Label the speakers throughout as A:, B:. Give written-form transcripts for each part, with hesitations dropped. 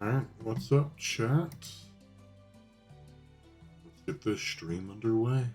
A: Alright, what's up, chat? Let's get this stream underway.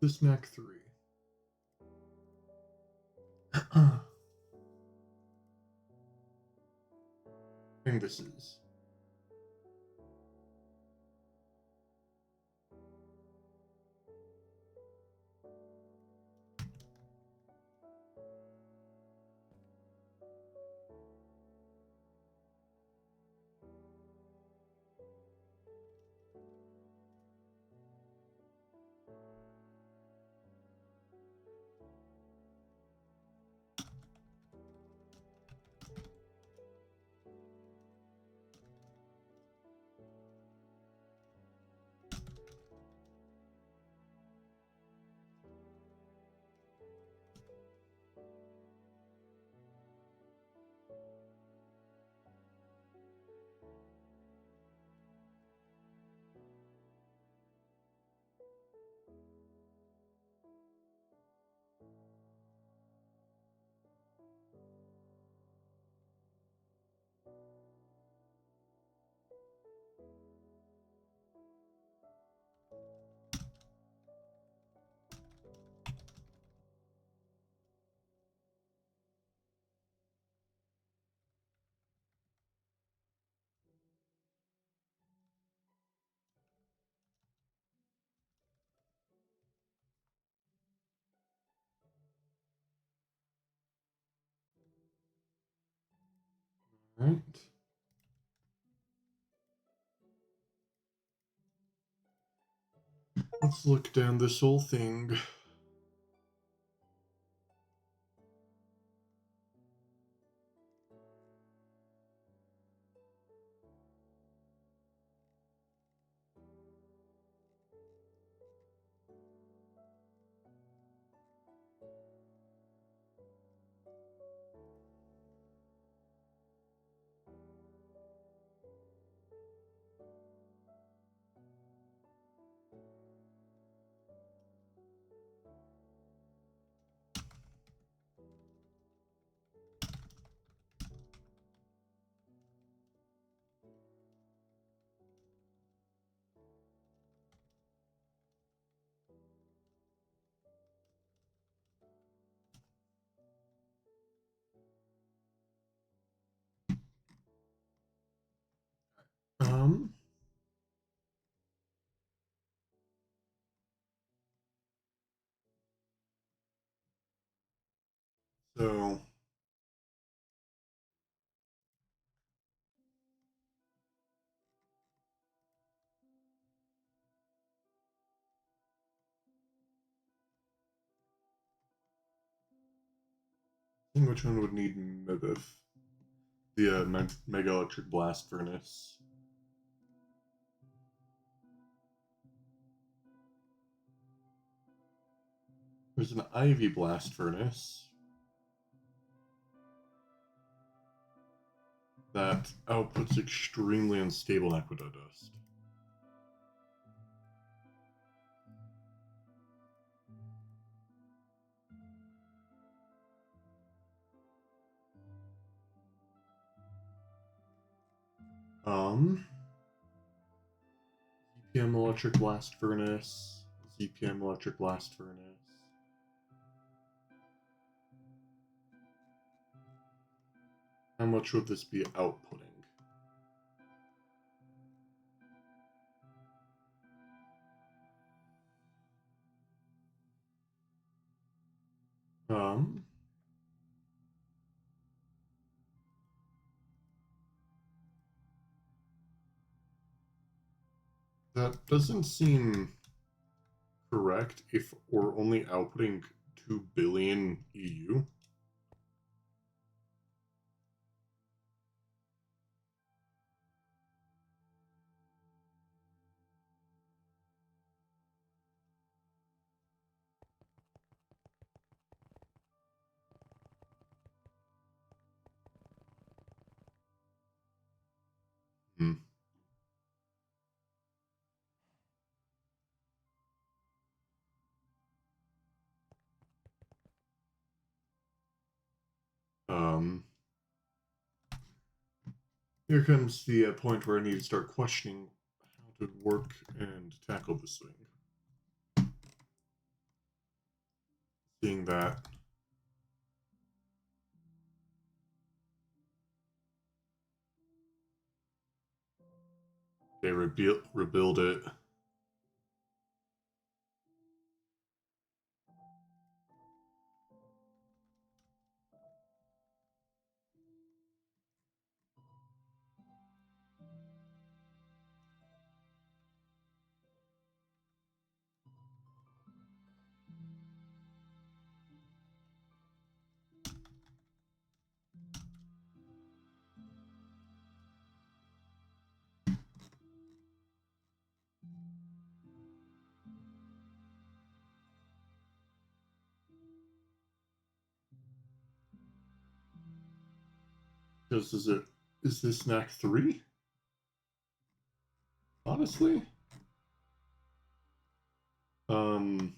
A: This Mac 3. I think this is. Alright. Let's look down this whole thing. Um, so I think which one would need Mibif? the mega electric blast furnace. There's an ivy blast furnace that outputs extremely unstable aqueduct dust. ZPM electric blast furnace, ZPM electric blast furnace. How much would this be outputting? That doesn't seem correct if we're only outputting 2 billion EU. Hmm. Here comes the point where I need to start questioning how to work and tackle this thing. Seeing that they rebuild it. Because is this snack 3? Honestly? Um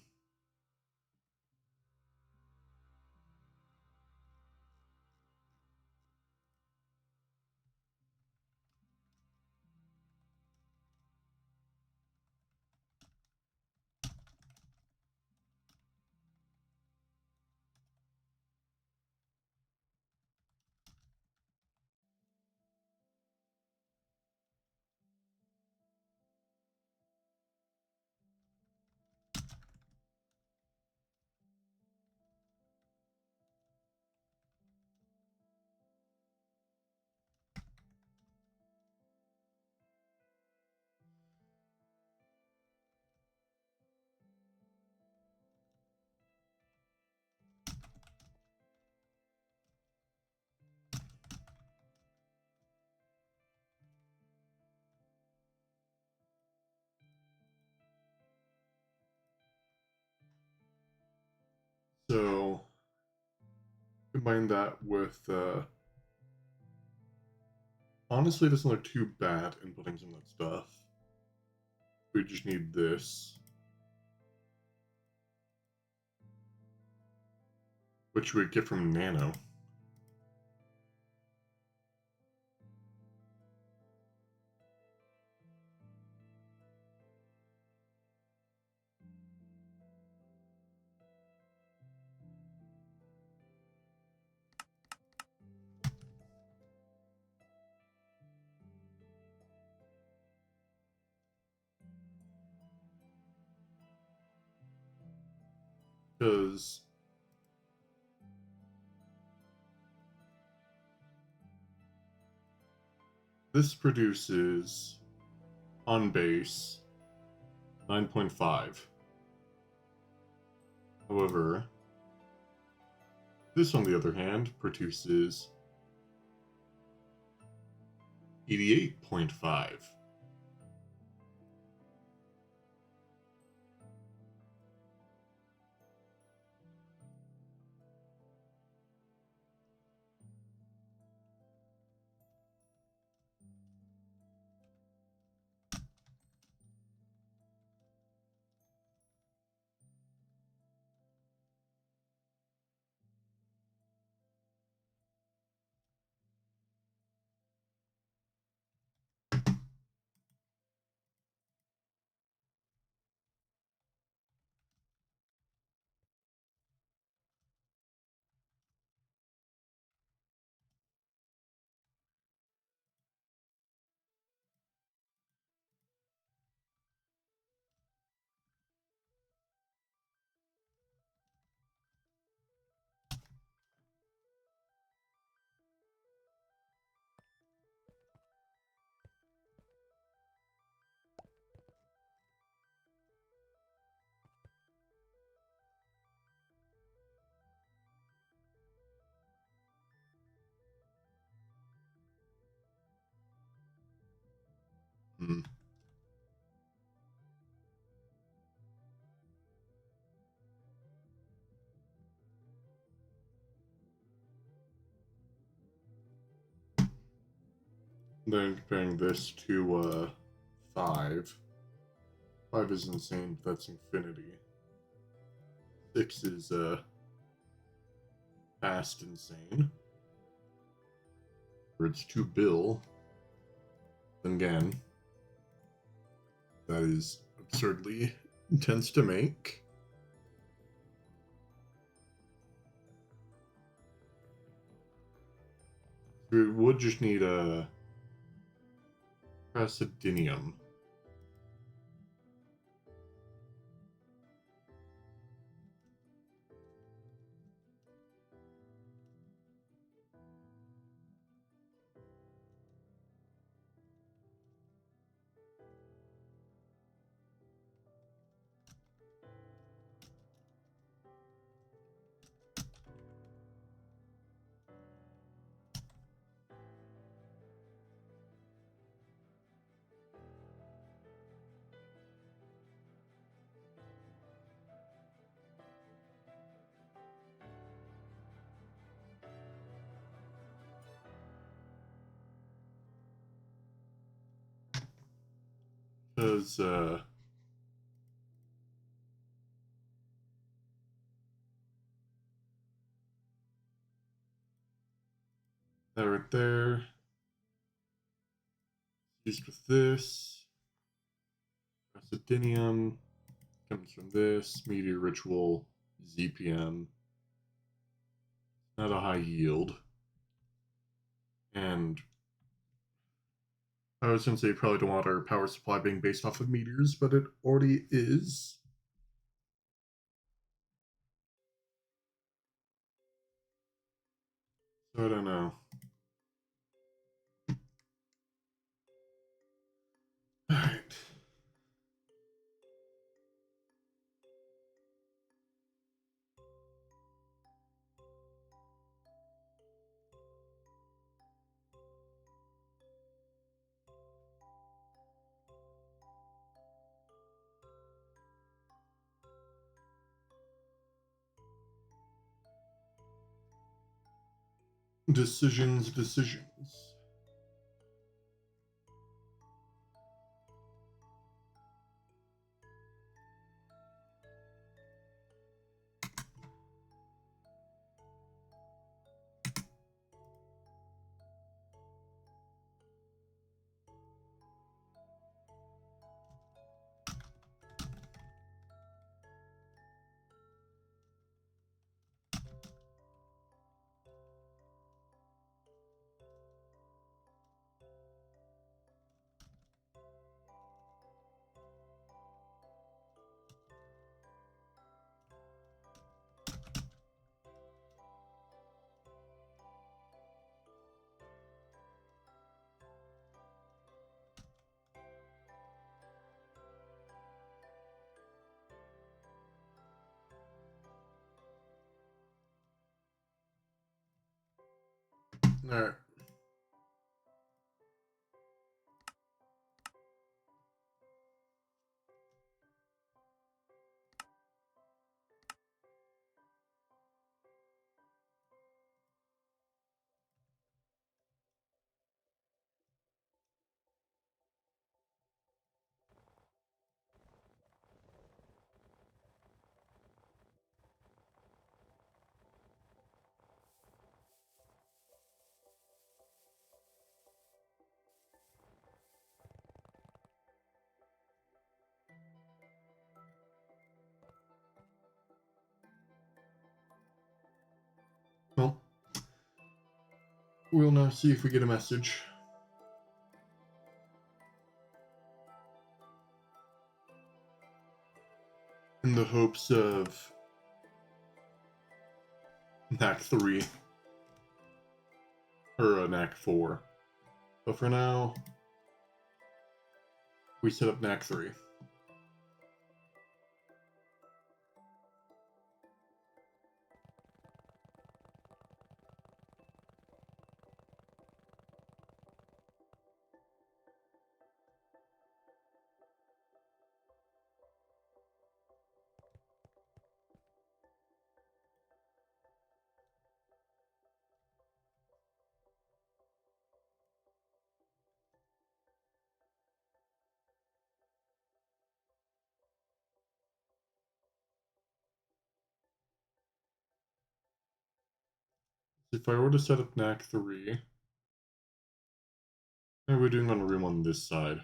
A: so combine that with honestly, it doesn't look too bad inputting some of that stuff. We just need this, which we get from Nano. Because this produces on base 9.5. However, this on the other hand produces 88.5. Hmm. Then comparing this to 5. 5 is insane, but that's infinity. 6 is fast insane. Or it's 2 bill. Then again, that is absurdly intense to make. We would just need a praseodymium. Because that right there, used with this. Praseodymium comes from this. Meteor Ritual, ZPM. Not a high yield. And I was going to say you probably don't want our power supply being based off of meteors, but it already is. So I don't know. Alright. Decisions. Alright. We'll now see if we get a message. In the hopes of Knack 3. Or Knack 4. But for now, we set up Knack 3. If I were to set up Knack 3, how are we doing on room on this side?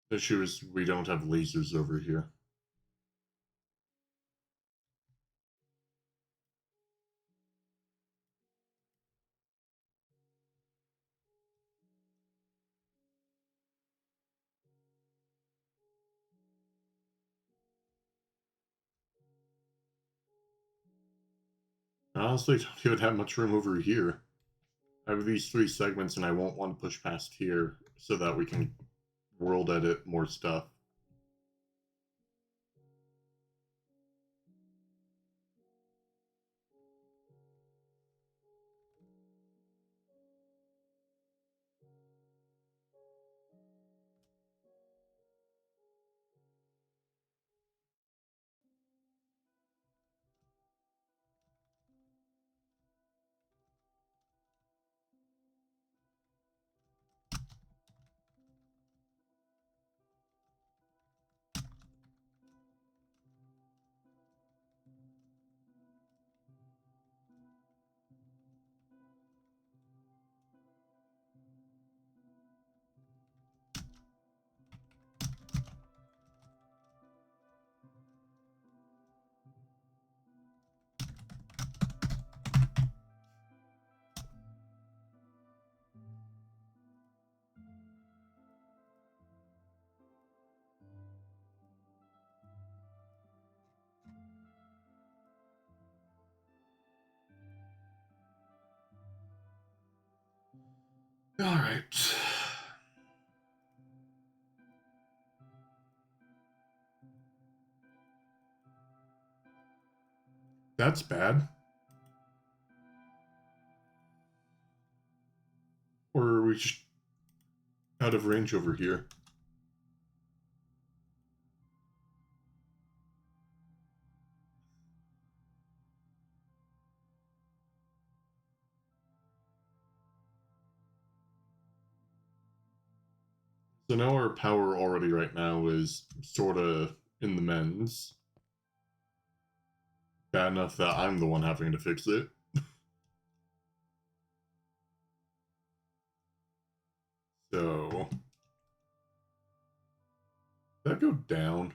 A: The issue is we don't have lasers over here. I honestly don't even have much room over here. I have these 3 segments and I won't want to push past here so that we can world edit more stuff. Alright. That's bad. Or are we just out of range over here? So now our power already right now is sorta in the men's. Bad enough that I'm the one having to fix it. So that go down?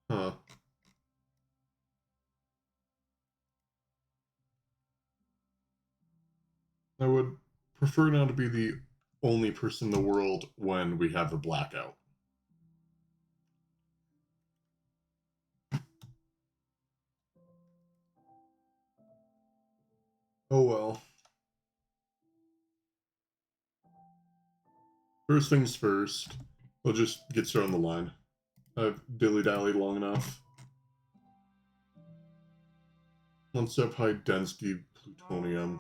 A: Huh. I would prefer now to be the only person in the world when we have a blackout. Oh well. First things first, we'll just get started on the line. I've dilly-dallied long enough. Let's up high density plutonium.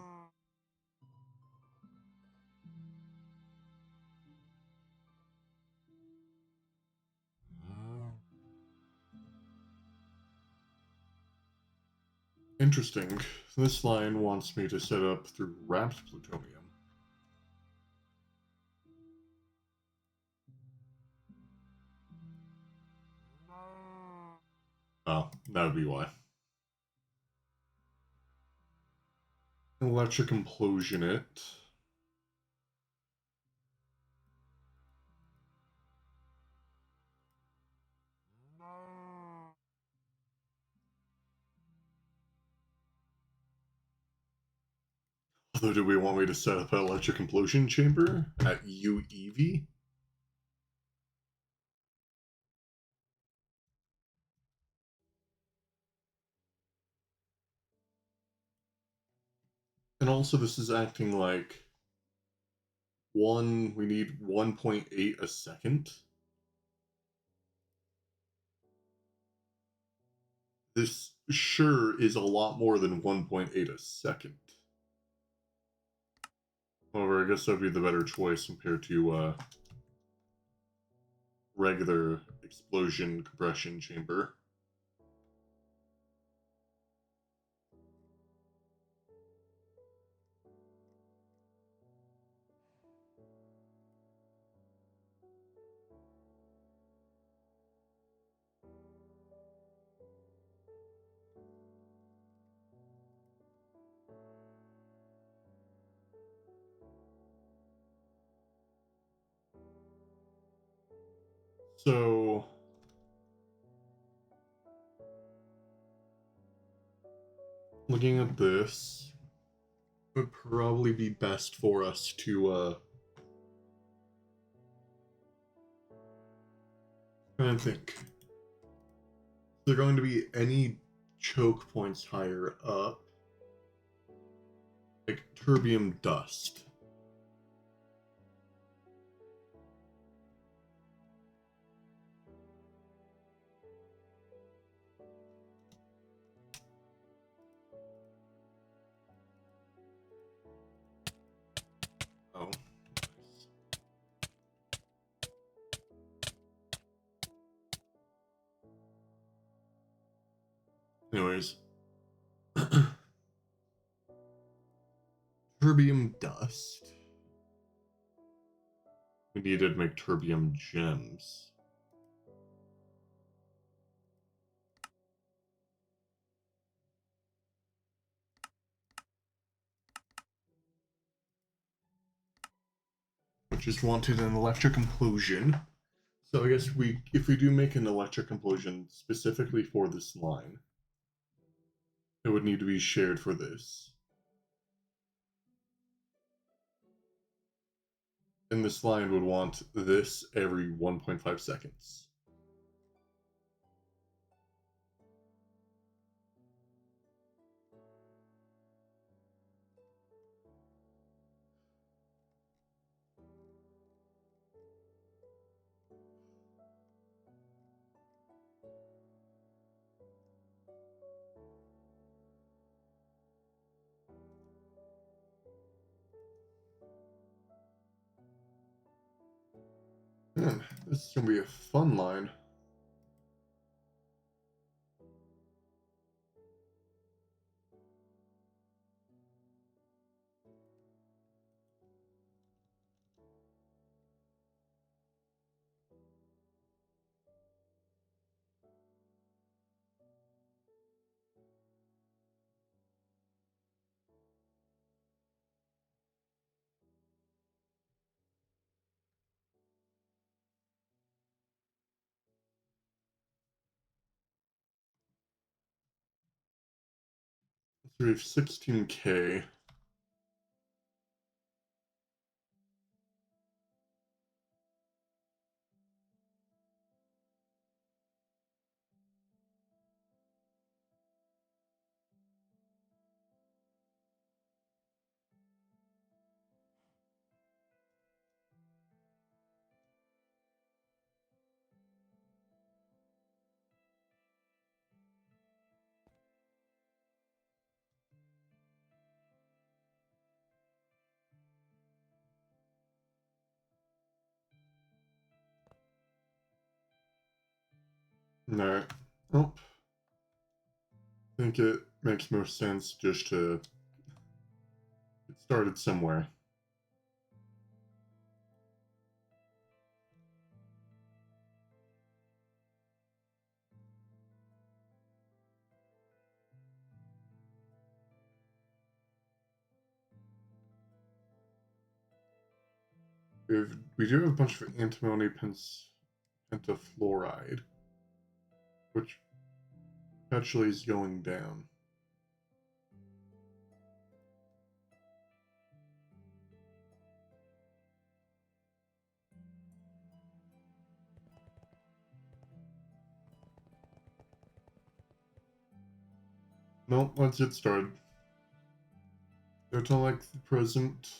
A: Interesting. This line wants me to set up through wrapped plutonium. Oh, that would be why. Electric implosion it. Although, do we want me to set up an electric implosion chamber at UEV? And also, this is acting like we need 1.8 a second. This sure is a lot more than 1.8 a second. However, I guess that would be the better choice compared to regular explosion compression chamber. So looking at this, it would probably be best for us to try and think. Is there going to be any choke points higher up? Like terbium dust. Oh. Anyways. Terbium dust. We needed to make terbium gems. Which is wanted an electric implosion. So I guess if we do make an electric implosion specifically for this line, it would need to be shared for this. And this line would want this every 1.5 seconds. Man, this is gonna be a fun line. So we have 16K. Alright. Oh, I think it makes more sense just to get started somewhere. We do have a bunch of antimony pentafluoride, which actually is going down. No, let's get started. Don't I like the present?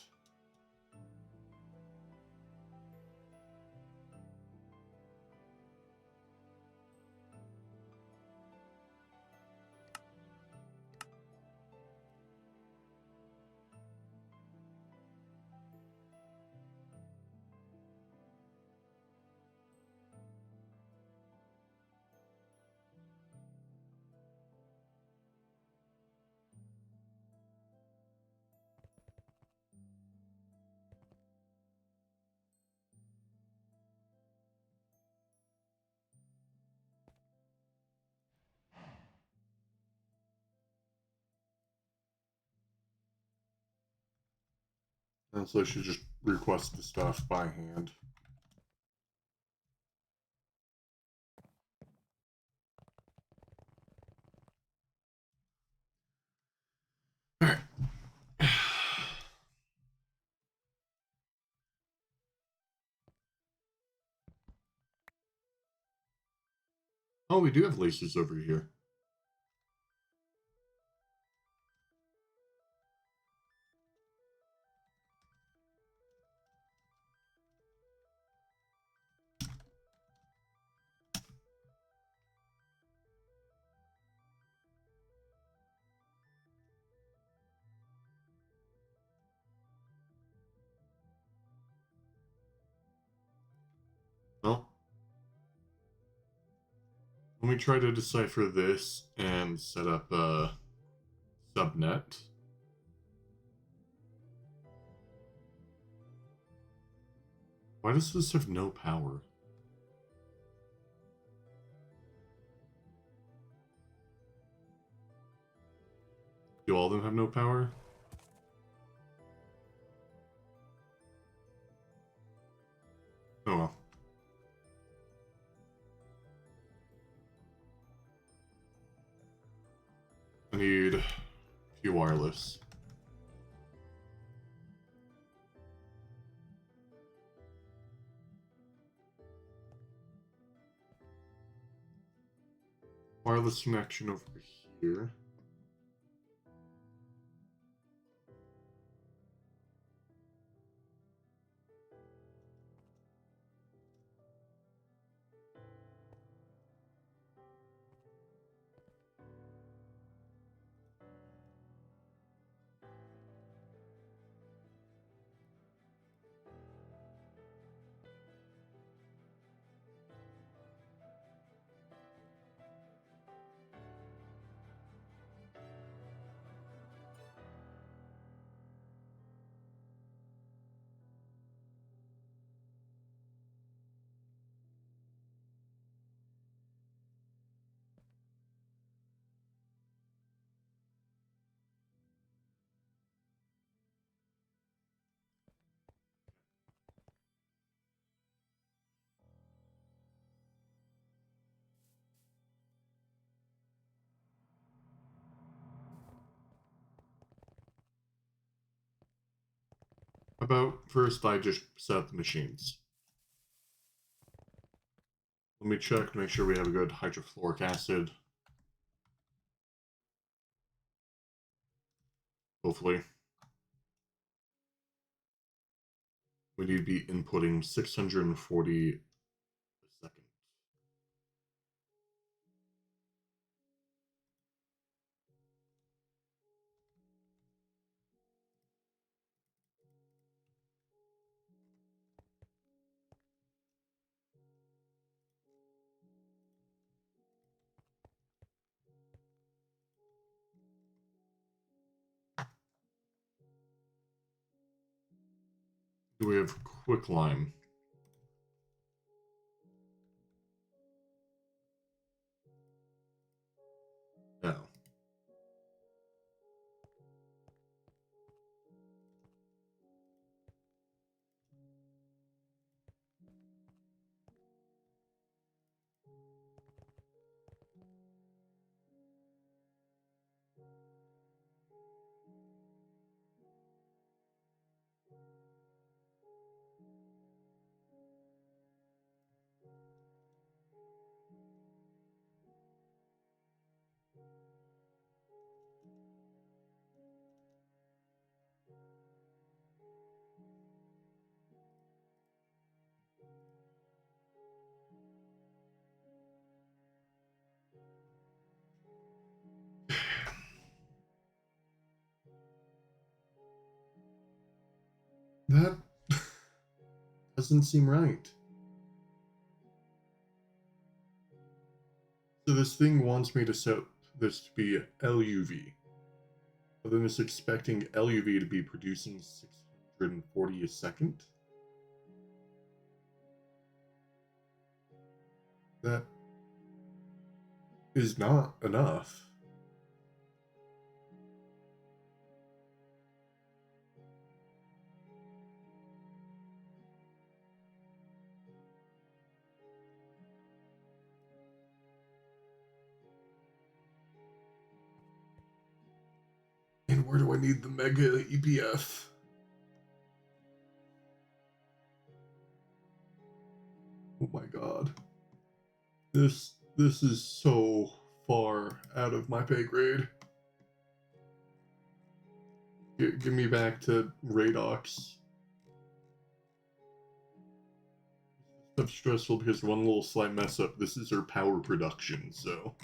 A: And so I should just request the stuff by hand. Alright. Oh, we do have laces over here. Well, let me try to decipher this and set up a subnet. Why does this have no power? Do all of them have no power? Oh well. I need a few wireless. Wireless connection over here. How about first I just set up the machines? Let me check to make sure we have a good hydrofluoric acid. Hopefully. We need to be inputting 640 a second. Do we have quicklime? No. That doesn't seem right. So this thing wants me to set this to be LUV. But then it's expecting LUV to be producing 640 a second. That is not enough. And where do I need the mega EPF? Oh my god. This is so far out of my pay grade. Give me back to Radox. Stuff's stressful because one little slight mess up. This is her power production, so.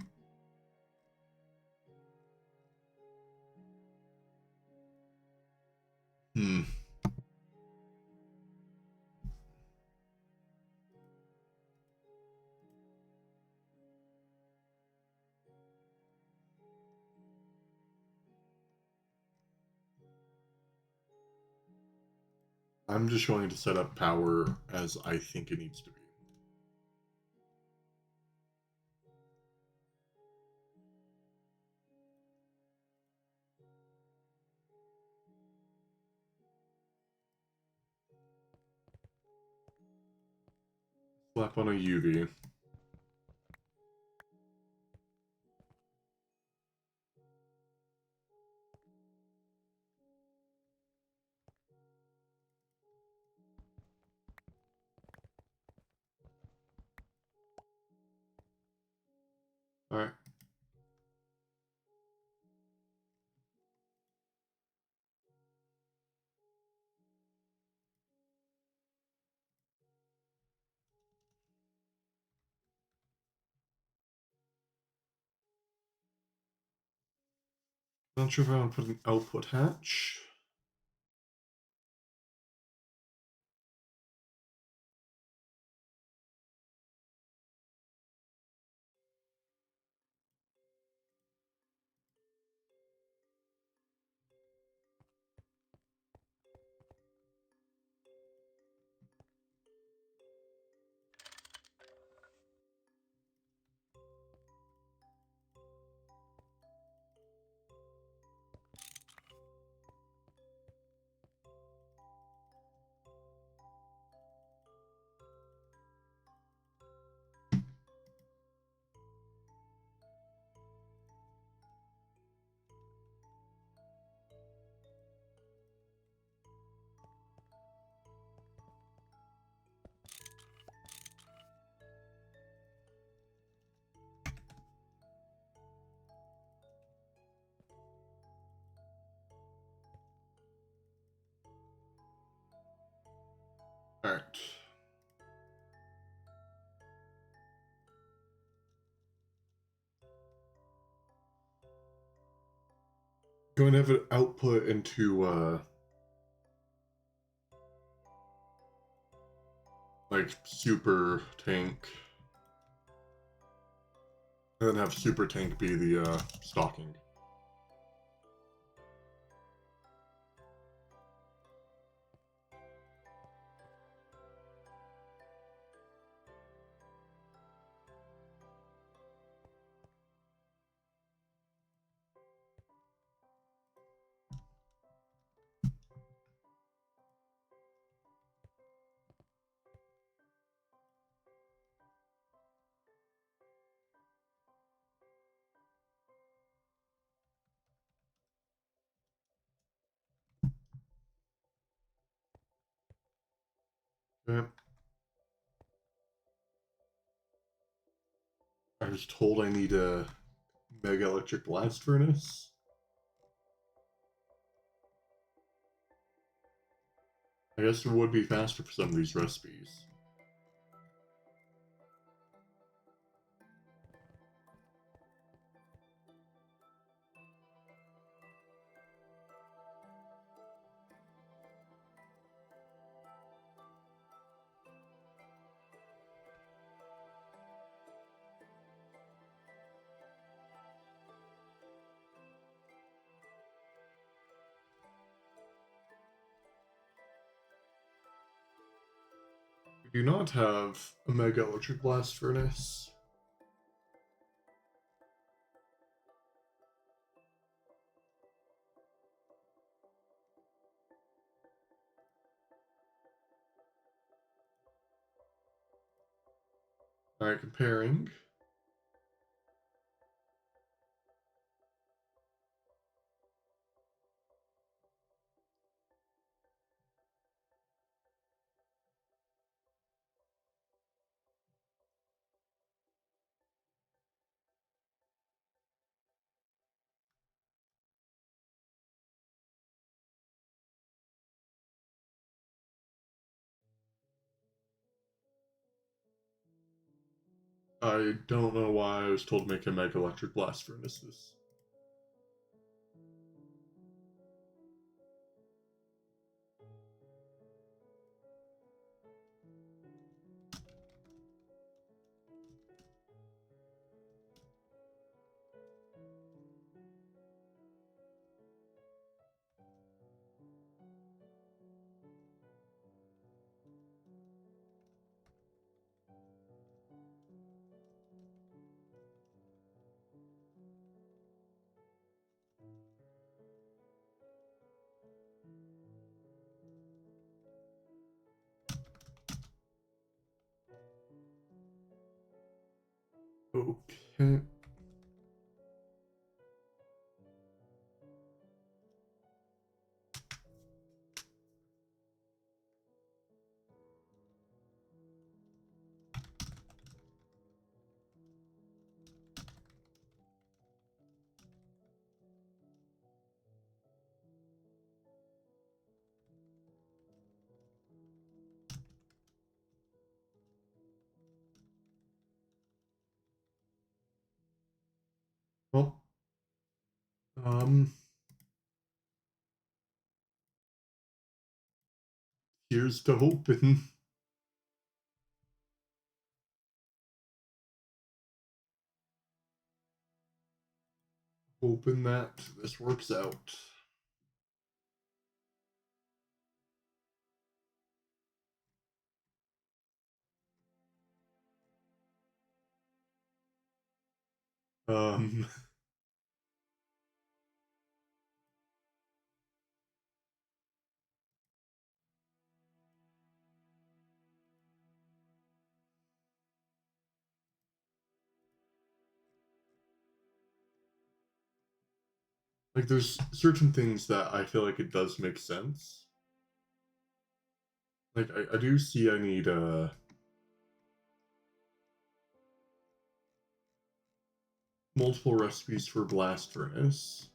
A: I'm just going to set up power as I think it needs to be. Slap on a UV. Alright. Not sure if I want to put an output hatch. Alright. Going to have an output into like super tank. And then have super tank be the stocking. Okay. I was told I need a mega electric blast furnace. I guess it would be faster for some of these recipes. Do not have a mega electric blast furnace. Alright, comparing. I don't know why I was told to make a mega electric blast furnaces. Okay. Well, here's to hoping. Hoping that this works out. Um, like, there's certain things that I feel like it does make sense. Like, I do see I need, multiple recipes for blast furnace.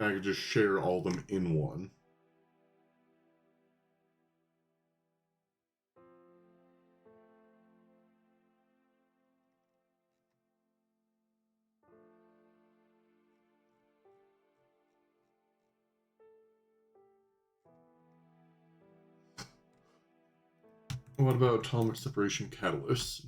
A: I could just share all of them in one. What about atomic separation catalysts?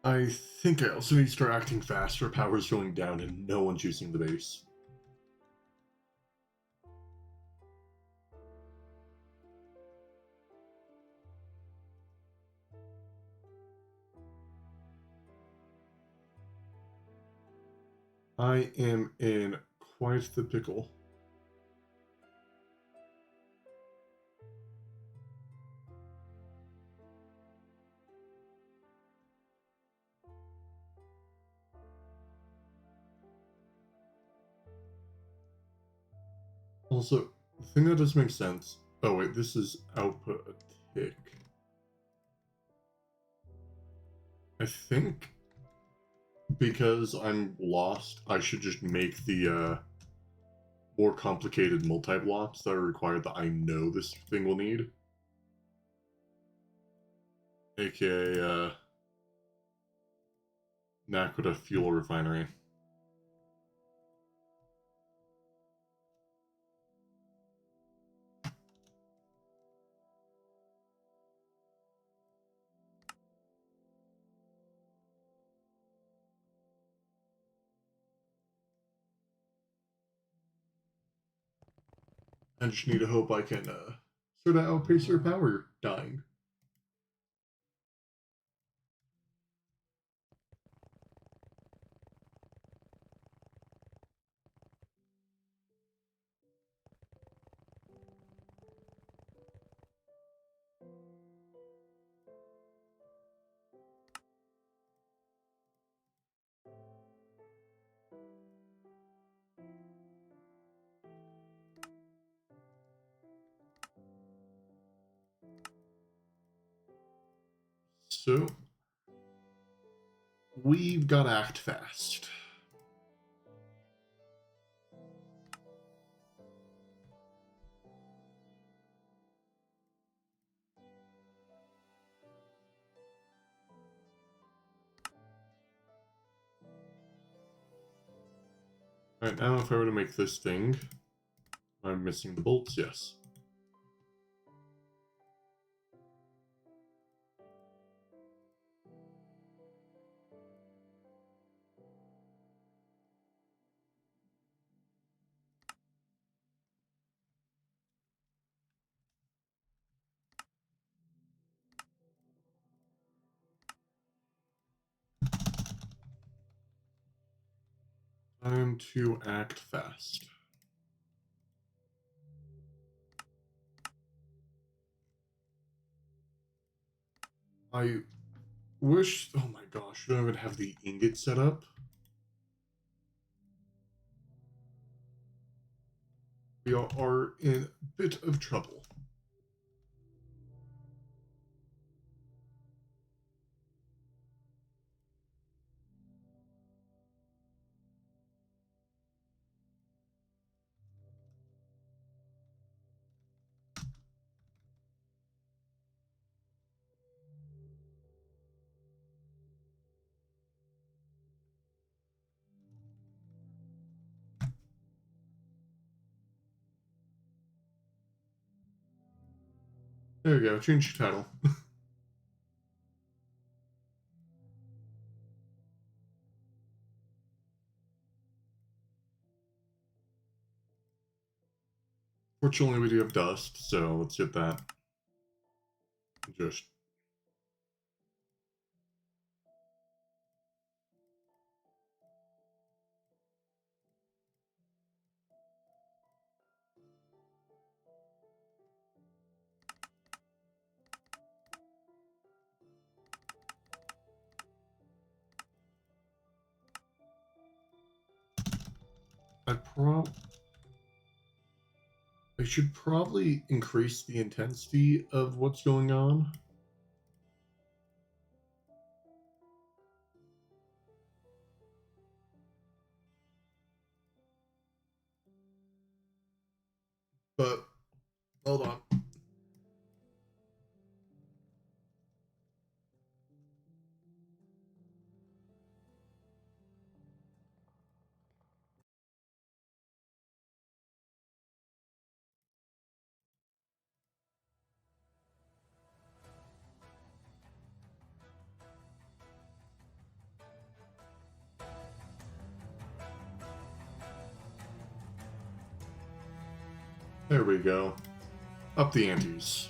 A: I think I also need to start acting faster. Power's going down and no one's using the base. I am in quite the pickle. Also, the thing that does make sense. Oh wait, this is output a tick. I think because I'm lost, I should just make the more complicated multi-blocks that are required that I know this thing will need. aka Nakoda Fuel Refinery. I just need to hope I can sort of outpace your power dying. So, we've got to act fast. Alright, now if I were to make this thing, I'm missing the bolts, yes. Time to act fast. I wish... Oh my gosh, I don't even have the ingot set up. We are in a bit of trouble. There we go, change your title. Fortunately, we do have dust, so let's get that. Just... I should probably increase the intensity of what's going on. But, hold on. There we go. Up the antes.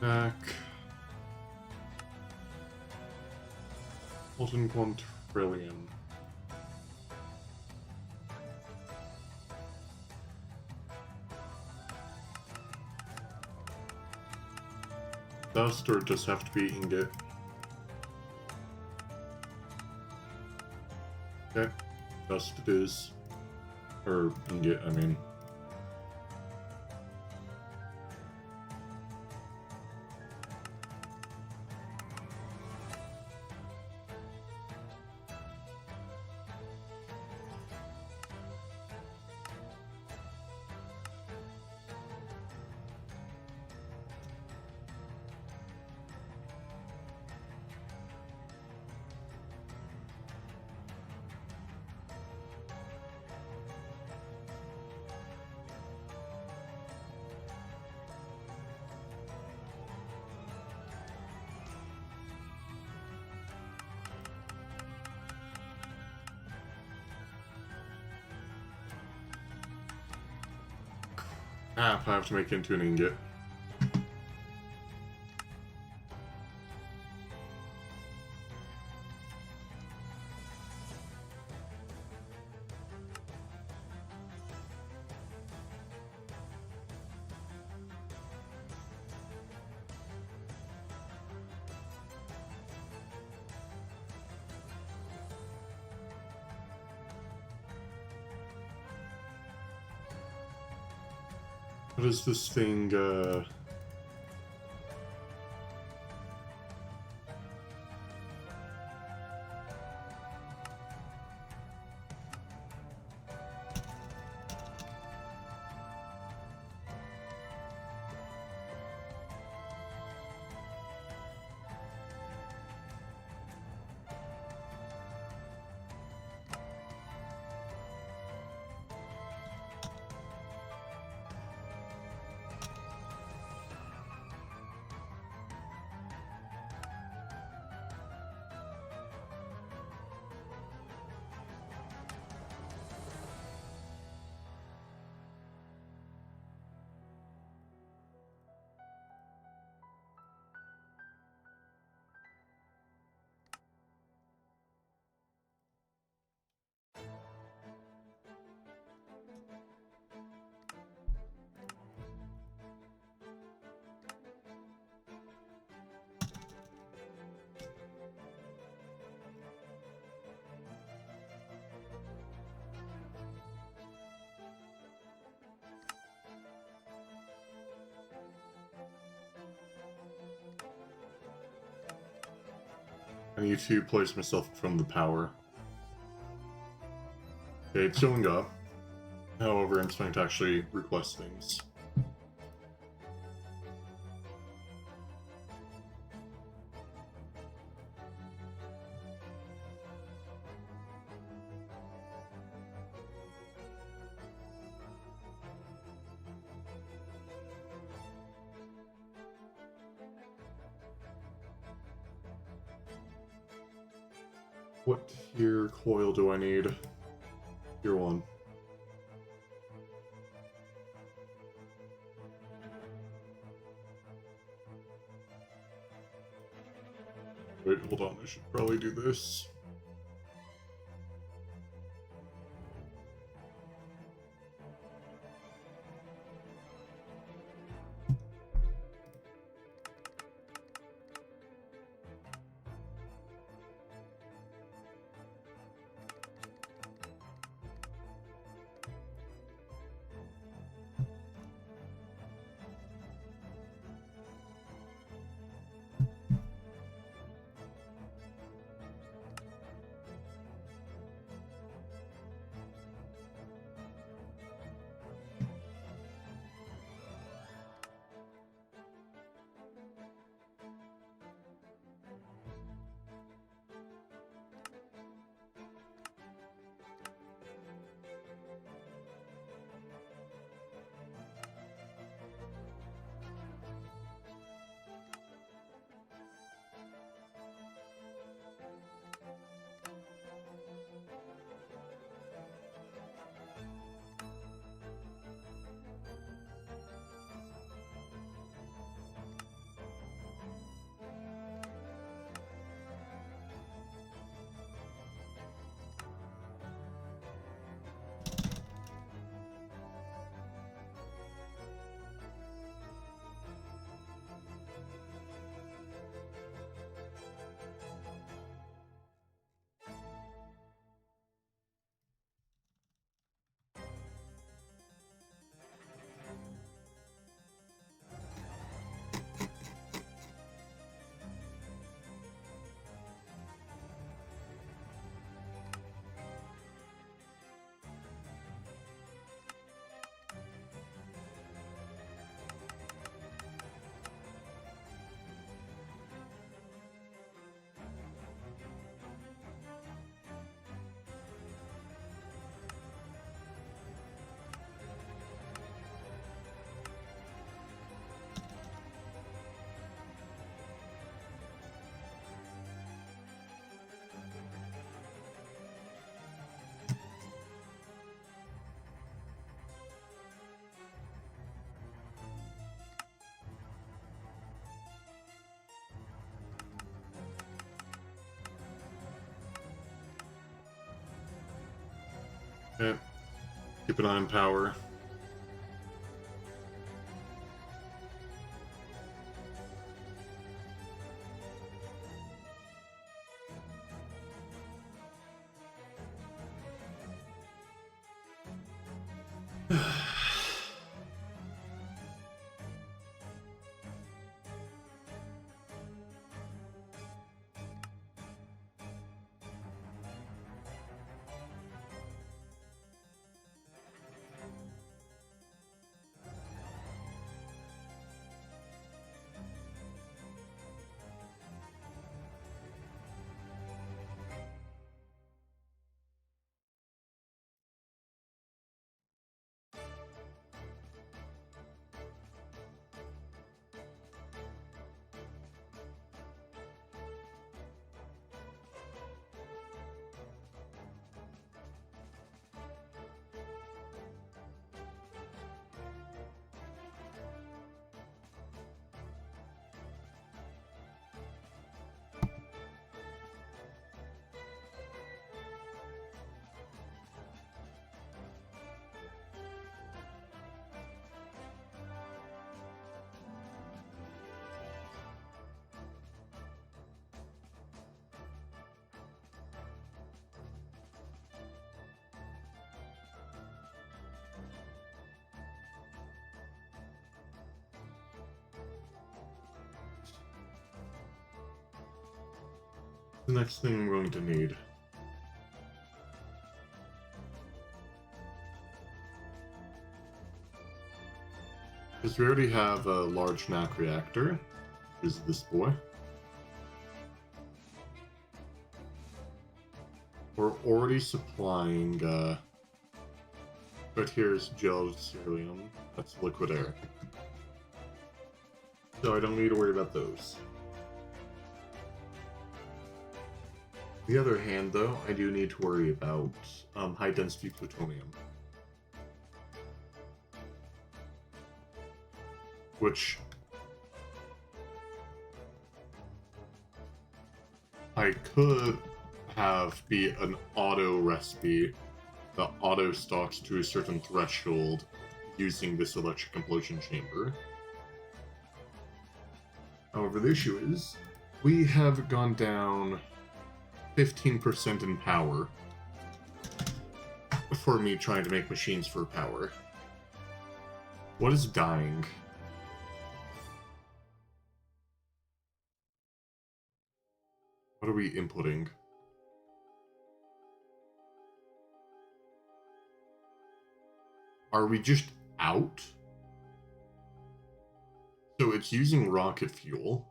A: Back. Molten Quantrillion. Dust, or just have to be ingot? Okay, dust it is. Or ingot, I mean. I have to make it into an ingot. What is this thing, I need to place myself from the power. Okay, it's showing up. However, I'm starting to actually request things. What tier coil do I need? Tier 1. Wait, hold on, I should probably do this. Okay. Keep an eye on power. The next thing I'm going to need. Because we already have a large NAC reactor, which is this boy. We're already supplying, but here's gelocerium, that's liquid air. So I don't need to worry about those. On the other hand, though, I do need to worry about high-density plutonium. Which I could have be an auto recipe that auto stocks to a certain threshold using this electric implosion chamber. However, the issue is we have gone down 15% in power for me trying to make machines for power. What is dying? What are we inputting? Are we just out? So it's using rocket fuel.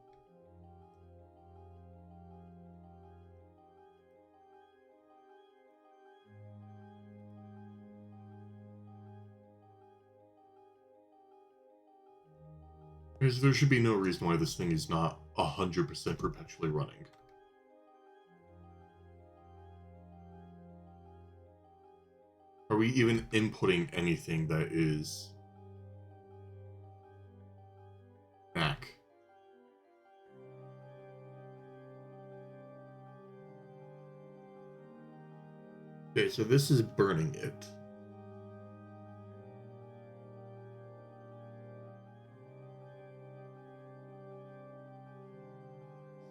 A: Because there should be no reason why this thing is not 100% perpetually running. Are we even inputting anything that is back? Okay, so this is burning it.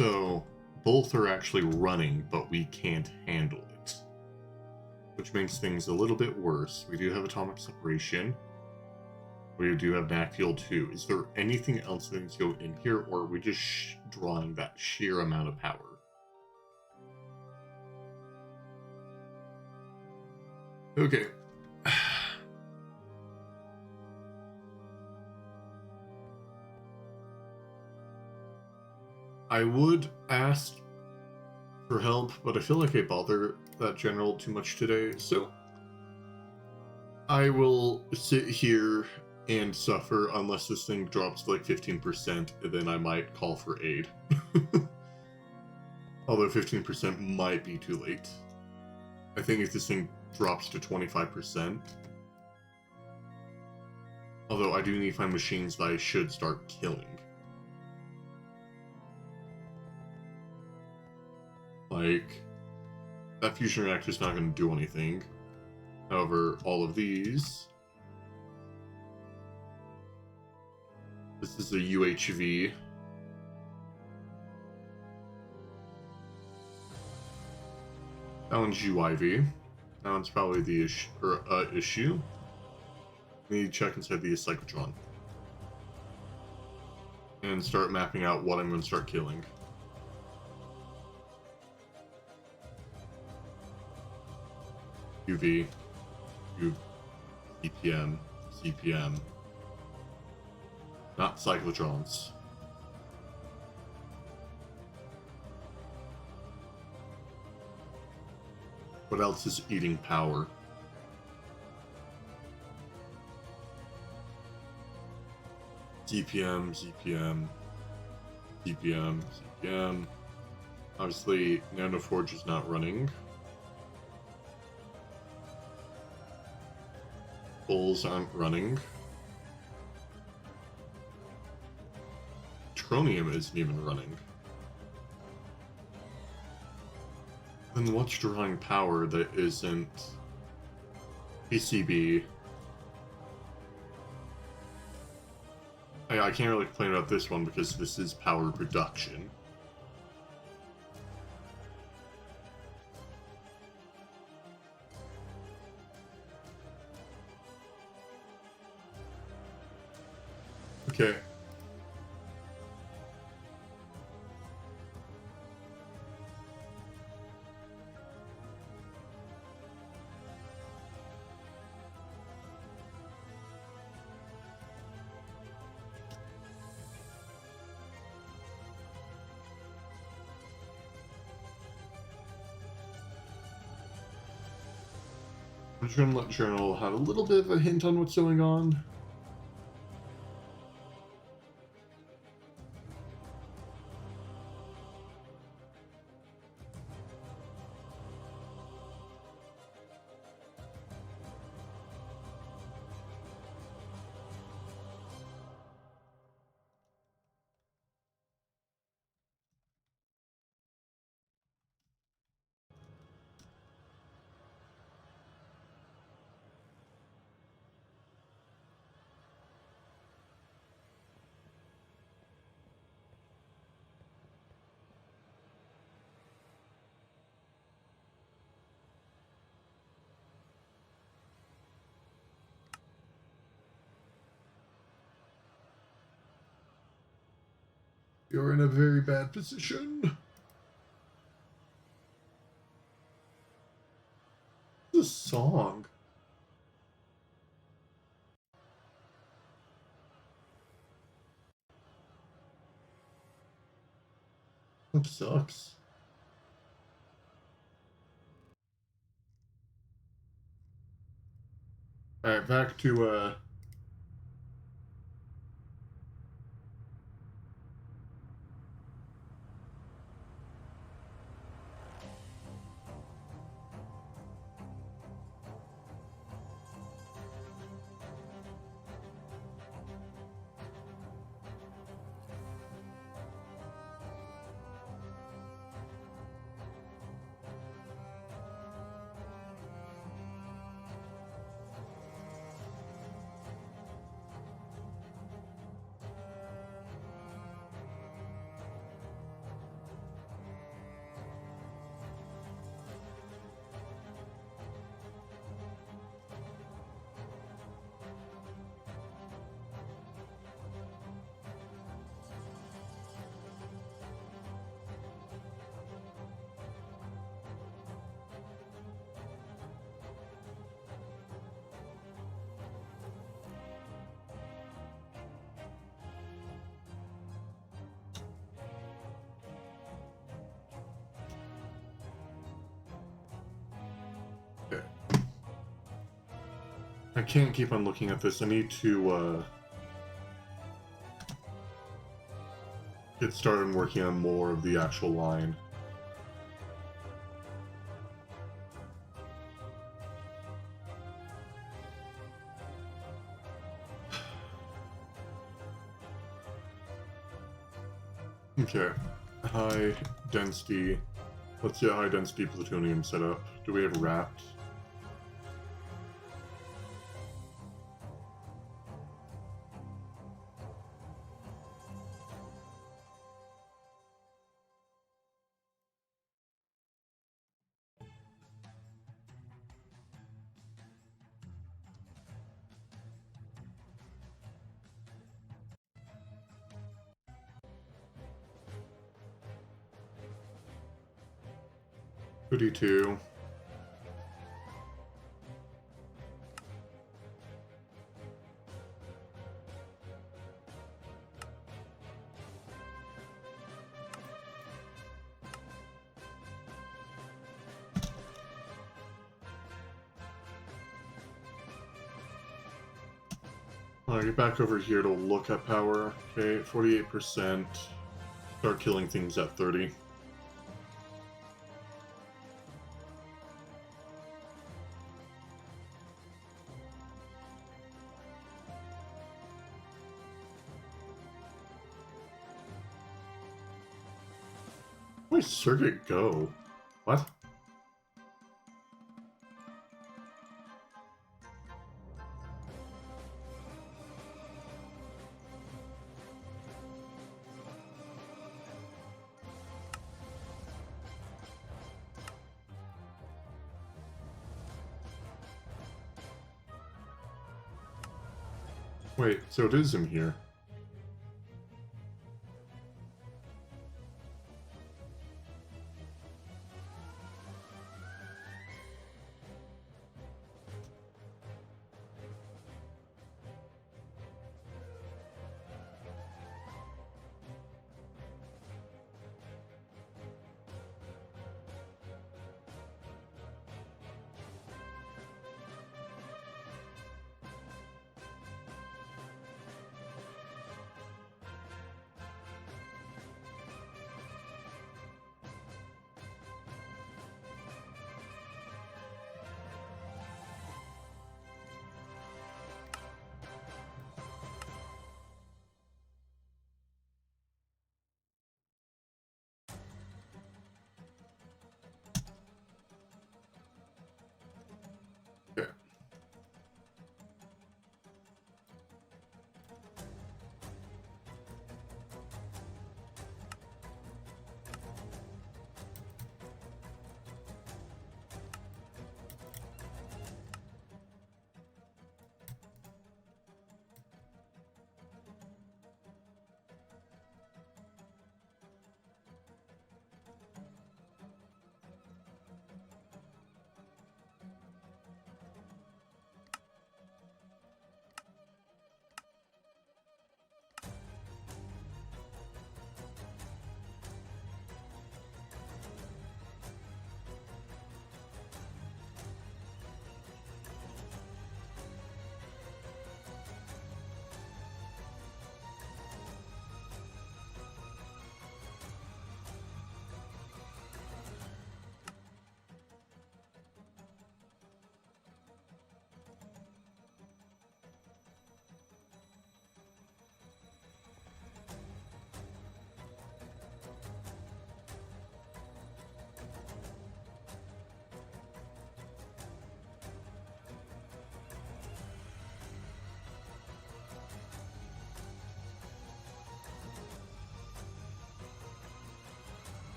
A: So both are actually running, but we can't handle it. Which makes things a little bit worse. We do have atomic separation. We do have NAC fuel too. Is there anything else that needs to go in here, or are we just drawing that sheer amount of power? Okay. I would ask for help, but I feel like I bother that general too much today, so I will sit here and suffer unless this thing drops to like 15%, and then I might call for aid. Although 15% might be too late. I think if this thing drops to 25%, although I do need to find machines that I should start killing. Like, that fusion reactor's not going to do anything. However, all of these. This is a UHV. That one's UIV. That one's probably the issue. We need to check inside the cyclotron. And start mapping out what I'm going to start killing. UV, CPM, CPM. Not cyclotrons. What else is eating power? CPM, CPM, CPM, CPM. Obviously, Nanoforge is not running. Bulls aren't running. Tronium isn't even running. Then what's drawing power that isn't PCB? I can't really complain about this one because this is power production. Okay. I'm just gonna let Journal have a little bit of a hint on what's going on. You're in a very bad position. The song. That sucks. Alright, back to okay. I can't keep on looking at this. I need to get started working on more of the actual line. Okay, high density. Let's get high density plutonium set up. Do we have wrapped? 32. Get back over here to look at power. Okay, 48%. Start killing things at 30. Where's circuit go? What? Wait, so it is in here. Okay.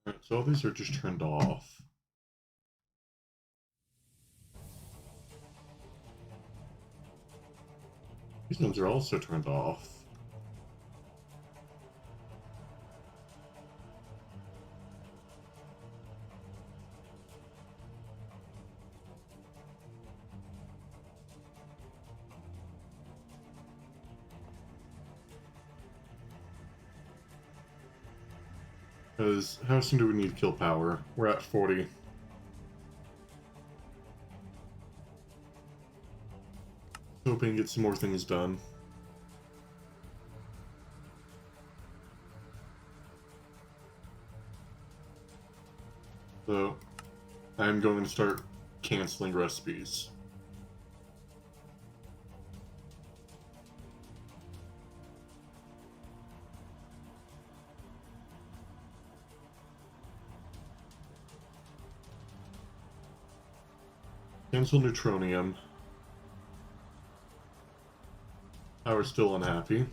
A: Alright, so all these are just turned off. These ones are also turned off. Because how soon do we need kill power? We're at 40. Hoping to get some more things done. So, I'm going to start canceling recipes. Cancel neutronium. Power's still unhappy.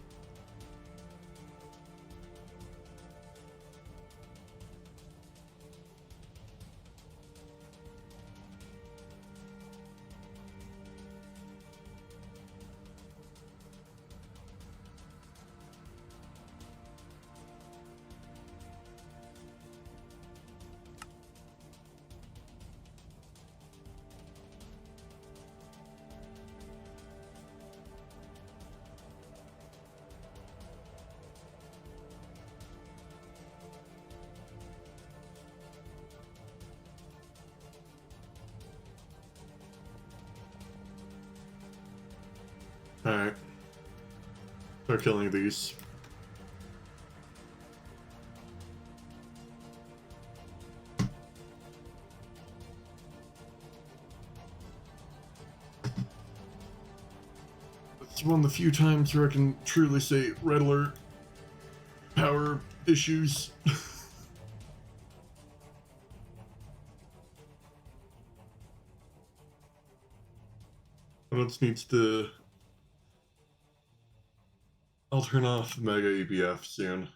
A: Start killing these. It's one of the few times where I can truly say red alert. Power issues. It needs to. I'll turn off Mega EBF soon.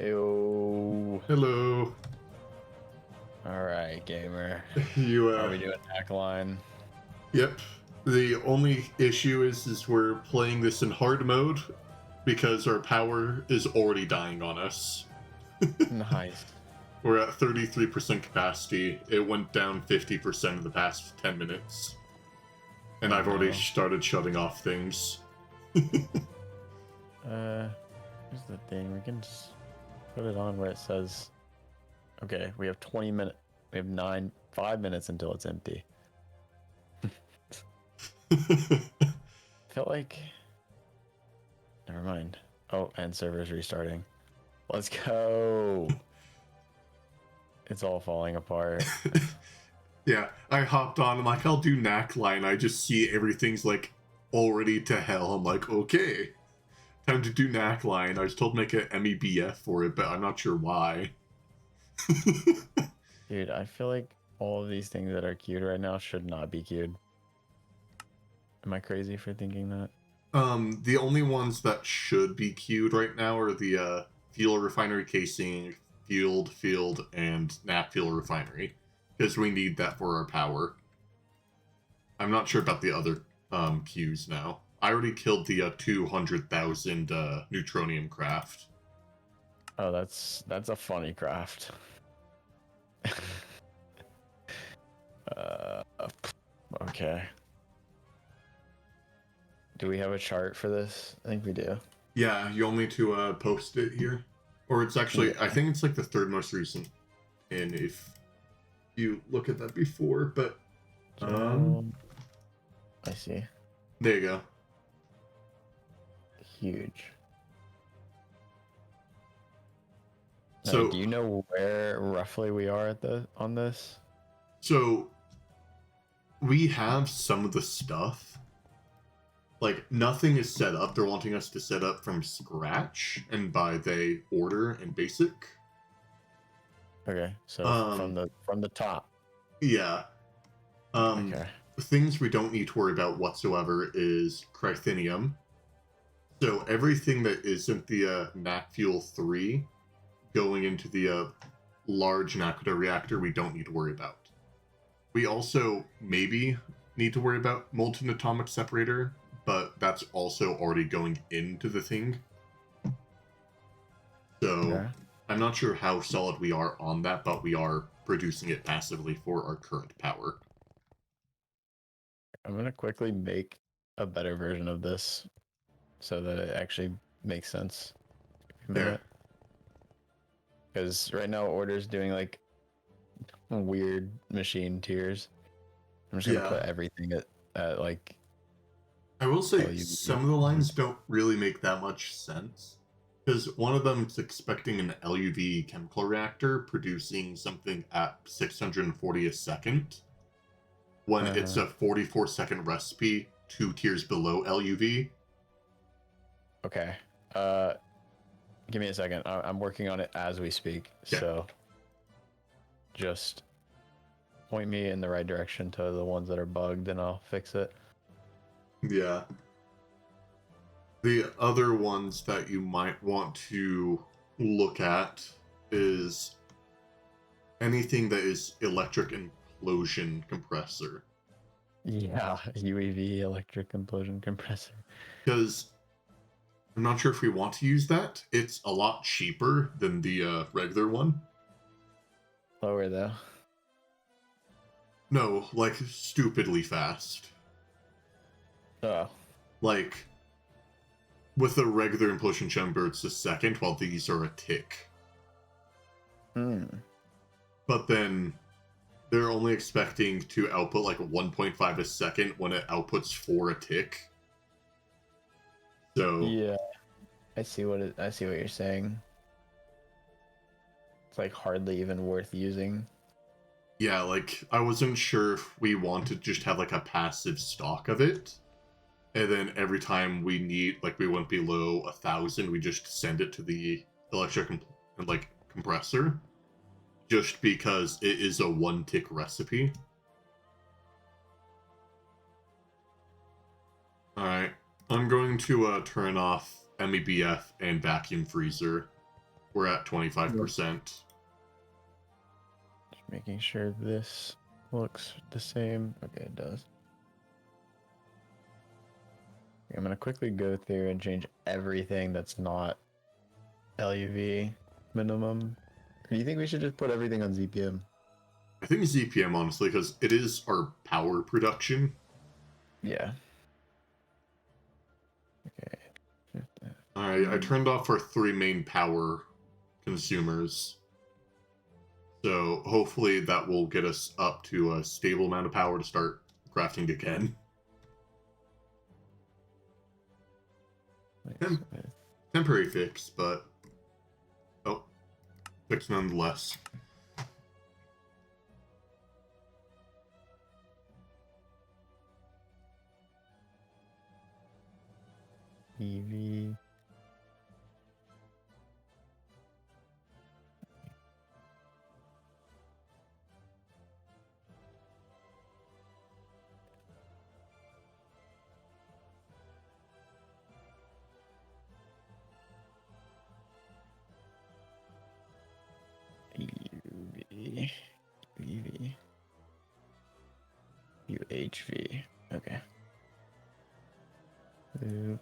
B: Ew.
A: Hello.
B: Alright, gamer.
A: You
B: Are we doing hack line?
A: Yep. The only issue is we're playing this in hard mode because our power is already dying on us.
B: Nice.
A: We're at 33% capacity. It went down 50% in the past 10 minutes. And I've already started shutting off things.
B: Here's the thing. We can just put it on where it says, okay, we have 20 minutes. We have 5 minutes until it's empty. I feel like, never mind. Oh, and server's restarting. Let's go. It's all falling apart.
A: Yeah, I hopped on. I'm like, I'll do knack line. I just see everything's like already to hell. I'm like, okay, time to do knack line. I was told to make an MEBF for it, but I'm not sure why.
B: Dude, I feel like all of these things that are queued right now should not be queued. Am I crazy for thinking that?
A: The only ones that should be queued right now are the fuel refinery casing, field, and nap fuel refinery, because we need that for our power. I'm not sure about the other queues now. I already killed the 200,000 neutronium craft.
B: Oh, that's a funny craft. Okay. Do we have a chart for this? I think we do.
A: Yeah, you want me to post it here? Or it's actually, yeah. I think it's like the third most recent. And if you look at that before, but...
B: I see.
A: There you go.
B: Huge.
A: So,
B: do you know where roughly we are on this?
A: So, we have some of the stuff. Like, nothing is set up. They're wanting us to set up from scratch, and by they order and basic.
B: Okay, so from the top.
A: Yeah.
B: Okay.
A: Things we don't need to worry about whatsoever is Crythinium. So everything that isn't the NAC Fuel 3 going into the large Nakoda reactor, we don't need to worry about. We also maybe need to worry about molten atomic separator, but that's also already going into the thing. So okay. I'm not sure how solid we are on that, but we are producing it passively for our current power.
B: I'm going to quickly make a better version of this so that it actually makes sense.
A: There.
B: Because right now Order's doing like weird machine tiers. I'm just going to put everything at like...
A: I will say some of the lines don't really make that much sense. Because one of them is expecting an LUV chemical reactor producing something at 640 a second. When it's a 44-second recipe, 2 tiers below LUV.
B: Okay. Give me a second. I'm working on it as we speak.
A: Okay.
B: So just point me in the right direction to the ones that are bugged and I'll fix it.
A: Yeah. The other ones that you might want to look at is anything that is electric implosion compressor.
B: Yeah, UEV electric implosion compressor.
A: Because I'm not sure if we want to use that. It's a lot cheaper than the regular one.
B: Lower though.
A: No, like stupidly fast.
B: Oh.
A: Like with a regular implosion chamber, it's a second, while these are a tick.
B: Hmm.
A: But then they're only expecting to output like 1.5 a second when it outputs 4 a tick. So
B: Yeah. I see what you're saying. It's like hardly even worth using.
A: yeah, like I wasn't sure if we want to just have like a passive stock of it. And then every time we need, like, we went below 1,000, we just send it to the electric like compressor, just because it is a one-tick recipe. All right, I'm going to turn off MEBF and vacuum freezer. We're at 25%.
B: Just making sure this looks the same. Okay, it does. I'm gonna quickly go through and change everything that's not LUV minimum. Or do you think we should just put everything on ZPM?
A: I think ZPM, honestly, because it is our power production.
B: Yeah. Okay.
A: All right, I turned off our 3 main power consumers. So hopefully that will get us up to a stable amount of power to start crafting again. Temporary fix, but fix nonetheless.
B: EV. UV. UV. UHV. Okay.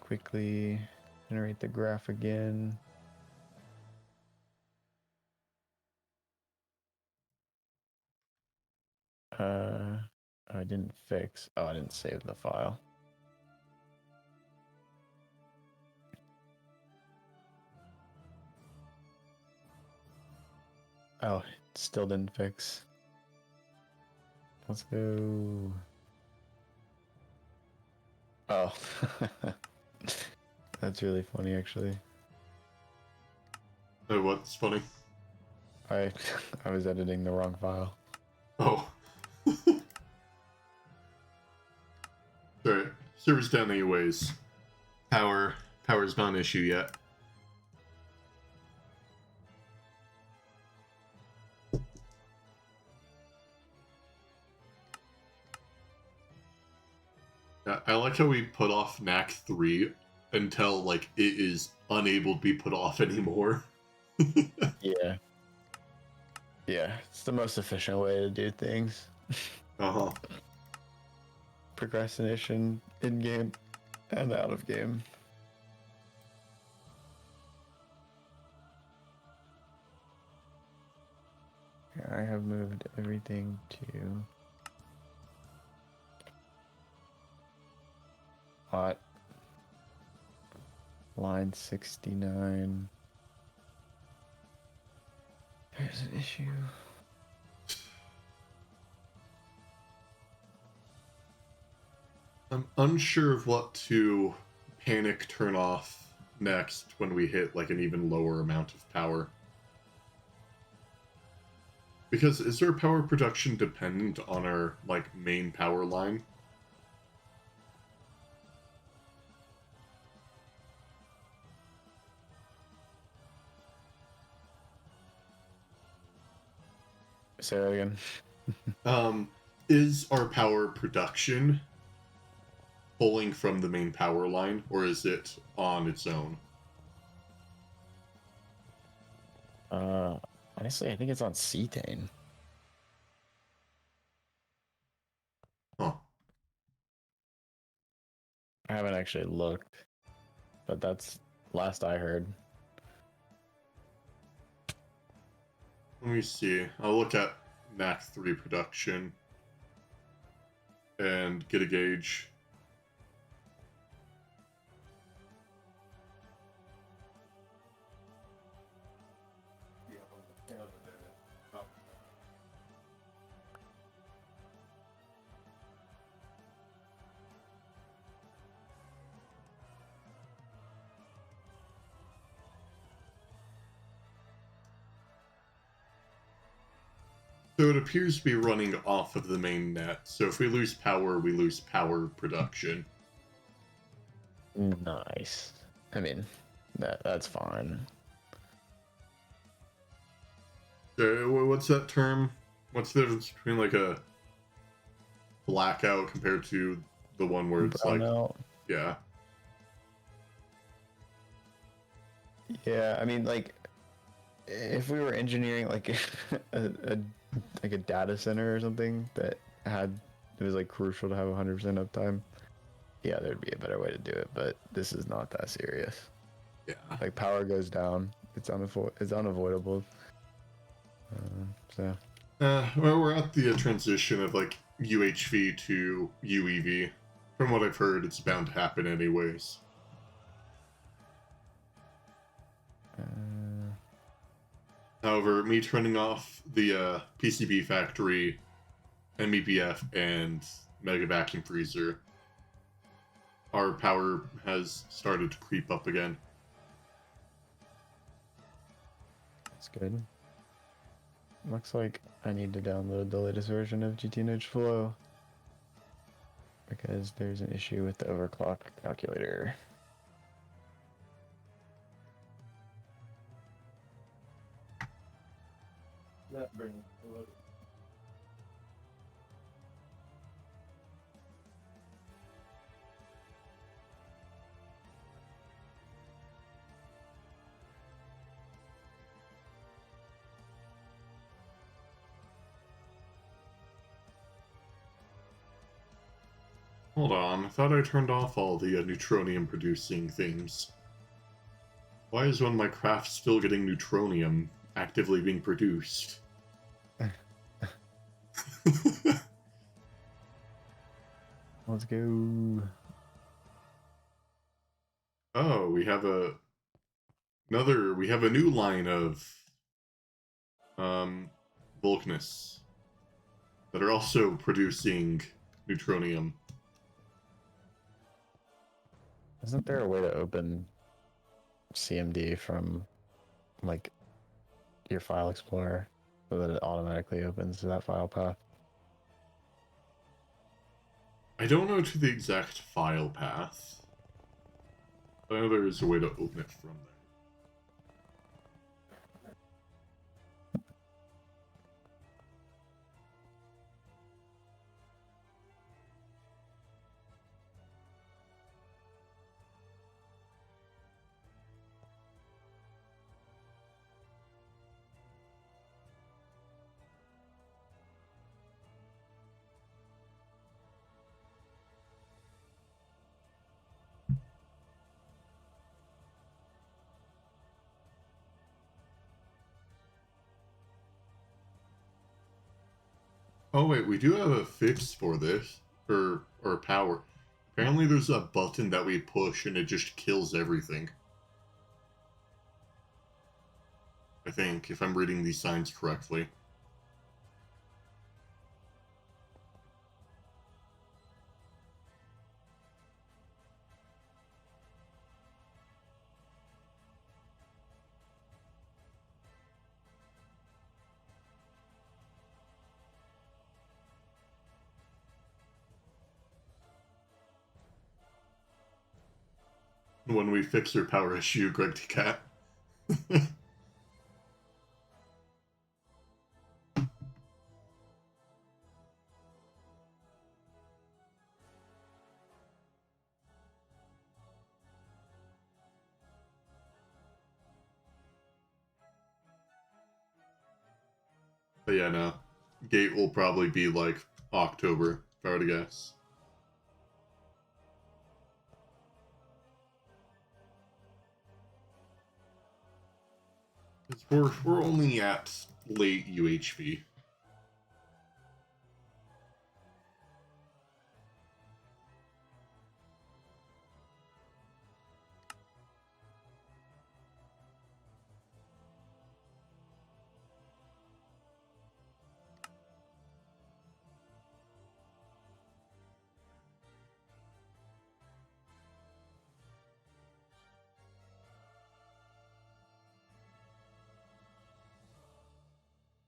B: Quickly generate the graph again. I didn't fix. Oh, I didn't save the file. Oh, it still didn't fix. Let's go. Oh, that's really funny, actually.
A: Oh, what's funny?
B: I I was editing the wrong file.
A: Oh. Alright, server's down anyways. Power's not an issue yet. I like how we put off NAC 3 until, like, it is unable to be put off anymore.
B: Yeah. Yeah, it's the most efficient way to do things.
A: Uh-huh.
B: Procrastination in game and out of game. I have moved everything to hot line 69. There's an issue.
A: I'm unsure of what to panic turn off next when we hit, like, an even lower amount of power. Because is our power production dependent on our, like, main power line?
B: Say that again.
A: Is our power production pulling from the main power line, or is it on its own?
B: Honestly, I think it's on cetane.
A: Huh.
B: I haven't actually looked, but that's last I heard.
A: Let me see. I'll look at Mac 3 production and get a gauge. So it appears to be running off of the main net. So if we lose power, we lose power production.
B: Nice. I mean, that's fine.
A: What's that term? What's the difference between like a blackout compared to the one where it's
B: Brownout.
A: yeah.
B: Yeah, I mean, like, if we were engineering like a like a data center or something that had it was like crucial to have 100% uptime, yeah, there'd be a better way to do it. But this is not that serious.
A: Yeah.
B: Like power goes down, it's unavoidable. So.
A: Well, we're at the transition of like UHV to UEV. From what I've heard, it's bound to happen anyways. However, me turning off the PCB factory, MEPF, and Mega Vacuum Freezer, our power has started to creep up again.
B: That's good. Looks like I need to download the latest version of GTNH Flow because there's an issue with the overclock calculator. That brings a load.
A: Hold on, I thought I turned off all the neutronium producing things. Why is one of my crafts still getting neutronium actively being produced?
B: Let's go.
A: Oh, we have a new line of Vulcanus that are also producing neutronium.
B: Isn't there a way to open CMD from like your file explorer so that it automatically opens to that file path?
A: I don't know to the exact file path, but I know there is a way to open it from there. Oh wait, we do have a fix for this, or power. Apparently there's a button that we push and it just kills everything. I think, if I'm reading these signs correctly. When we fix your power issue, Greg the Cat. But yeah, no. Gate will probably be like October, if I were to guess. We're only at late UHV.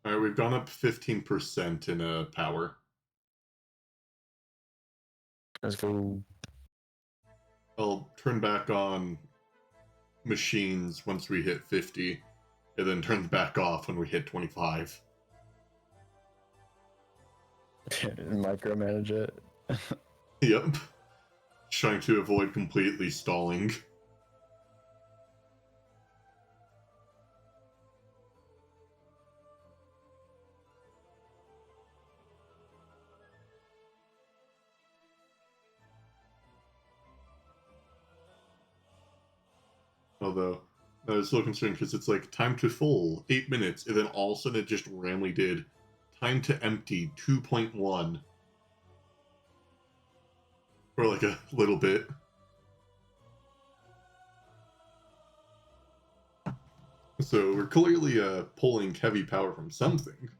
A: All right, we've gone up 15% in power.
B: Let's go.
A: I'll turn back on machines once we hit 50, and then turn back off when we hit 25.
B: Micromanage it.
A: Yep. Trying to avoid completely stalling. Although, I was still concerned because it's like time to full, 8 minutes, and then all of a sudden it just randomly did time to empty 2.1 for like a little bit. So we're clearly pulling heavy power from something.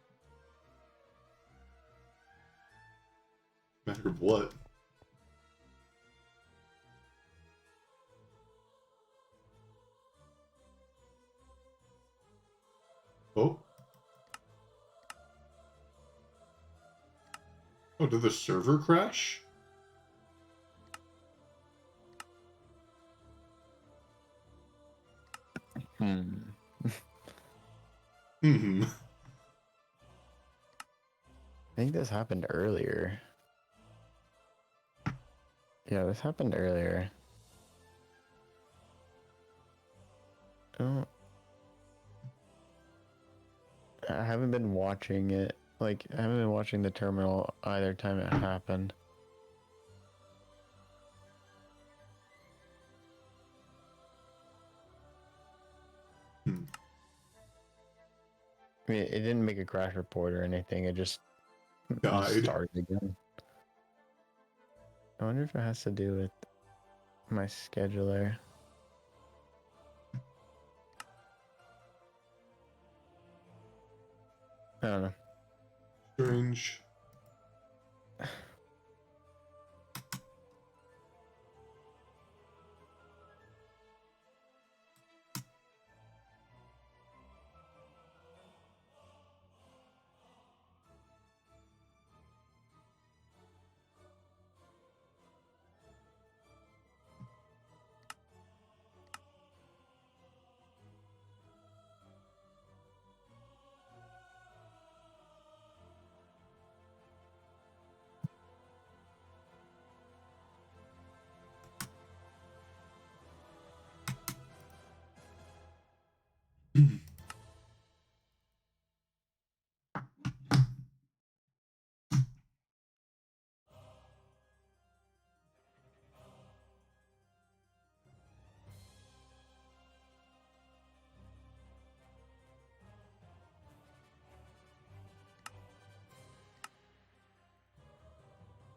A: Matter of what. Oh. Oh, did the server crash?
B: Hmm.
A: Hmm.
B: I think this happened earlier. Yeah, this happened earlier. Oh, I haven't been watching it. Like, I haven't been watching the terminal either time it happened.
A: Hmm.
B: I mean, it didn't make a crash report or anything. It just
A: Died.
B: started again. I wonder if it has to do with my scheduler. I don't know.
A: Strange.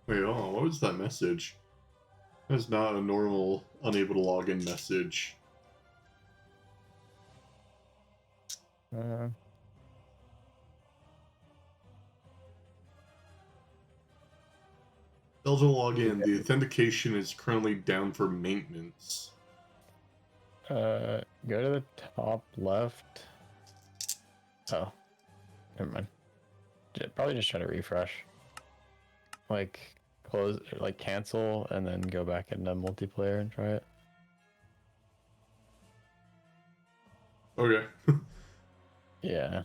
A: Wait, oh, what was that message? That's not a normal unable to log in message.
B: Uh,
A: Failed to log in.
B: yeah.
A: The authentication is currently down for maintenance.
B: Go to the top left. Oh, never mind. Probably just try to refresh. Like, close, like cancel, and then go back into multiplayer and try it.
A: Okay.
B: Yeah,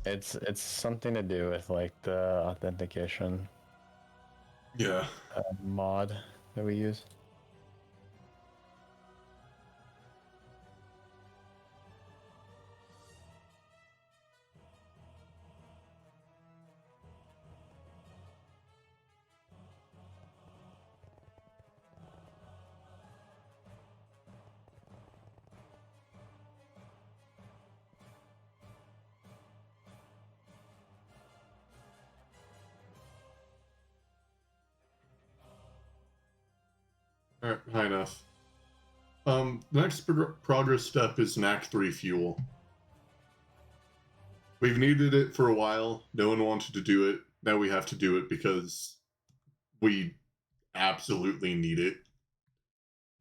B: it's something to do with like the authentication
A: Yeah.
B: mod that we use.
A: Alright, high enough. The next progress step is NAC 3 fuel. We've needed it for a while. No one wanted to do it. Now we have to do it because we absolutely need it.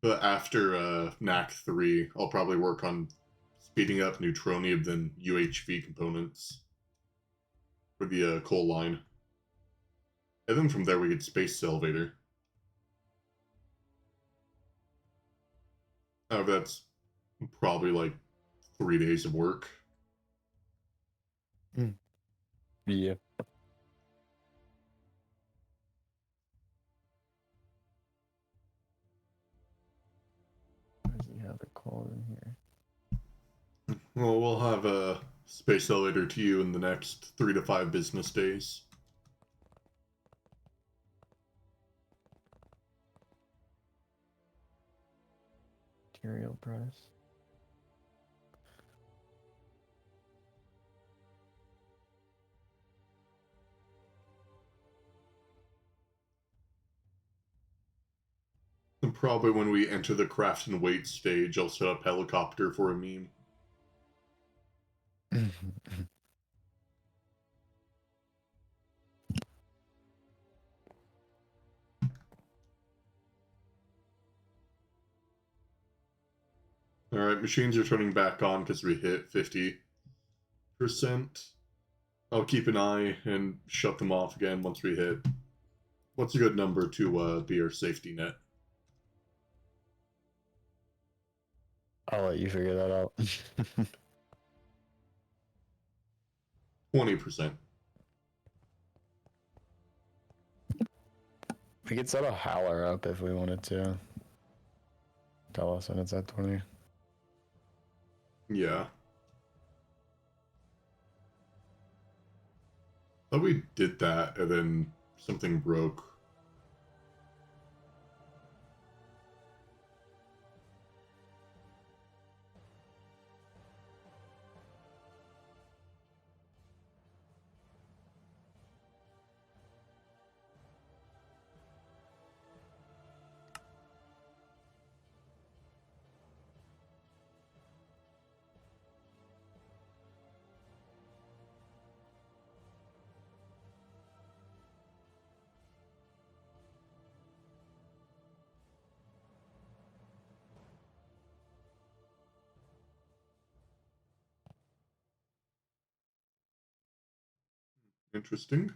A: But after NAC 3, I'll probably work on speeding up neutronium than UHV components for the coal line. And then from there we get space elevator. Oh, that's probably like 3 days of work.
B: Yeah. Why does he have it called in here?
A: Well, we'll have a space elevator to you in the next 3 to 5 business days.
B: Material price.
A: And probably when we enter the craft and wait stage, I'll set up helicopter for a meme. Alright, machines are turning back on because we hit 50%. I'll keep an eye and shut them off again once we hit. What's a good number to be our safety net?
B: I'll let you figure that out.
A: 20%.
B: We could set a howler up if we wanted to. Tell us when it's at 20.
A: Yeah. Thought we did that and then something broke. Interesting.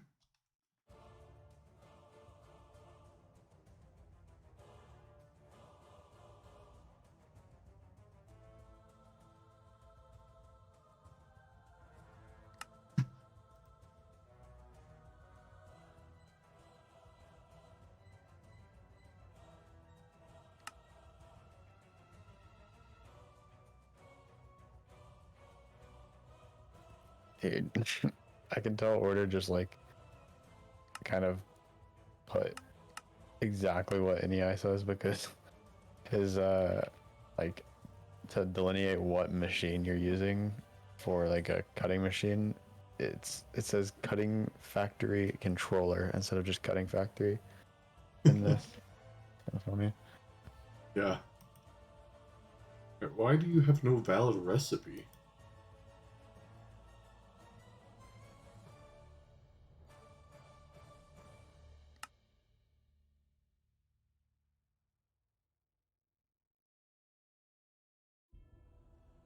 B: Dude, I can tell Order just like kind of put exactly what NEI says because his like to delineate what machine you're using for like a cutting machine, it says cutting factory controller instead of just cutting factory in this. Kind of funny.
A: Yeah. Why do you have no valid recipe?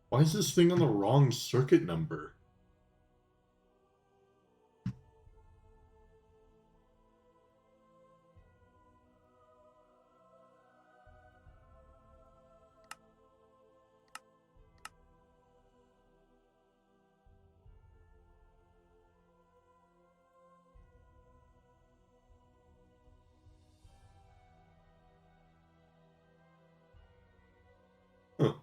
A: Why is this thing on the wrong circuit number? Huh.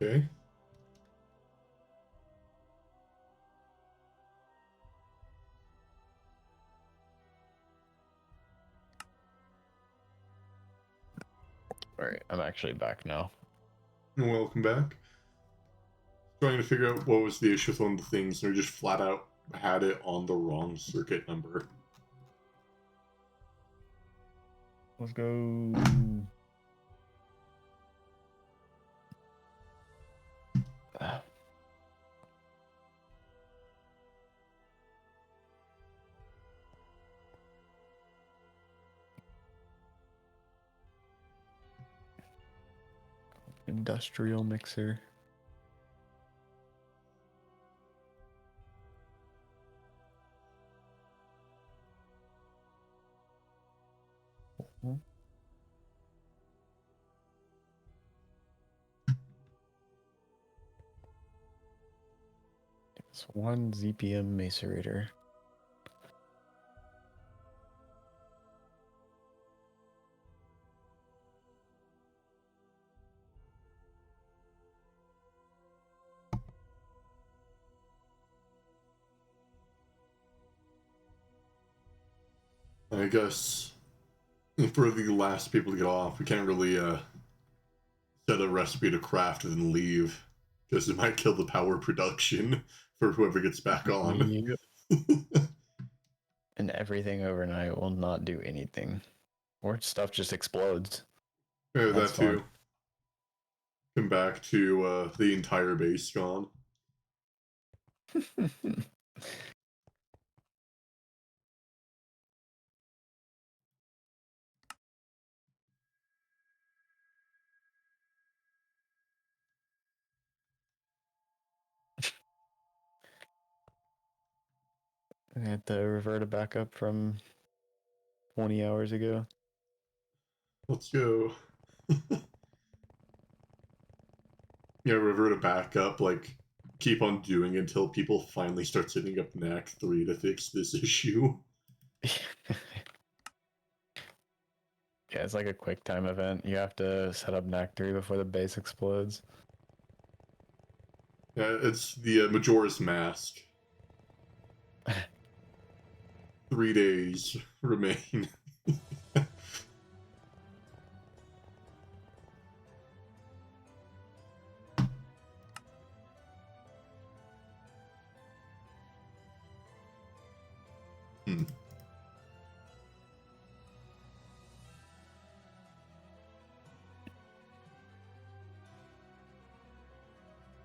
A: Okay.
B: All right, I'm actually back now.
A: Welcome back. Trying to figure out what was the issue with one of the things, and we just flat out had it on the wrong circuit number.
B: Let's go. Industrial mixer. It's 1 ZPM macerator.
A: I guess for the last people to get off, we can't really set a recipe to craft and then leave because it might kill the power production for whoever gets back on.
B: Yep. And everything overnight will not do anything. Or stuff just explodes.
A: Yeah,
B: That's
A: that too. Come back to the entire base gone.
B: I had to revert it back up from 20 hours ago.
A: Let's go. Yeah, revert it back up, like keep on doing it until people finally start setting up NAC 3 to fix this issue.
B: Yeah, it's like a quick time event. You have to set up NAC 3 before the base explodes.
A: Yeah, it's the Majora's Mask. 3 days remain. Hmm.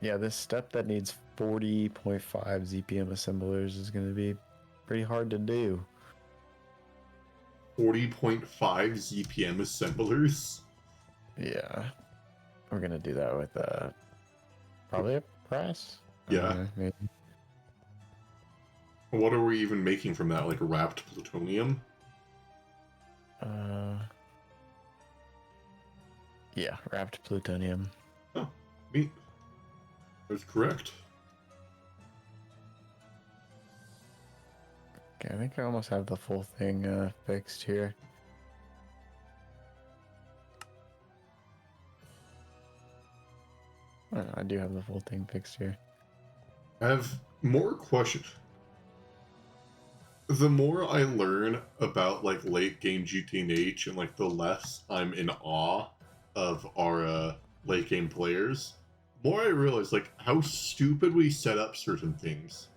B: Yeah, this step that needs 40.5 ZPM assemblers is going to be pretty hard to do.
A: 40.5 ZPM assemblers?
B: Yeah. We're going to do that with probably a press?
A: Yeah.
B: Maybe.
A: What are we even making from that? Like wrapped plutonium?
B: Yeah, wrapped plutonium.
A: Oh, neat. That's correct.
B: Okay, I think I almost have the full thing fixed here. Oh, no, I do have the full thing fixed here.
A: I have more questions. The more I learn about like late game GTNH and like the less I'm in awe of our late game players, more I realize like how stupid we set up certain things.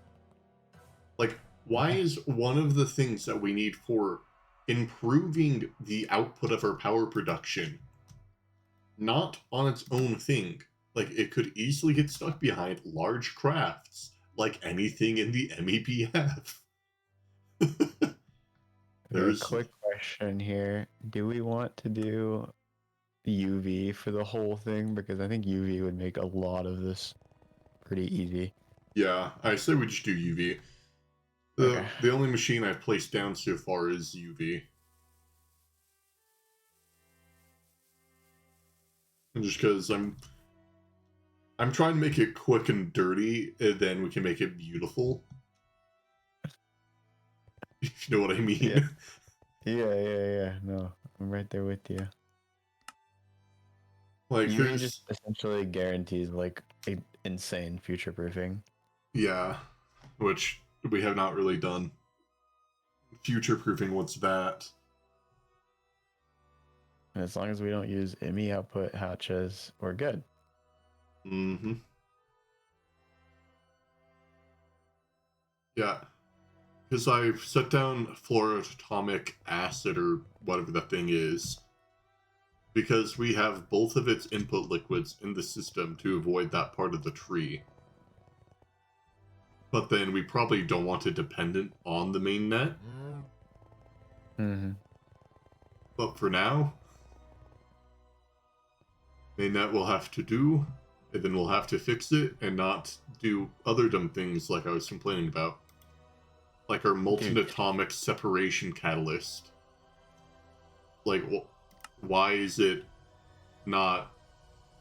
A: Like, why is one of the things that we need for improving the output of our power production not on its own thing? Like, it could easily get stuck behind large crafts, like anything in the MEPF.
B: Okay, quick question here. Do we want to do UV for the whole thing? Because I think UV would make a lot of this pretty easy.
A: Yeah, I say we just do UV.
B: Okay.
A: The only machine I've placed down so far is UV. And just because I'm trying to make it quick and dirty, and then we can make it beautiful. If you know what I mean.
B: Yeah. No, I'm right there with you.
A: Like,
B: UV just essentially guarantees like insane future proofing.
A: Yeah, which we have not really done. Future proofing, what's that?
B: And as long as we don't use ME output hatches, we're good.
A: Mm-hmm. Yeah. Because I've set down fluoroatomic acid or whatever that thing is, because we have both of its input liquids in the system to avoid that part of the tree. But then we probably don't want it dependent on the main net.
B: Mm-hmm.
A: But for now, main net will have to do, and then we'll have to fix it and not do other dumb things like I was complaining about. Like our molten atomic separation catalyst. Like, why is it not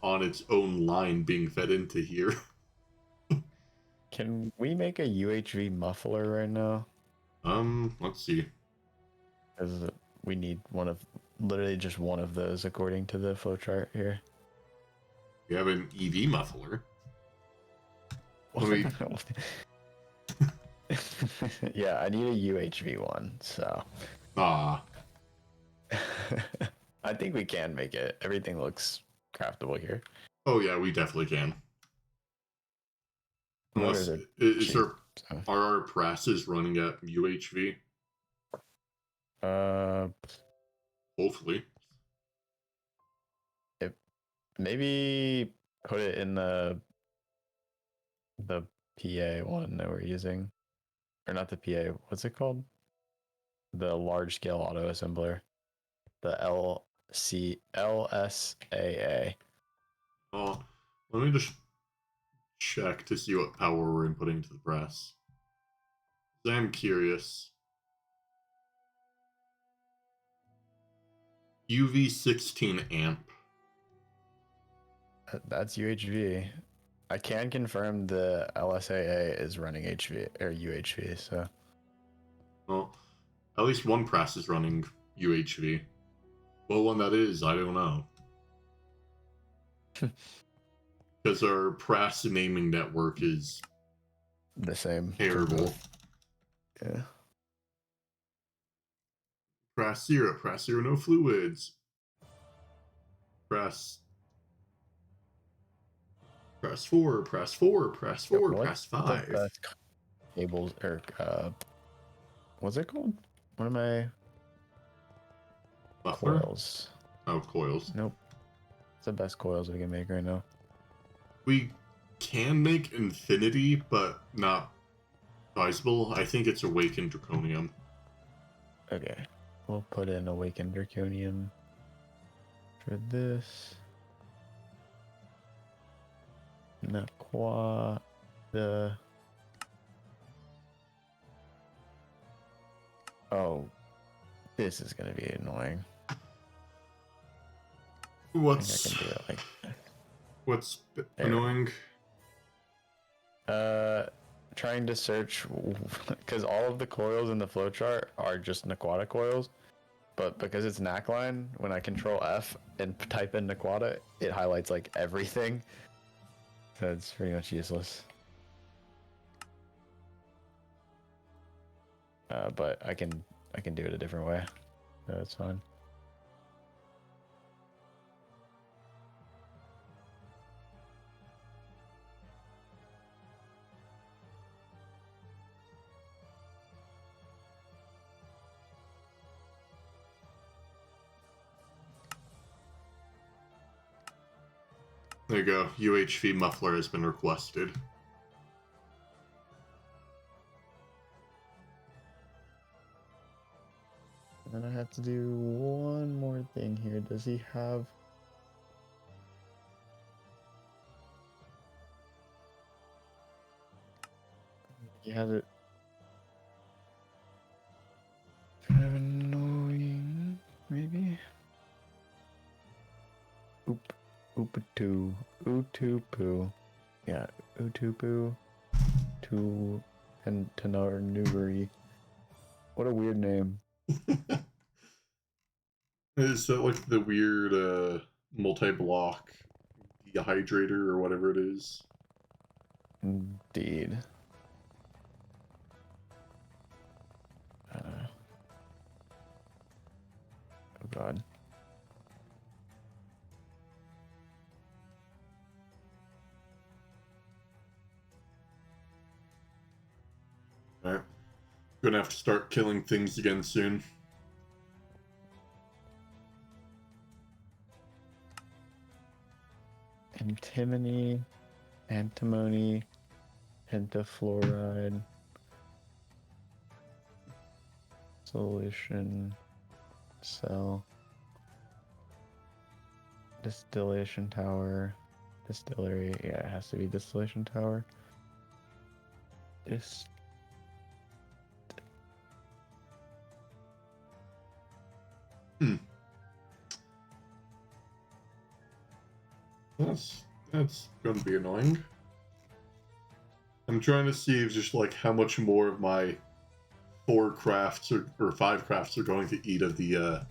A: on its own line being fed into here?
B: Can we make a UHV muffler right now?
A: Let's see.
B: Because we need literally just one of those according to the flowchart here.
A: We have an EV muffler. Let me...
B: Yeah, I need a UHV one, so.
A: Ah.
B: I think we can make it. Everything looks craftable here.
A: Oh yeah, we definitely can. Unless, are our presses running at UHV? Hopefully.
B: Maybe put it in the PA one that we're using. Or not the PA, what's it called? The large scale auto assembler. The LSAA.
A: Oh, let me just check to see what power we're inputting to the press. I'm curious. UV 16 amp.
B: That's UHV. I can confirm the LSAA is running HV or UHV, so.
A: Well, at least one press is running UHV. What one that is, I don't know. Because our press naming network is
B: the same.
A: Terrible.
B: Yeah.
A: Press 0, no fluids. Press 4, press 4, press 4, press 5.
B: Cables or what's it called? What am I?
A: Muffler?
B: Coils.
A: Oh, coils.
B: Nope. It's the best coils we can make right now.
A: We can make infinity, but not advisable. I think it's awakened draconium.
B: Okay. We'll put in awakened draconium for this. Oh, this is gonna be annoying.
A: What's
B: I can do it like
A: what's annoying?
B: Trying to search because all of the coils in the flowchart are just Naquata coils, but because it's NACline, when I control F and type in Naquata, it highlights like everything. So it's pretty much useless. But I can do it a different way. So it's fine.
A: There you go. UHV muffler has been requested.
B: And then I have to do one more thing here. Does he have... He has it... Kind of annoying, maybe? Oop-a-too. Ootupu. Yeah, Utupu. And Tanarnuguri. What a weird name.
A: Is that like the weird multi-block dehydrator or whatever it is?
B: Indeed. Oh god.
A: Alright. gonna have to start killing things again soon.
B: Antimony, antimony, pentafluoride, solution, cell, distillation tower, distillery. Yeah, it has to be distillation tower.
A: That's gonna be annoying. I'm trying to see just like how much more of my 4 crafts or 5 crafts are going to eat of the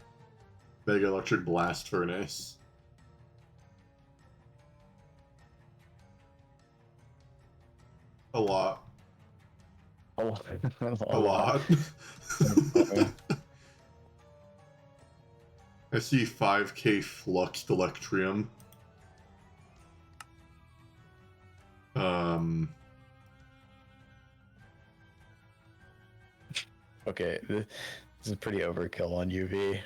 A: Mega Electric Blast Furnace. A lot.
B: A lot.
A: A lot. I see 5k Fluxed Electrium.
B: Okay, this is pretty overkill on UV.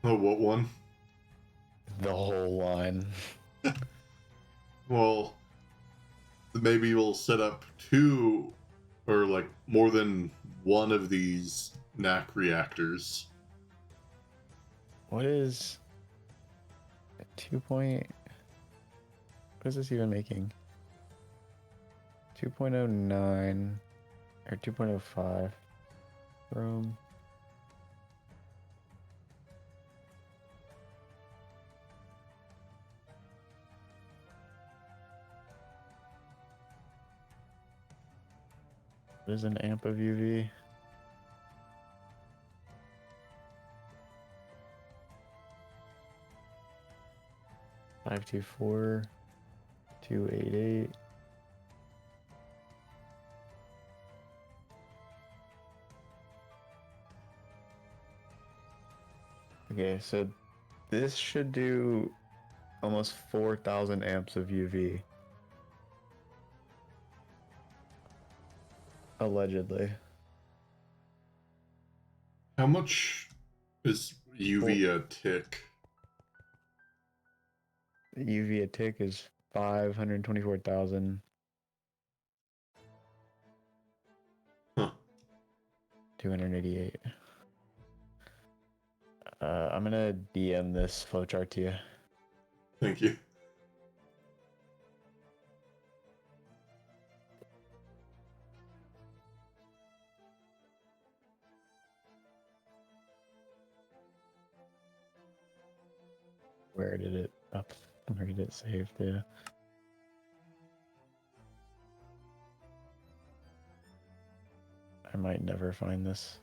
A: Oh, what one?
B: The whole line.
A: Well, maybe we'll set up 2 or like more than one of these NAC reactors.
B: What is 2 point? What is this even making? 2.09 or 2.05 Rome. What is an amp of UV? Five two four 288. Okay, so this should do almost 4,000 amps of UV. Allegedly.
A: How much is UV a tick?
B: UV a tick is 524,000.
A: Huh.
B: 288. I'm gonna DM this flowchart to you.
A: Thank you.
B: Where did it up? Where did it save? Yeah. I might never find this.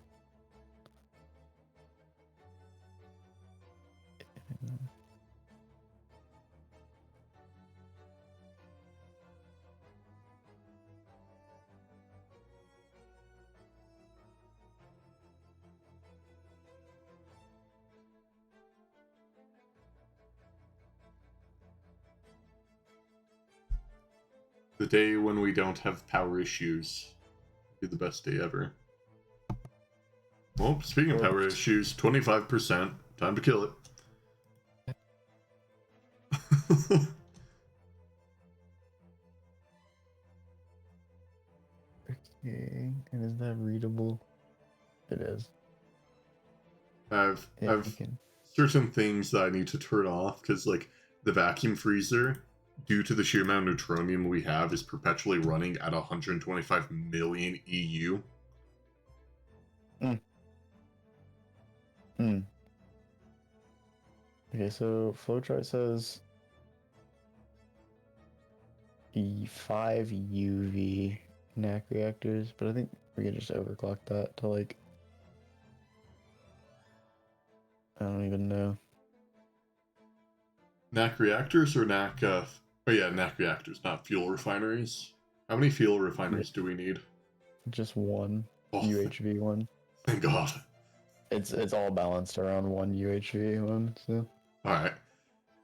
A: The day when we don't have power issues will be the best day ever. Well, speaking of power issues, 25%. Time to kill it.
B: Okay, and is that readable? It is.
A: I've
B: Can...
A: certain things that I need to turn off because, like, the vacuum freezer, due to the sheer amount of neutronium we have, is perpetually running at 125 million EU.
B: Okay, so flowchart says 5 UV NAC reactors, but I think we can just overclock that to like, I don't even know.
A: NAC reactors or NAC? Oh yeah, NAC reactors, not fuel refineries. How many fuel refineries do we need?
B: Just one
A: Oh,
B: UHV one.
A: Thank God.
B: It's all balanced around one UHV one. So.
A: All right,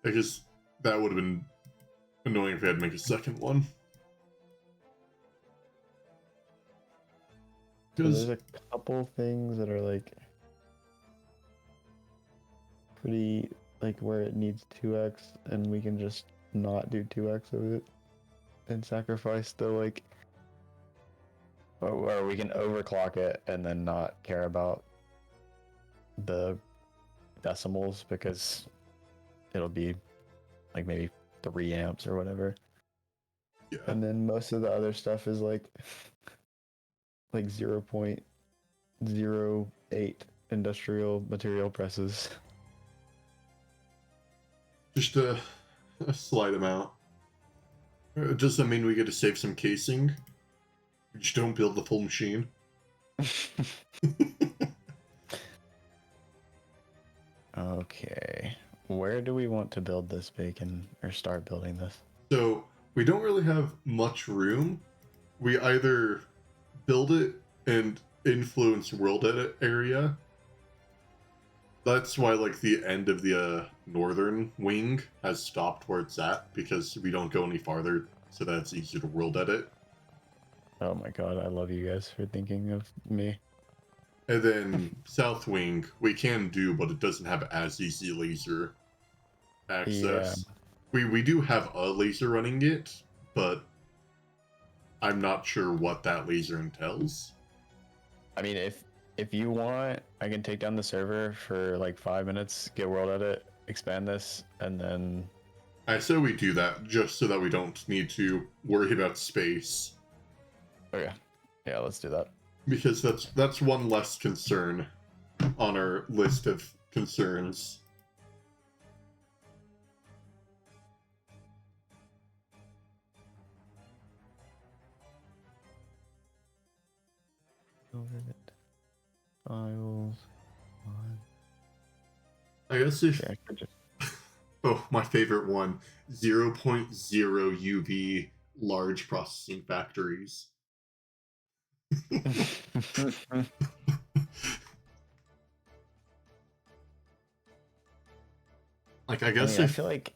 A: because that would have been annoying if we had to make a second one.
B: there's
A: Because
B: a couple things that are like pretty like where it needs 2x and we can just not do 2x of it and sacrifice the like or we can overclock it and then not care about the decimals because it'll be like maybe 3 amps or whatever.
A: yeah,
B: And then most of the other stuff is like 0.08 industrial material presses.
A: just a slight amount. Does that mean we get to save some casing? We just don't build the full machine.
B: Okay. Where do we want to build this bacon or start building this?
A: So we don't really have much room. We either build it and influence world edit area. That's why like the end of the northern wing has stopped where it's at because we don't go any farther, so that it's easier to world edit.
B: Oh my god, I love you guys for thinking of me.
A: And then south wing we can do, but it doesn't have as easy laser access. We do have a laser running it, but I'm not sure what that laser entails.
B: I mean, if you want, I can take down the server for like 5 minutes, get world edit, expand this, and then.
A: I say we do that just so that we don't need to worry about space.
B: Okay, yeah, let's do that.
A: Because that's one less concern on our list of concerns.
B: Files.
A: I guess if
B: Okay, I could just.
A: oh, my favorite one, 0.0 UV large processing factories. Like I guess
B: I feel like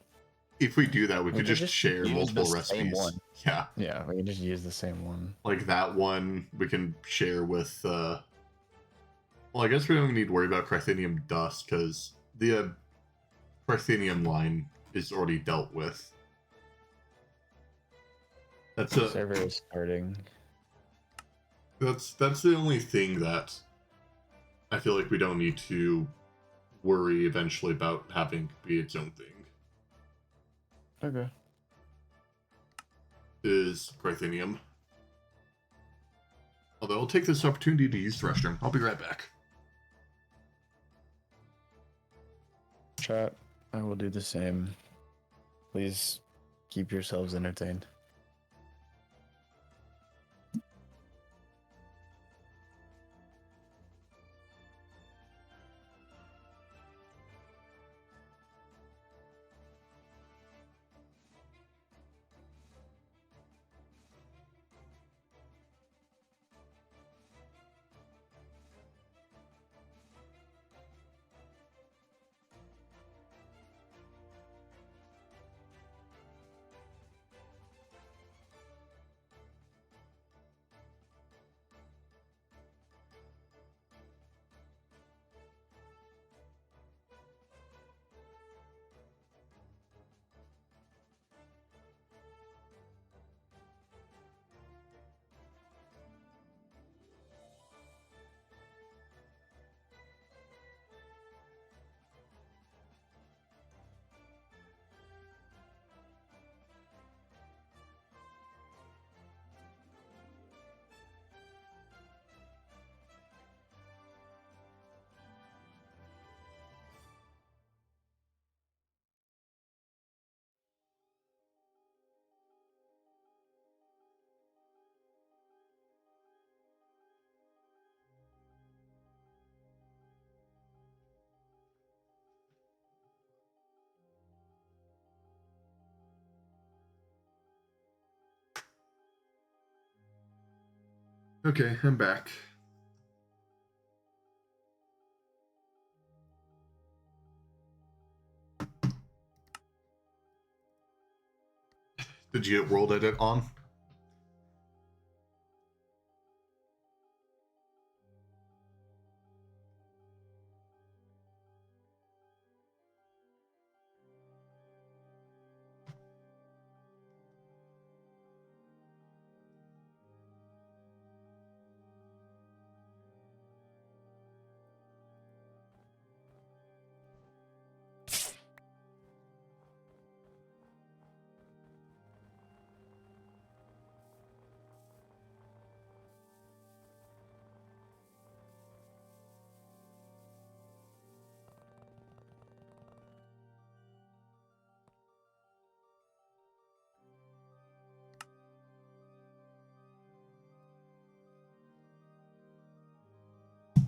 A: if we do that, we could just share
B: use
A: multiple
B: the
A: recipes.
B: same one.
A: Yeah.
B: Yeah, we can just use the same one.
A: Like that one we can share with well, I guess we don't need to worry about Crythenium dust because the Crythenium line is already dealt with. That's a
B: Server is starting.
A: that's the only thing that I feel like we don't need to worry eventually about having to be its own thing.
B: Okay.
A: Is Crythenium. Although I'll take this opportunity to use the restroom. I'll be right back.
B: Chat, I will do the same. Please keep yourselves entertained.
A: Okay, I'm back. Did you get world edit on?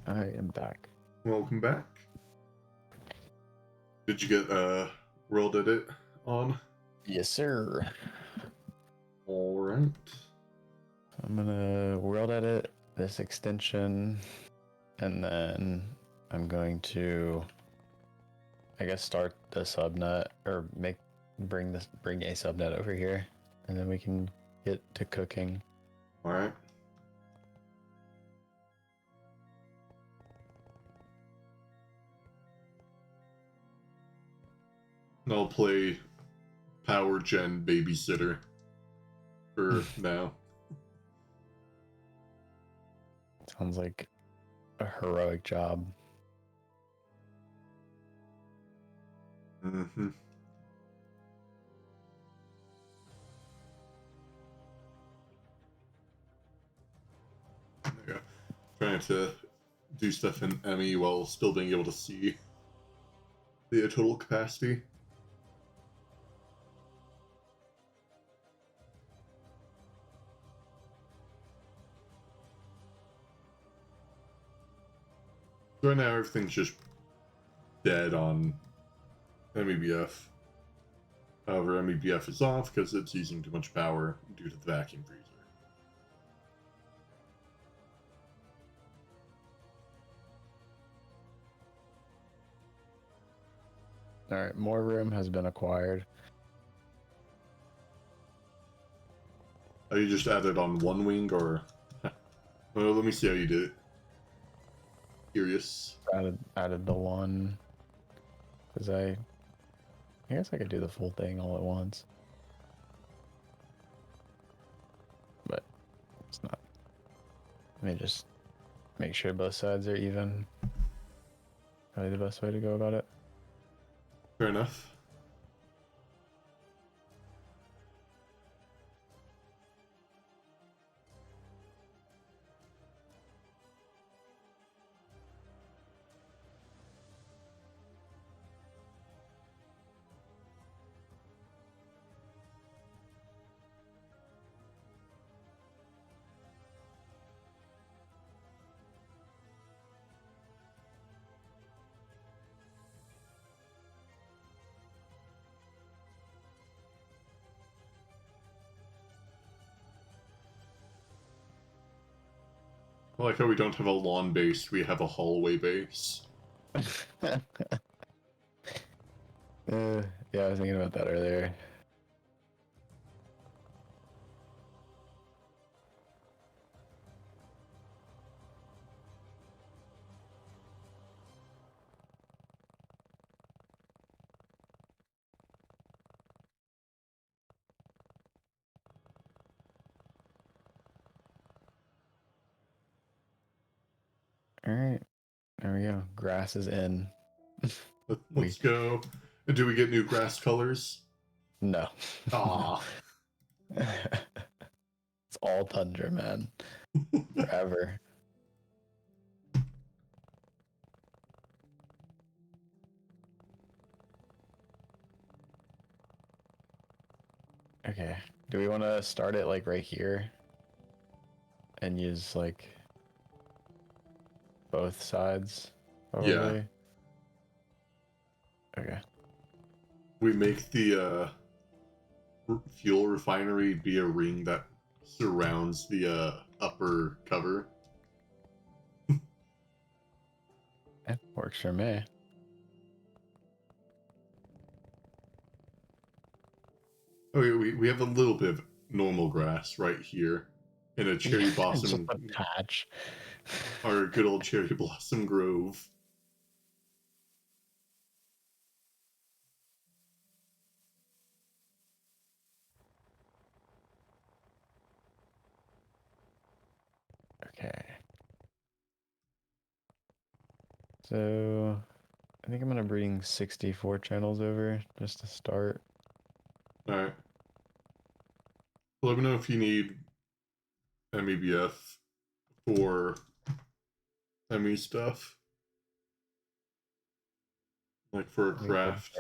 B: I am back.
A: Welcome back. Did you get world edit on?
B: Yes, sir.
A: All right.
B: I'm gonna world edit this extension, and then I'm going to, I guess, start the subnet or bring a subnet over here, and then we can get to cooking.
A: All right. I'll play Power Gen babysitter for now.
B: Sounds like a heroic job.
A: Mm-hmm. There you go. Trying to do stuff in ME while still being able to see the total capacity. Right now, everything's just dead on MEBF. However, MEBF is off because it's using too much power due to the vacuum freezer.
B: All right, more room has been acquired.
A: Oh, you just added on one wing, or? Well, let me see how you did it. Curious.
B: Added the one, because I guess I could do the full thing all at once, but it's not. Let me just make sure both sides are even. Probably the best way to go about it.
A: Fair enough. I like how we don't have a lawn base, we have a hallway base.
B: Yeah, I was thinking about that earlier. All right, there we go. Grass is in.
A: Let's go. And do we get new grass colors?
B: No.
A: Ah.
B: It's all tundra, man. Forever. Okay. Do we want to start it like right here and use like both sides? Probably.
A: Yeah.
B: Okay.
A: We make the fuel refinery be a ring that surrounds the upper cover.
B: It works for me.
A: Okay, we have a little bit of normal grass right here. And a cherry blossom.
B: Just a patch.
A: Our good old cherry blossom grove.
B: Okay. So I think I'm gonna bring 64 channels over just to start.
A: Alright. Let me know if you need MEBF for ME stuff. Like for a craft.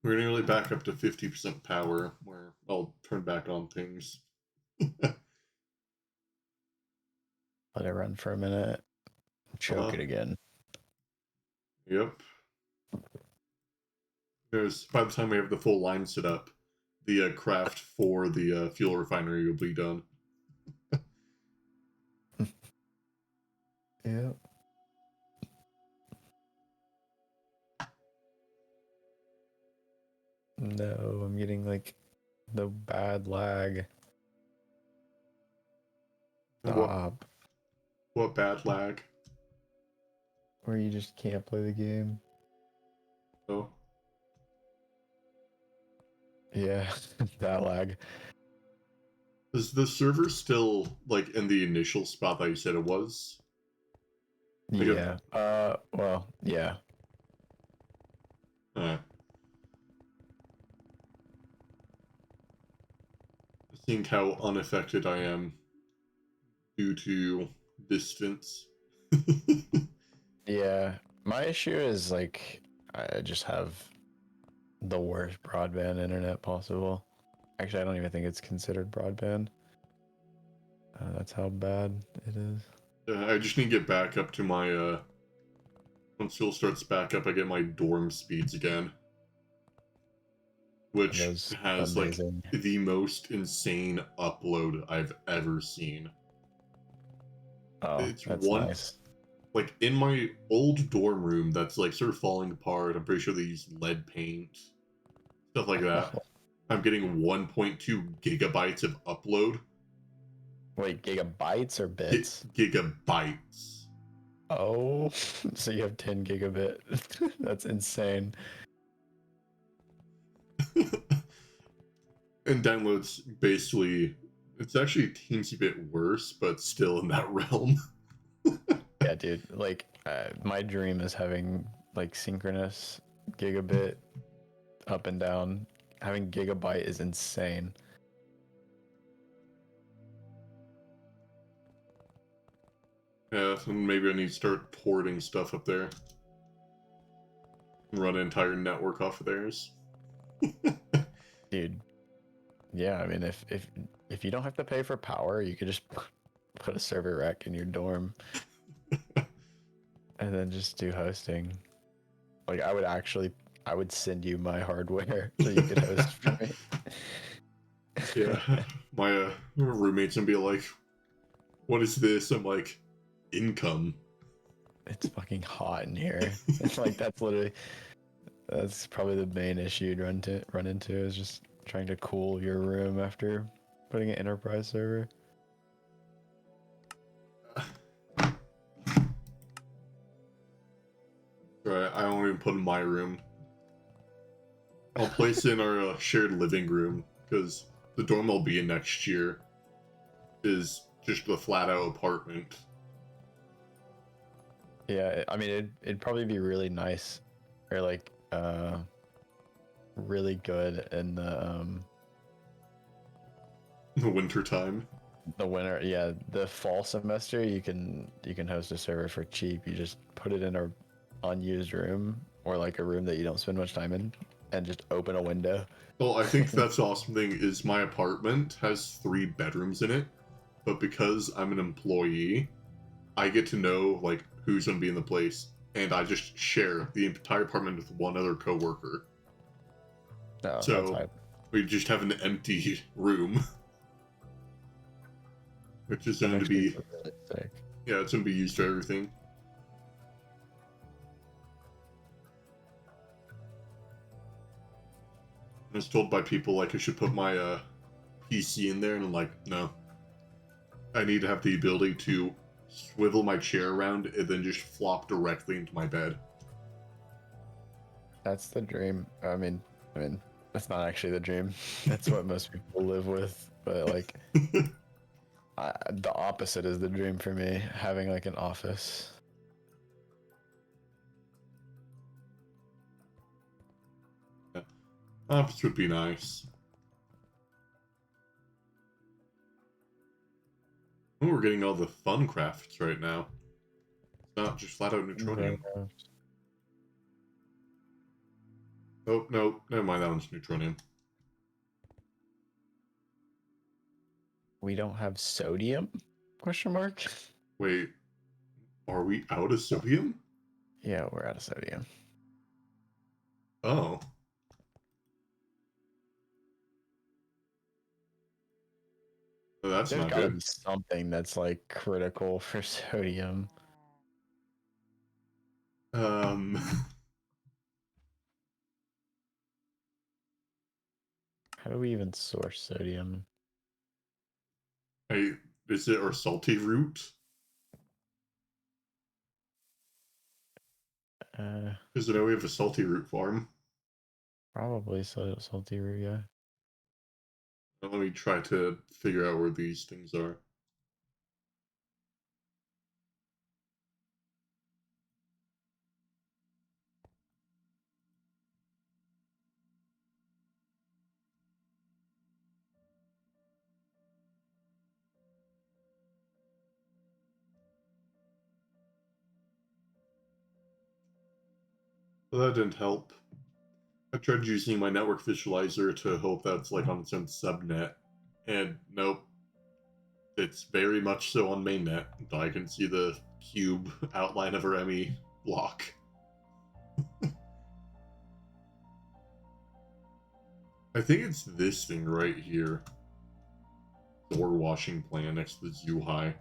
A: We're nearly back up to 50% power, where I'll turn back on things.
B: Let it run for a minute. Choke it again.
A: Yep. There's by the time we have the full line set up, the craft for the fuel refinery will be done.
B: Yep. No, I'm getting like the bad lag. Stop.
A: What bad lag?
B: Where you just can't play the game.
A: Oh.
B: Yeah, that lag.
A: Is the server still like in the initial spot that you said it was?
B: Yeah. Well, yeah.
A: Seeing how unaffected I am due to distance.
B: Yeah. My issue is like I just have the worst broadband internet possible. Actually, I don't even think it's considered broadband. That's how bad it is.
A: I just need to get back up to my once fuel starts back up, I get my dorm speeds again. Which
B: That's
A: has
B: amazing.
A: like the most insane upload I've ever seen.
B: Oh,
A: It's
B: that's
A: one
B: nice.
A: like in my old dorm room that's like sort of falling apart. I'm pretty sure they use lead paint, stuff like that. I'm getting 1.2 gigabytes of upload.
B: Wait, gigabytes or bits?
A: Gigabytes.
B: Oh, so you have 10 gigabit. That's insane.
A: And downloads basically, it's actually a teensy bit worse, but still in that realm.
B: Yeah, dude. Like, my dream is having like synchronous gigabit up and down. Having gigabyte is insane.
A: Yeah, so maybe I need to start porting stuff up there. Run an entire network off of theirs.
B: Dude. Yeah, I mean, if you don't have to pay for power, you could just put a server rack in your dorm and then just do hosting. Like, I would send you my hardware so you could host for me.
A: Yeah, my roommates and be like, "What is this?" I'm like, "Income."
B: It's fucking hot in here. Like, that's probably the main issue you'd run into is just trying to cool your room after putting an enterprise server.
A: Right, I won't even put in my room. I'll place in our shared living room because the dorm I'll be in next year is just a flat out apartment.
B: Yeah, I mean, it'd probably be really nice, or like, really good in
A: In the winter time.
B: the winter. Yeah, the fall semester you can host a server for cheap. You just put it in a unused room or like a room that you don't spend much time in, and just open a window.
A: Well, I think that's the awesome thing is my apartment has 3 bedrooms in it, but because I'm an employee, I get to know like who's gonna be in the place, and I just share the entire apartment with one other coworker.
B: No, that's
A: So
B: hype.
A: we just have an empty room, which is
B: That
A: going to
B: makes me
A: be
B: feel really sick.
A: yeah, it's gonna be used for everything. I was told by people like I should put my PC in there, and I'm like, no. I need to have the ability to swivel my chair around and then just flop directly into my bed.
B: That's the dream. I mean, that's not actually the dream. That's what most people live with. But like, the opposite is the dream for me. Having like an office.
A: Office would be nice. Oh, we're getting all the fun crafts right now. It's not just flat out neutronium. Oh, no, never mind, that one's neutronium.
B: we don't have sodium? Question mark.
A: Wait, are we out of sodium?
B: Yeah, we're out of sodium.
A: Oh. Well, that's
B: There's
A: not
B: gotta
A: good.
B: be something that's like critical for sodium.
A: Um,
B: How do we even source sodium?
A: hey, is it our salty root?
B: Uh,
A: Because I know we have a salty root farm.
B: Probably salty root, yeah.
A: Let me try to figure out where these things are. Well, that didn't help. I tried using my network visualizer to hope that's like on its own subnet, and nope, it's very much so on mainnet. I can see the cube outline of our ME block. I think it's this thing right here. Door washing plant next to the zoo high.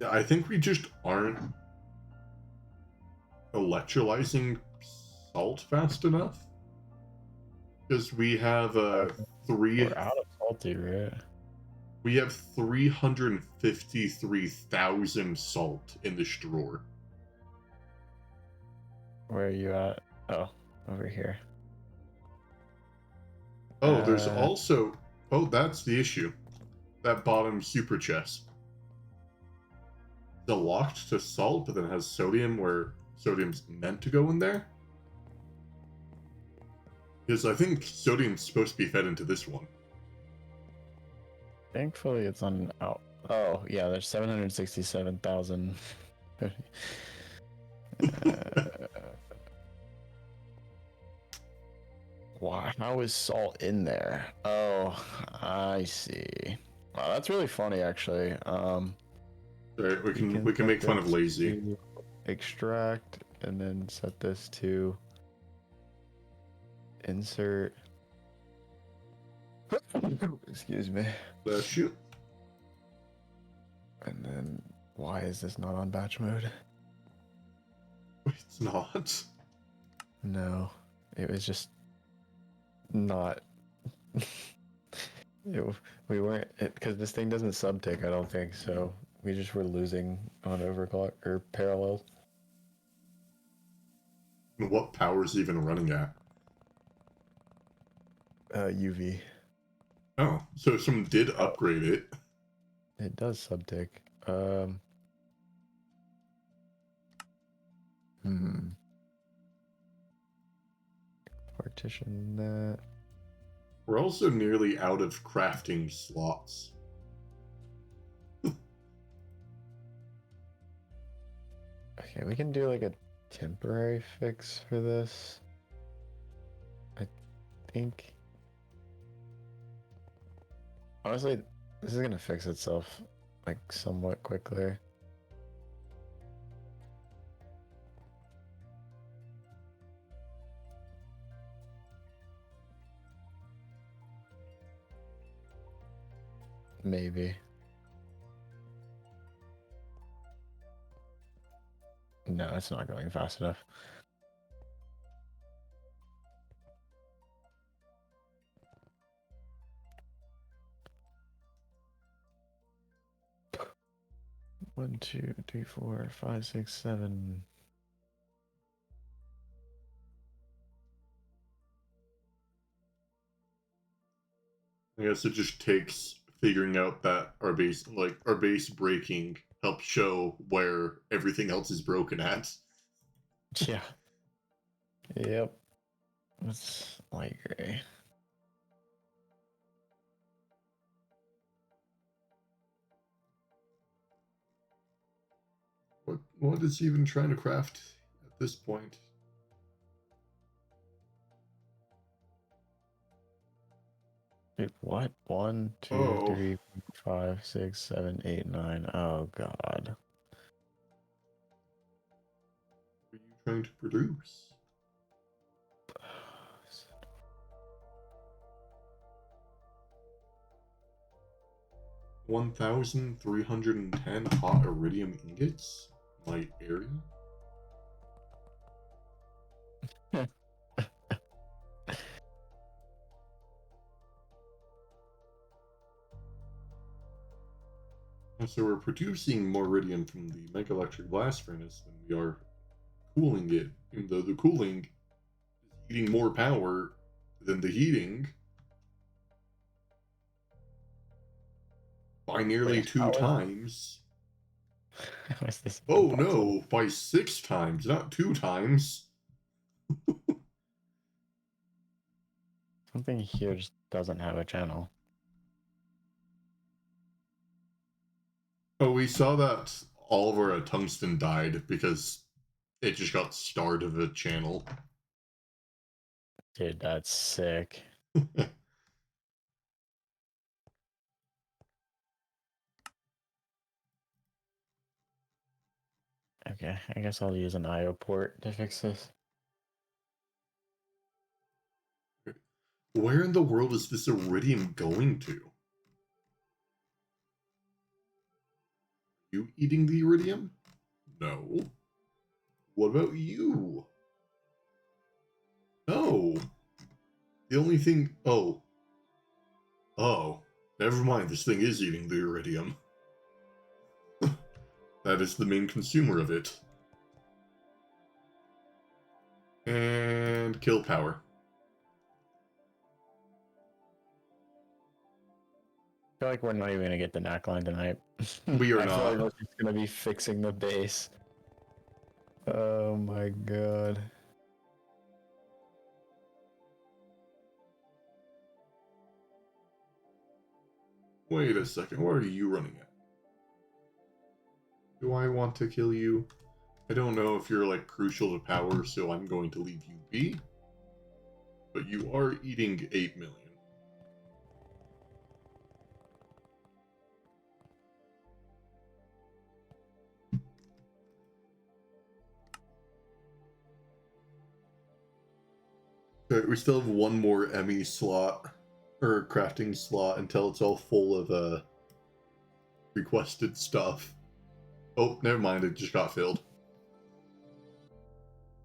A: Yeah, I think we just aren't electrolyzing salt fast enough. Because we have
B: We're out of salty root.
A: we have 353,000 salt in this drawer.
B: Where are you at? Oh, over here.
A: Oh, there's also oh, that's the issue. That bottom super chest. It's locked to salt, but then it has sodium where sodium's meant to go in there. Because I think sodium's supposed to be fed into this one.
B: Thankfully, it's on out. Oh, yeah, there's 767,000. Wow, how is salt in there? Oh, I see. Wow, that's really funny, actually.
A: Right, we can
B: set
A: make fun of
B: this
A: lazy.
B: to extract, and then set this to insert. Excuse me.
A: Bless you.
B: And then, why is this not on batch mode?
A: Wait, it's not.
B: No, it was just not. We weren't, because this thing doesn't subtick, I don't think, so we just were losing on overclock or parallel.
A: What power is even running at?
B: UV.
A: Oh, so someone did upgrade it.
B: It does subtick. Hmm. Partition that.
A: We're also nearly out of crafting slots.
B: Okay, we can do like a temporary fix for this. I think. Honestly, this is gonna fix itself like somewhat quickly. Maybe. No, it's not going fast enough. One, two, three, four, five, six, seven.
A: I guess it just takes figuring out that our base breaking helps show where everything else is broken at.
B: Yeah. Yep. It's light gray.
A: What is he even trying to craft at this point?
B: Wait, what? 1, 2,
A: Oh,
B: 3, 5, 6, 7, 8, 9. Oh god.
A: what are you trying to produce? 1,310 hot iridium ingots? My area? And so we're producing more iridium from the mega electric blast furnace than we are cooling it, even though the cooling is eating more power than the heating by nearly
B: Wait,
A: two
B: how is,
A: times.
B: how is this even
A: Oh
B: possible?
A: no, by 6 times, not 2 times.
B: Something here just doesn't have a channel.
A: Oh, we saw that all of our tungsten died because it just got starred of a channel.
B: Dude, that's sick. Okay, I guess I'll use an IO port to fix this.
A: Where in the world is this iridium going to? You eating the iridium? No. What about you? No. The only thing. Oh. Oh. Never mind, this thing is eating the iridium. That is the main consumer of it. And kill power.
B: I feel like we're not even gonna get the knack line tonight.
A: We are
B: I feel like
A: not.
B: we're just gonna be fixing the base. Oh my god.
A: Wait a second, what are you running at? Do I want to kill you? I don't know if you're like crucial to power, so I'm going to leave you be. But you are eating 8 million. Okay, we still have one more ME slot, or crafting slot, until it's all full of requested stuff. Oh, never mind, it just got filled.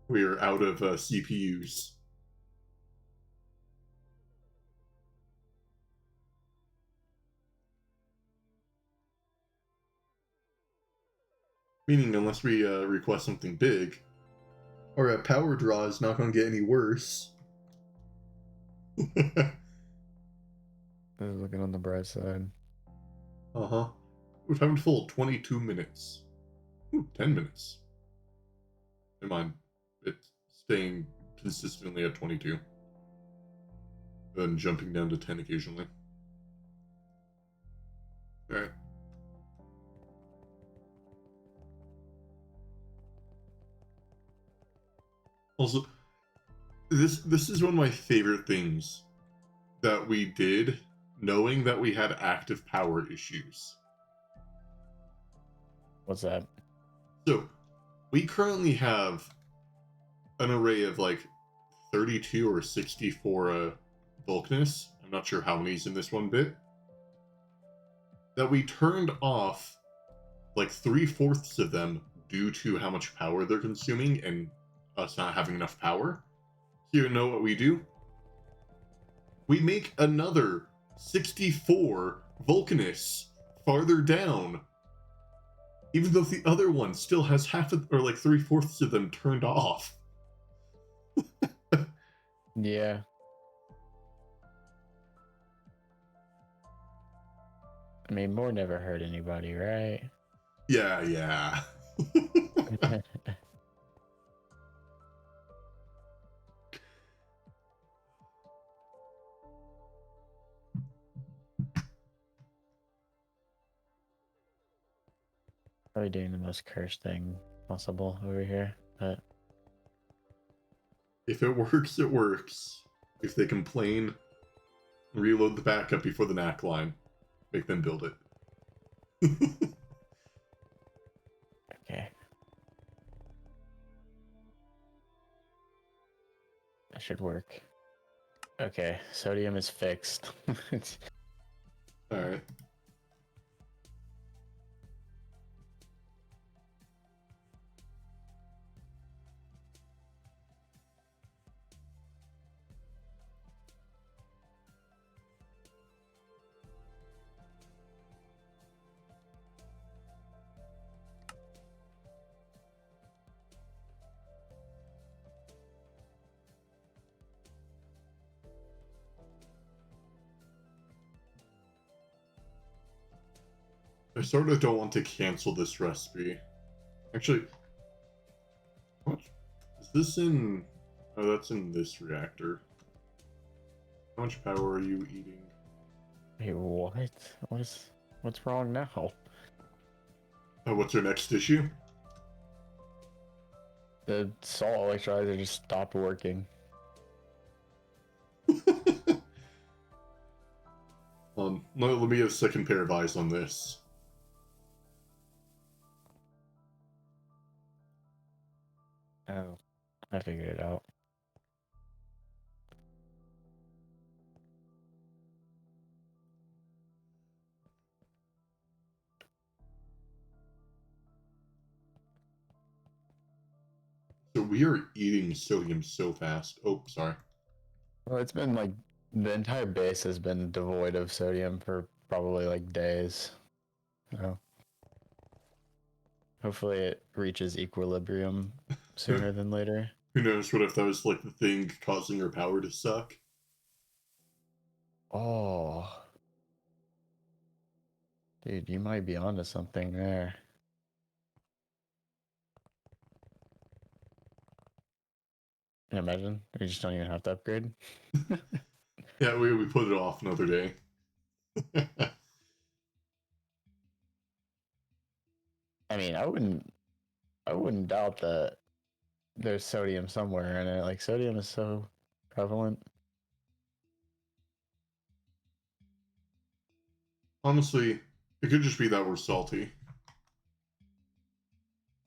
A: We are out of CPUs. Meaning, unless we request something big, our power draw is not going to get any worse.
B: I was looking on the bright side.
A: Uh-huh. We're time to full 22 minutes. Ooh, 10 minutes. Never mind. It's staying consistently at 22. Then jumping down to 10 occasionally. Alright. Also, this is one of my favorite things that we did, knowing that we had active power issues.
B: What's that?
A: So, we currently have an array of like 32 or 64 Vulcanus. I'm not sure how many's in this one bit. That we turned off like 3/4 of them due to how much power they're consuming and us not having enough power. So you know what we do? We make another 64 Vulcanus farther down, even though the other one still has half of, or like 3/4 of them turned off.
B: Yeah. I mean, more never hurt anybody, right?
A: Yeah, yeah.
B: Probably doing the most cursed thing possible over here, but
A: If it works, it works. If they complain, Reload the backup before the knack line. Make them build it.
B: Okay. That should work. Okay, sodium is fixed.
A: Alright. I sort of don't want to cancel this recipe. Actually, how much is this in? Oh, that's in this reactor. How much power are you eating?
B: Wait, what? What's wrong now?
A: Oh, what's our next issue?
B: The salt electrolyzer just stopped working.
A: Let me get a second pair of eyes on this.
B: Oh, I figured it out.
A: So we are eating sodium so fast. Oh, sorry.
B: Well, it's been like the entire base has been devoid of sodium for probably like days. So hopefully it reaches equilibrium sooner than later.
A: Who knows? What if that was like the thing causing our power to suck?
B: Oh, dude, you might be onto something there. Can you imagine? We just don't even have to upgrade.
A: Yeah, we put it off another day.
B: I mean, I wouldn't doubt that there's sodium somewhere in it. Like sodium is so prevalent.
A: Honestly, it could just be that we're salty.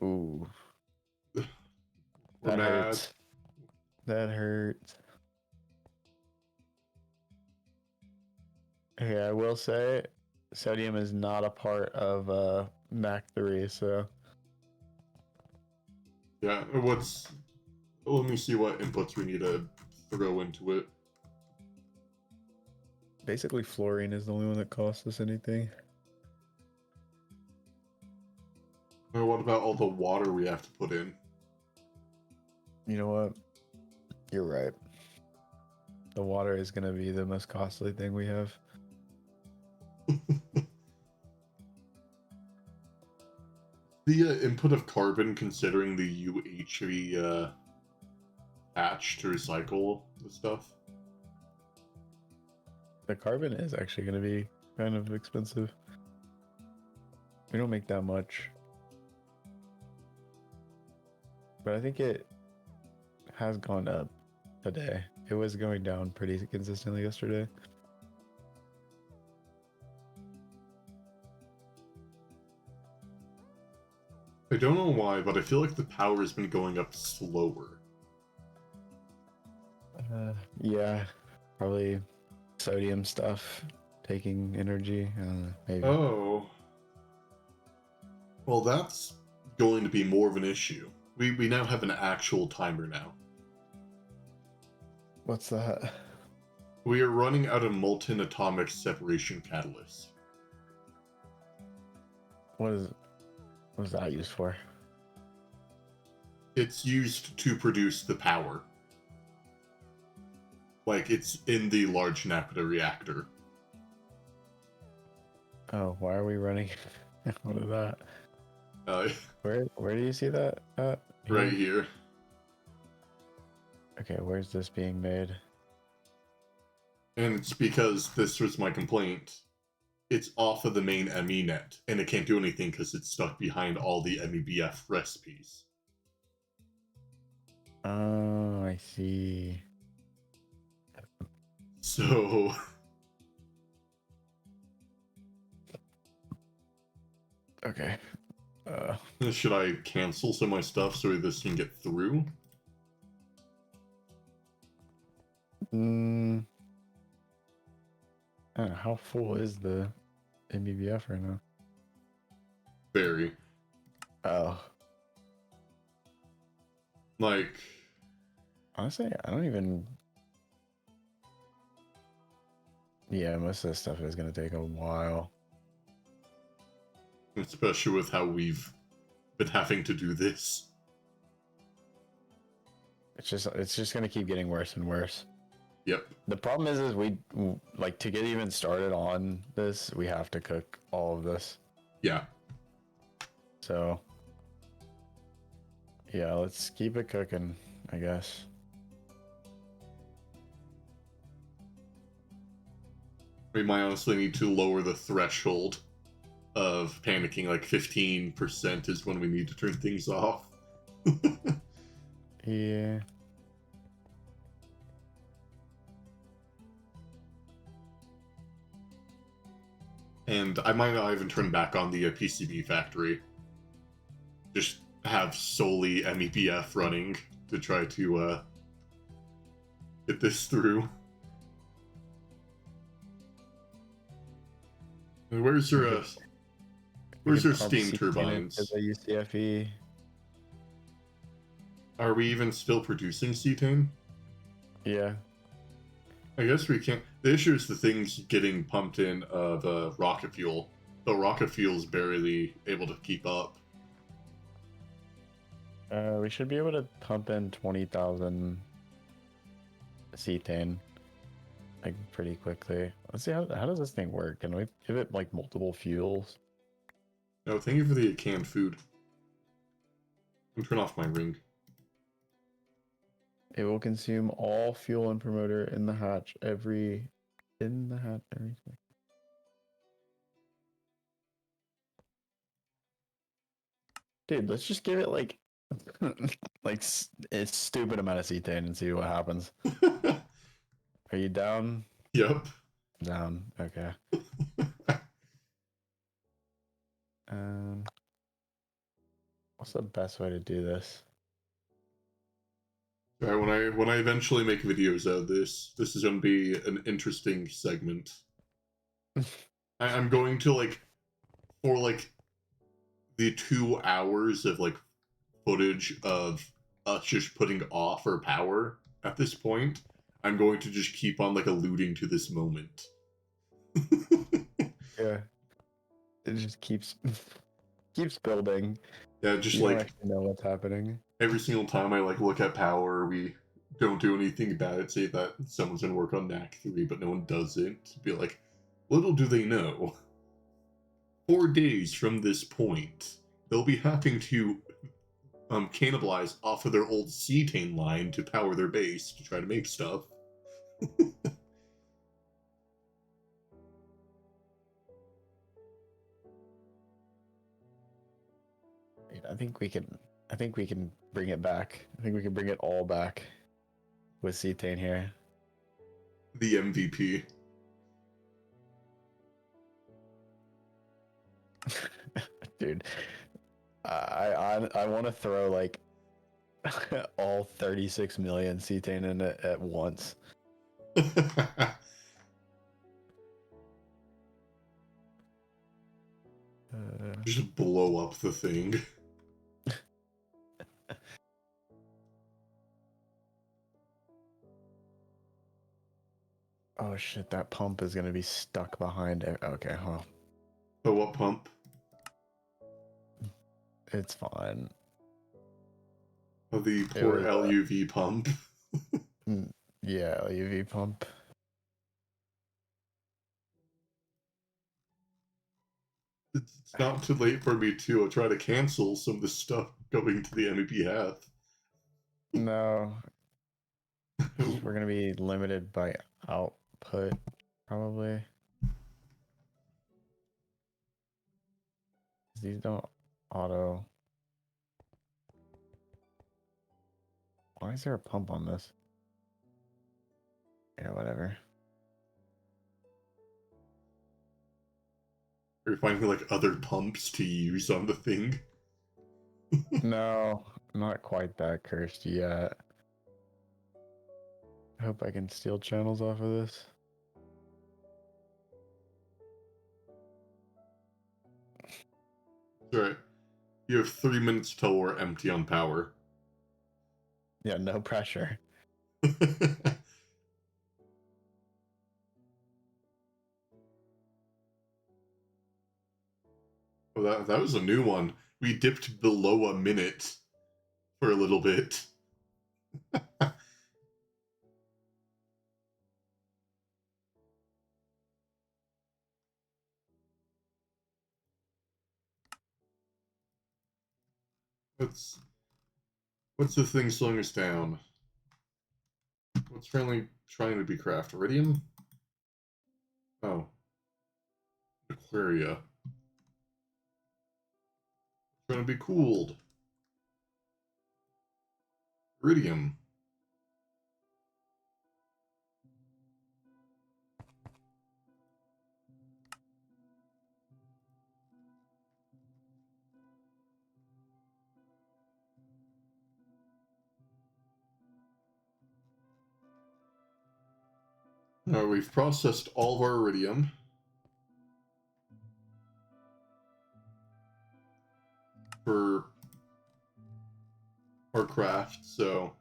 B: Ooh,
A: We're
B: that
A: mad.
B: hurts. That hurts. Yeah, I will say, sodium is not a part of Mac 3, so
A: Yeah, what's... Let me see what inputs we need to throw into it.
B: basically fluorine is the only one that costs us anything.
A: What about all the water we have to put in?
B: You know what? You're right. The water is going to be the most costly thing we have.
A: The input of carbon, considering the UHV patch to recycle the stuff.
B: The carbon is actually going to be kind of expensive. We don't make that much. But I think it has gone up today. It was going down pretty consistently yesterday.
A: I don't know why, but I feel like the power has been going up slower.
B: Yeah, probably sodium stuff taking energy. Maybe.
A: Oh. Well, that's going to be more of an issue. We now have an actual timer now.
B: What's that?
A: We are running out of molten atomic separation catalyst.
B: What is that used for?
A: It's used to produce the power. Like, it's in the large Napata reactor.
B: Oh, why are we running out of that?
A: Uh,
B: Where do you see that at?
A: right here.
B: Okay, where's this being made?
A: And it's because this was my complaint. It's off of the main ME net, and it can't do anything because it's stuck behind all the MEBF recipes.
B: Oh, I see.
A: So,
B: Okay.
A: Should I cancel some of my stuff so this can get through?
B: I don't know, how full is the MBBF right now?
A: Very.
B: Oh.
A: Like,
B: Honestly, I don't even... Yeah, most of this stuff is going to take a while.
A: especially with how we've been having to do this.
B: It's just going to keep getting worse and worse.
A: Yep.
B: The problem is we, like, to get even started on this, we have to cook all of this.
A: Yeah.
B: So, yeah, let's keep it cooking, I guess.
A: We might honestly need to lower the threshold of panicking. Like 15% is when we need to turn things off.
B: Yeah.
A: And I might not even turn back on the PCB factory. Just have solely MEPF running to try to get this through. And where's your steam turbines?
B: The UCFE.
A: Are we even still producing cetane?
B: Yeah.
A: I guess we can't. The issue is the things getting pumped in of rocket fuel. So rocket fuel's barely able to keep up.
B: We should be able to pump in 20,000 cetane, like, pretty quickly. Let's see, how does this thing work? Can we give it, like, multiple fuels?
A: No, thank you for the canned food. I'll turn off my ring.
B: It will consume all fuel and promoter in the hatch every second. Dude, let's just give it, like, like, a stupid amount of cetane and see what happens. Are you down?
A: Yep.
B: Down. Okay. What's the best way to do this?
A: Alright, when I eventually make videos out of this is going to be an interesting segment. I'm going to, like, for, like, the 2 hours of, like, footage of us just putting off our power at this point, I'm going to just keep on, like, alluding to this moment.
B: Yeah. It just keeps building.
A: Yeah, just,
B: You
A: like,
B: don't actually know what's happening.
A: every single time I, like, look at power, we don't do anything about it, say that someone's gonna work on NAC 3, but no one does it. Be like, little do they know, 4 days from this point, they'll be having to cannibalize off of their old cetane line to power their base to try to make stuff.
B: I think we can bring it back. I think we can bring it all back with cetane here.
A: The MVP.
B: Dude, I want to throw, like, all 36 million cetane in it at once.
A: Just blow up the thing.
B: Oh shit, that pump is gonna be stuck behind it. Okay, well,
A: Oh, what pump?
B: it's fine.
A: Oh, the poor LUV pump.
B: Yeah, UV pump.
A: It's not too late for me to try to cancel some of the stuff going to the MEP half.
B: No. We're gonna be limited by output, probably. These don't auto. Why is there a pump on this? Yeah, whatever.
A: Are you finding like other pumps to use on the thing?
B: No, not quite that cursed yet. I hope I can steal channels off of this.
A: Alright. You have 3 minutes till we're empty on power.
B: Yeah, no pressure.
A: Well, that was a new one. We dipped below a minute for a little bit. What's the thing slowing us down? What's finally trying to be craft? Iridium? Oh. Aquaria. Trying to be cooled. Iridium. We've processed all of our iridium. For our craft, so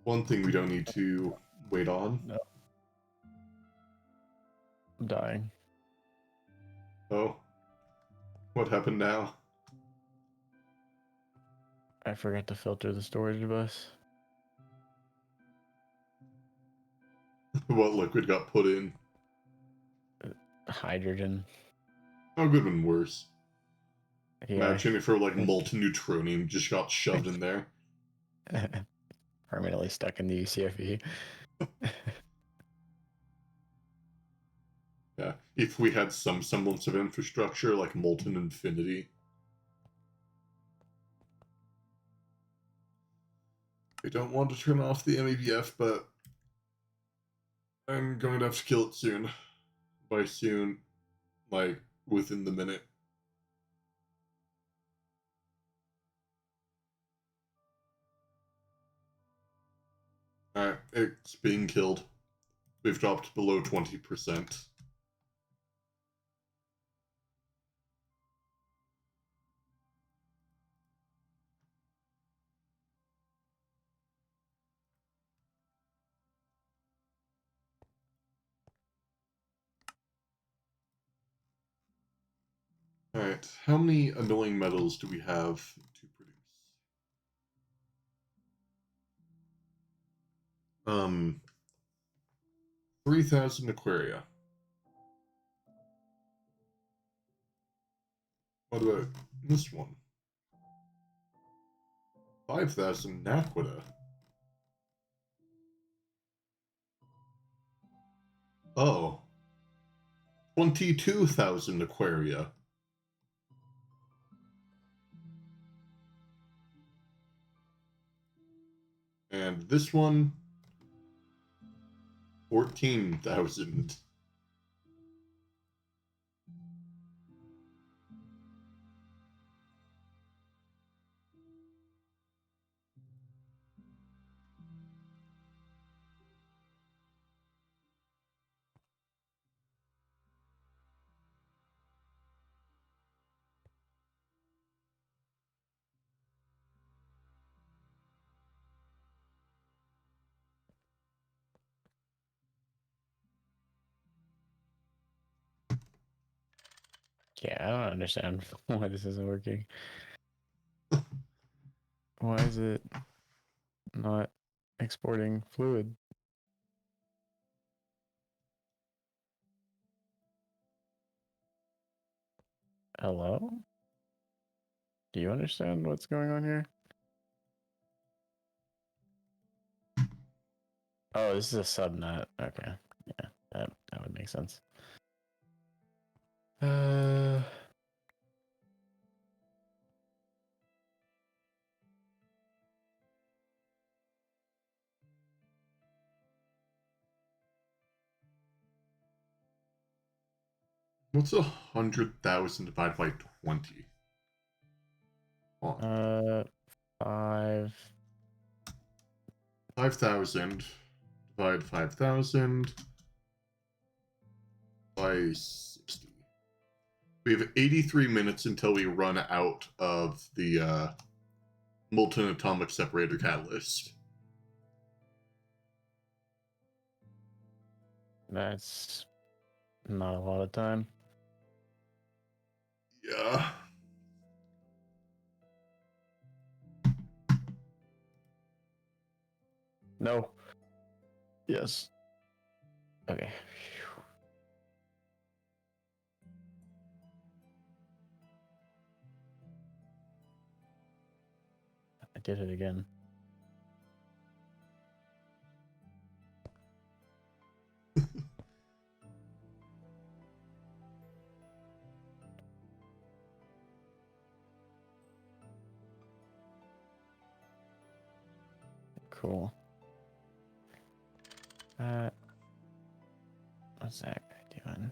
A: one thing we don't need to wait on.
B: No. I'm dying.
A: Oh. What happened now?
B: I forgot to filter the storage bus.
A: What liquid got put in?
B: Hydrogen.
A: Oh, good and worse.
B: Yeah.
A: Imagine if like molten neutronium just got shoved in there.
B: Permanently stuck in the UCFE.
A: Yeah, if we had some semblance of infrastructure like molten infinity. I don't want to turn off the MEBF, but I'm going to have to kill it soon. By soon, like within the minute. Alright, it's being killed. We've dropped below 20%. Alright, how many annoying metals do we have to produce? 3,000 Aquaria. What about this one? 5,000 Naquita. Oh. 22,000 Aquaria. And this one, 14,000.
B: Yeah, I don't understand why this isn't working. Why is it not exporting fluid? Hello? Do you understand what's going on here? Oh, this is a subnet. Okay. Yeah, that would make sense.
A: What's 100,000 divided by 20? Oh,
B: 5.
A: 5,000 divide 5,000 by 60. We have 83 minutes until we run out of the molten atomic separator catalyst.
B: That's not a lot of time.
A: Yeah.
B: No. Yes. Okay. I did it again. Cool. What's that guy doing?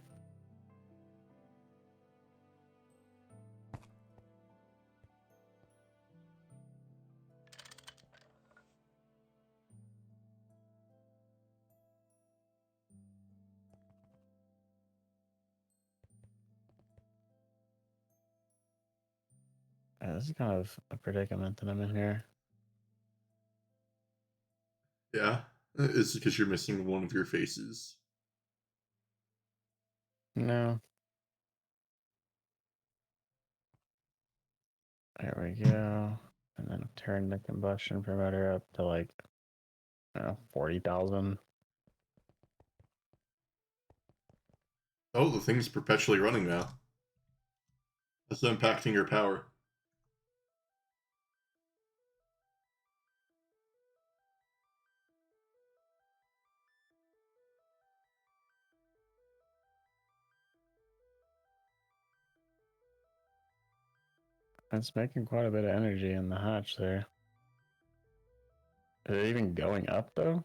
B: This is kind of a predicament that I'm in here.
A: Yeah. It's because you're missing one of your faces.
B: No. There we go. And then turn the combustion parameter up to like, I don't know, 40,000.
A: Oh, the thing's perpetually running now. That's impacting your power.
B: It's making quite a bit of energy in the hatch there. Is it even going up though?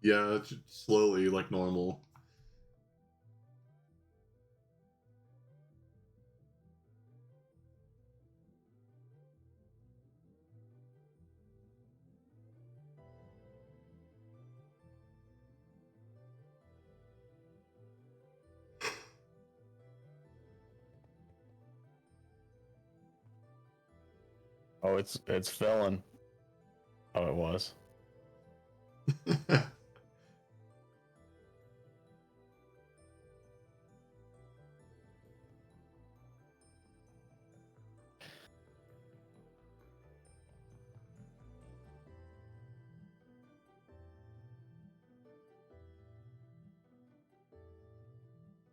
A: Yeah, it's slowly, like normal.
B: Oh, it's filling. Oh, it was.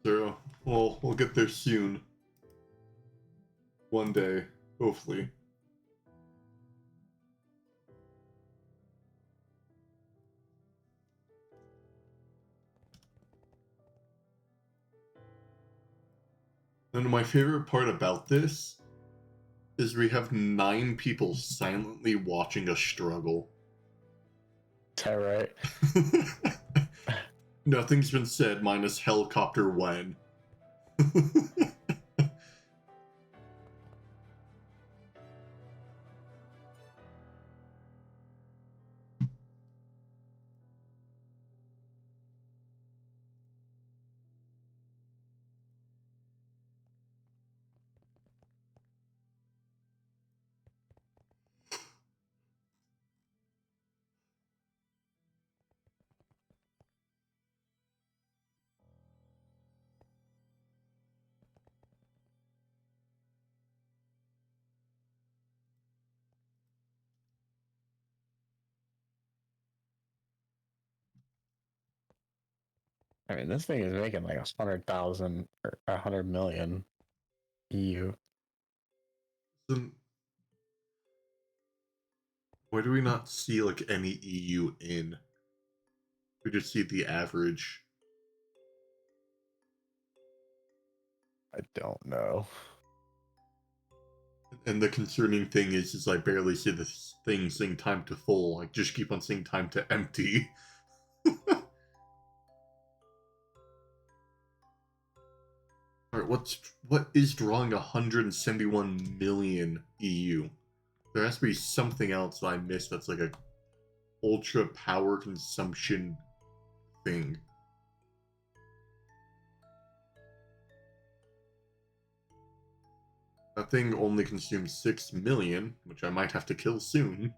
A: So, well, we'll get there soon. One day, hopefully. And my favorite part about this is we have 9 people silently watching us struggle.
B: Is that right?
A: Nothing's been said minus helicopter when.
B: I mean, this thing is making like 100,000 or 100 million EU.
A: Then why do we not see like any EU in? We just see the average.
B: I don't know.
A: And the concerning thing is I barely see this thing saying time to full. I just keep on saying time to empty. what is drawing 171 million EU? There has to be something else that I missed that's like a ultra power consumption thing. That thing only consumes 6 million, which I might have to kill soon.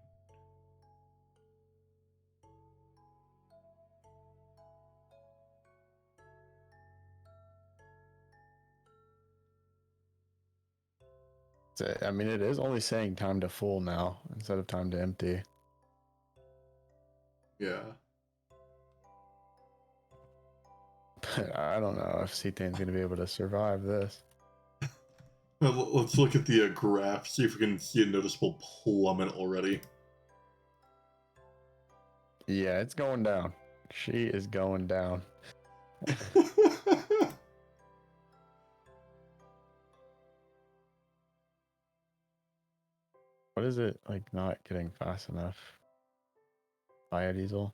B: I mean, it is only saying time to full now instead of time to empty.
A: Yeah.
B: But I don't know if cetane's going to be able to survive this.
A: Well, let's look at the graph, see if we can see a noticeable plummet already.
B: Yeah, it's going down. She is going down. What is it, like, not getting fast enough? Biodiesel?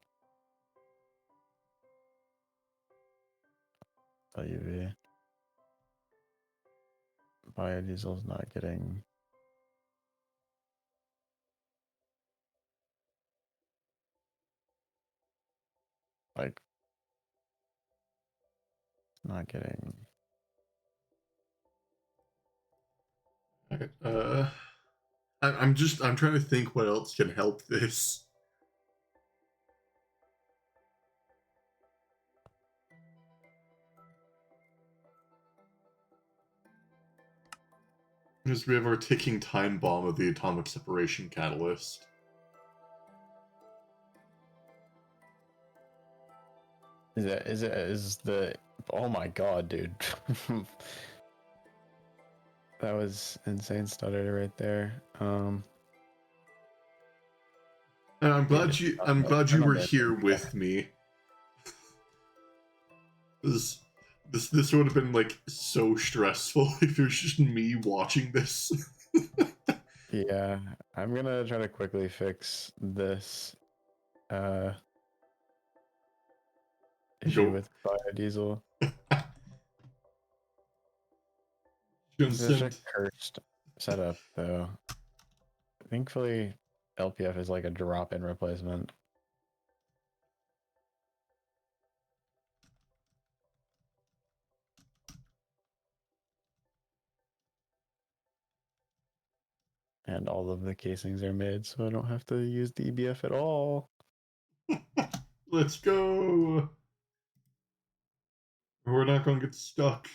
B: LUV. Biodiesel's not getting... Like... Not getting...
A: Okay, I'm trying to think what else can help this. Because we have our ticking time bomb of the atomic separation catalyst.
B: Is the... Oh my god, dude. That was insane stutter right there.
A: And I'm glad you were here with me. This would have been like so stressful if it was just me watching this.
B: Yeah, I'm gonna try to quickly fix this issue with biodiesel. This is a cursed setup, though. Thankfully, LPF is like a drop-in replacement. And all of the casings are made, so I don't have to use the EBF at all.
A: Let's go! We're not gonna get stuck.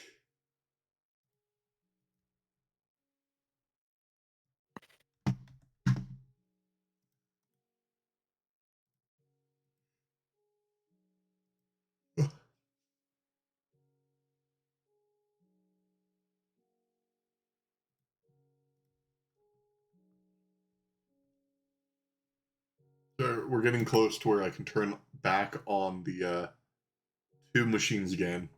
A: So we're getting close to where I can turn back on the two machines again.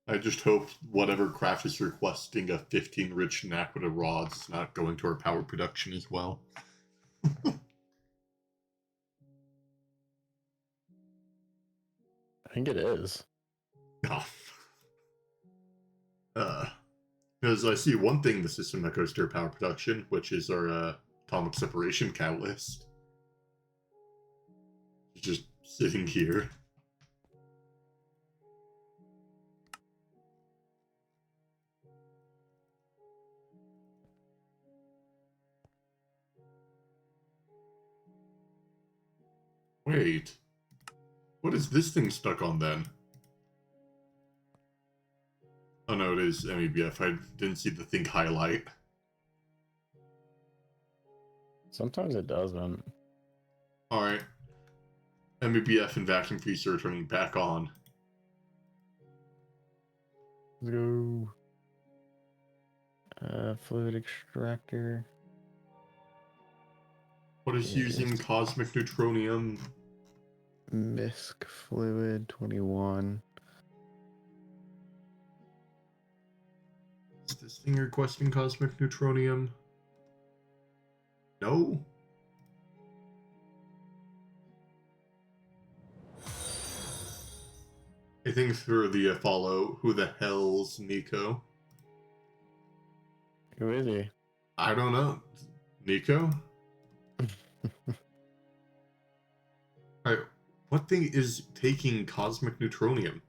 A: I just hope whatever craft is requesting a 15 rich Naquita rods is not going to our power production as well.
B: I think it is.
A: Oh. Because I see one thing in the system that goes to our power production, which is our atomic separation catalyst. It's just sitting here. Wait. What is this thing stuck on then? Oh no, it is MEBF. I didn't see the thing highlight.
B: Sometimes it doesn't.
A: Alright. MEBF and vacuum freezer are turning back on.
B: Let's go. Fluid extractor.
A: What is using cosmic neutronium?
B: MISC fluid 21.
A: Is this thing requesting cosmic neutronium? No. I think for the follow, who the hell's Nico?
B: Who is he?
A: I don't know. Nico? I, what thing is taking cosmic neutronium?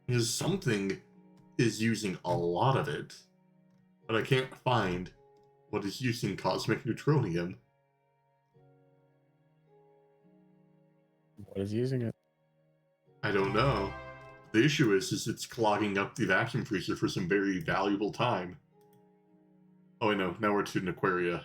A: Because something is using a lot of it, but I can't find what is using cosmic neutronium.
B: What is using it?
A: I don't know. The issue is it's clogging up the vacuum freezer for some very valuable time. Oh, I know. Now we're to an Aquaria.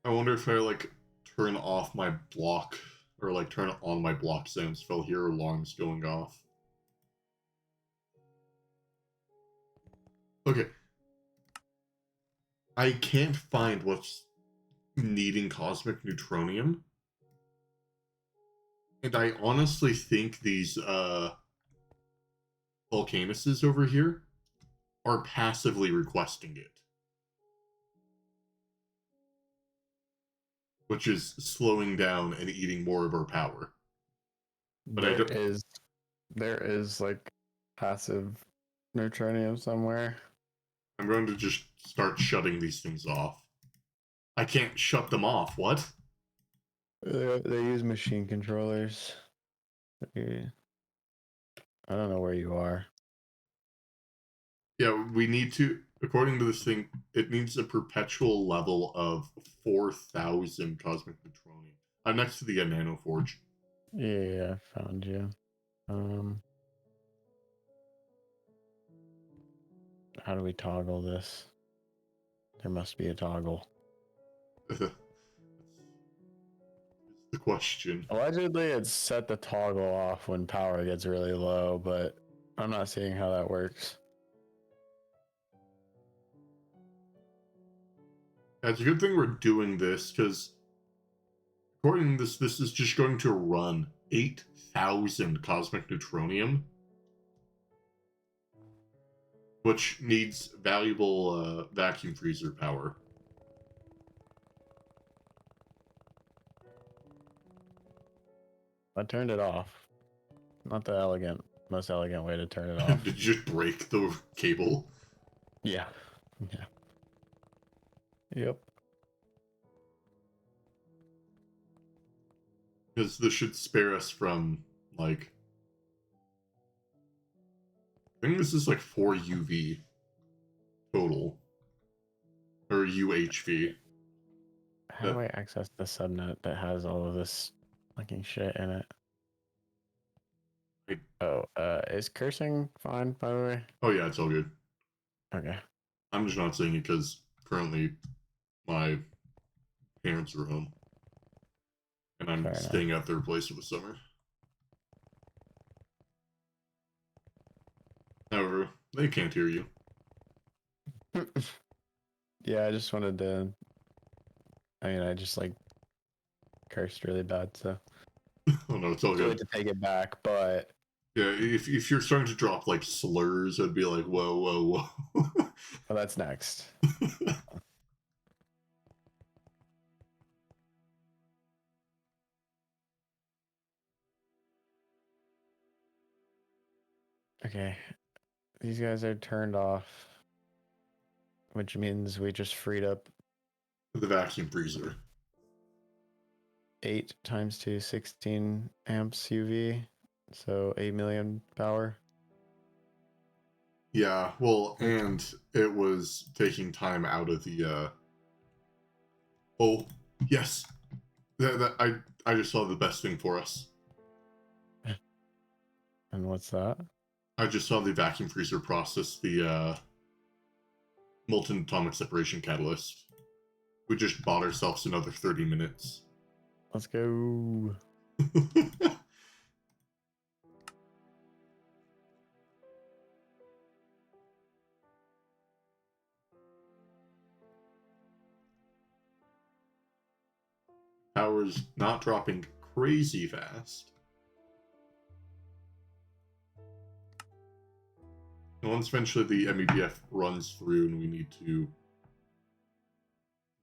A: I wonder if I like turn off my block or like turn on my block sounds if I'll hear alarms going off. Okay. I can't find what's needing cosmic neutronium. And I honestly think these volcanuses over here are passively requesting it. Which is slowing down and eating more of our power. But
B: There is like passive neutronium somewhere.
A: I'm going to just start shutting these things off. I can't shut them off. What?
B: They use machine controllers. I don't know where you are.
A: Yeah, we need to, according to this thing, it needs a perpetual level of 4,000 cosmic neutronium. I'm next to the nano forge.
B: Yeah, I found you. How do we toggle this? There must be a toggle.
A: That's the question.
B: Allegedly, it's set the toggle off when power gets really low, but I'm not seeing how that works.
A: Yeah, it's a good thing we're doing this, because according to this is just going to run 8,000 cosmic neutronium, which needs valuable vacuum freezer power.
B: I turned it off. Not the most elegant way to turn it off.
A: Did you just break the cable?
B: Yeah. Yeah. Yep.
A: Because this should spare us from, like... I think this is like 4 UV total. Or UHV.
B: How do I access the subnet that has all of this fucking shit in it? Is cursing fine, by the way?
A: Oh yeah, it's all good.
B: Okay.
A: I'm just not saying it because currently my parents are home. And I'm
B: Fair
A: staying at their place for the summer. However, they can't hear you.
B: Yeah, I just wanted to... I just, like, cursed really bad, so...
A: Oh no, it's all
B: Too late
A: good.
B: to take it back, but...
A: Yeah, if you're starting to drop, like, slurs, I'd be like, whoa, whoa, whoa.
B: Well, that's next. Okay. These guys are turned off, which means we just freed up
A: The vacuum freezer.
B: 8 times 2, 16 amps UV, so 8 million power.
A: Yeah, well, and it was taking time out of the, Oh, yes! I just saw the best thing for us.
B: And what's that?
A: I just saw the vacuum freezer process the, molten atomic separation catalyst. We just bought ourselves another 30 minutes.
B: Let's go.
A: power's not dropping crazy fast. And once eventually the MEBF runs through and we need to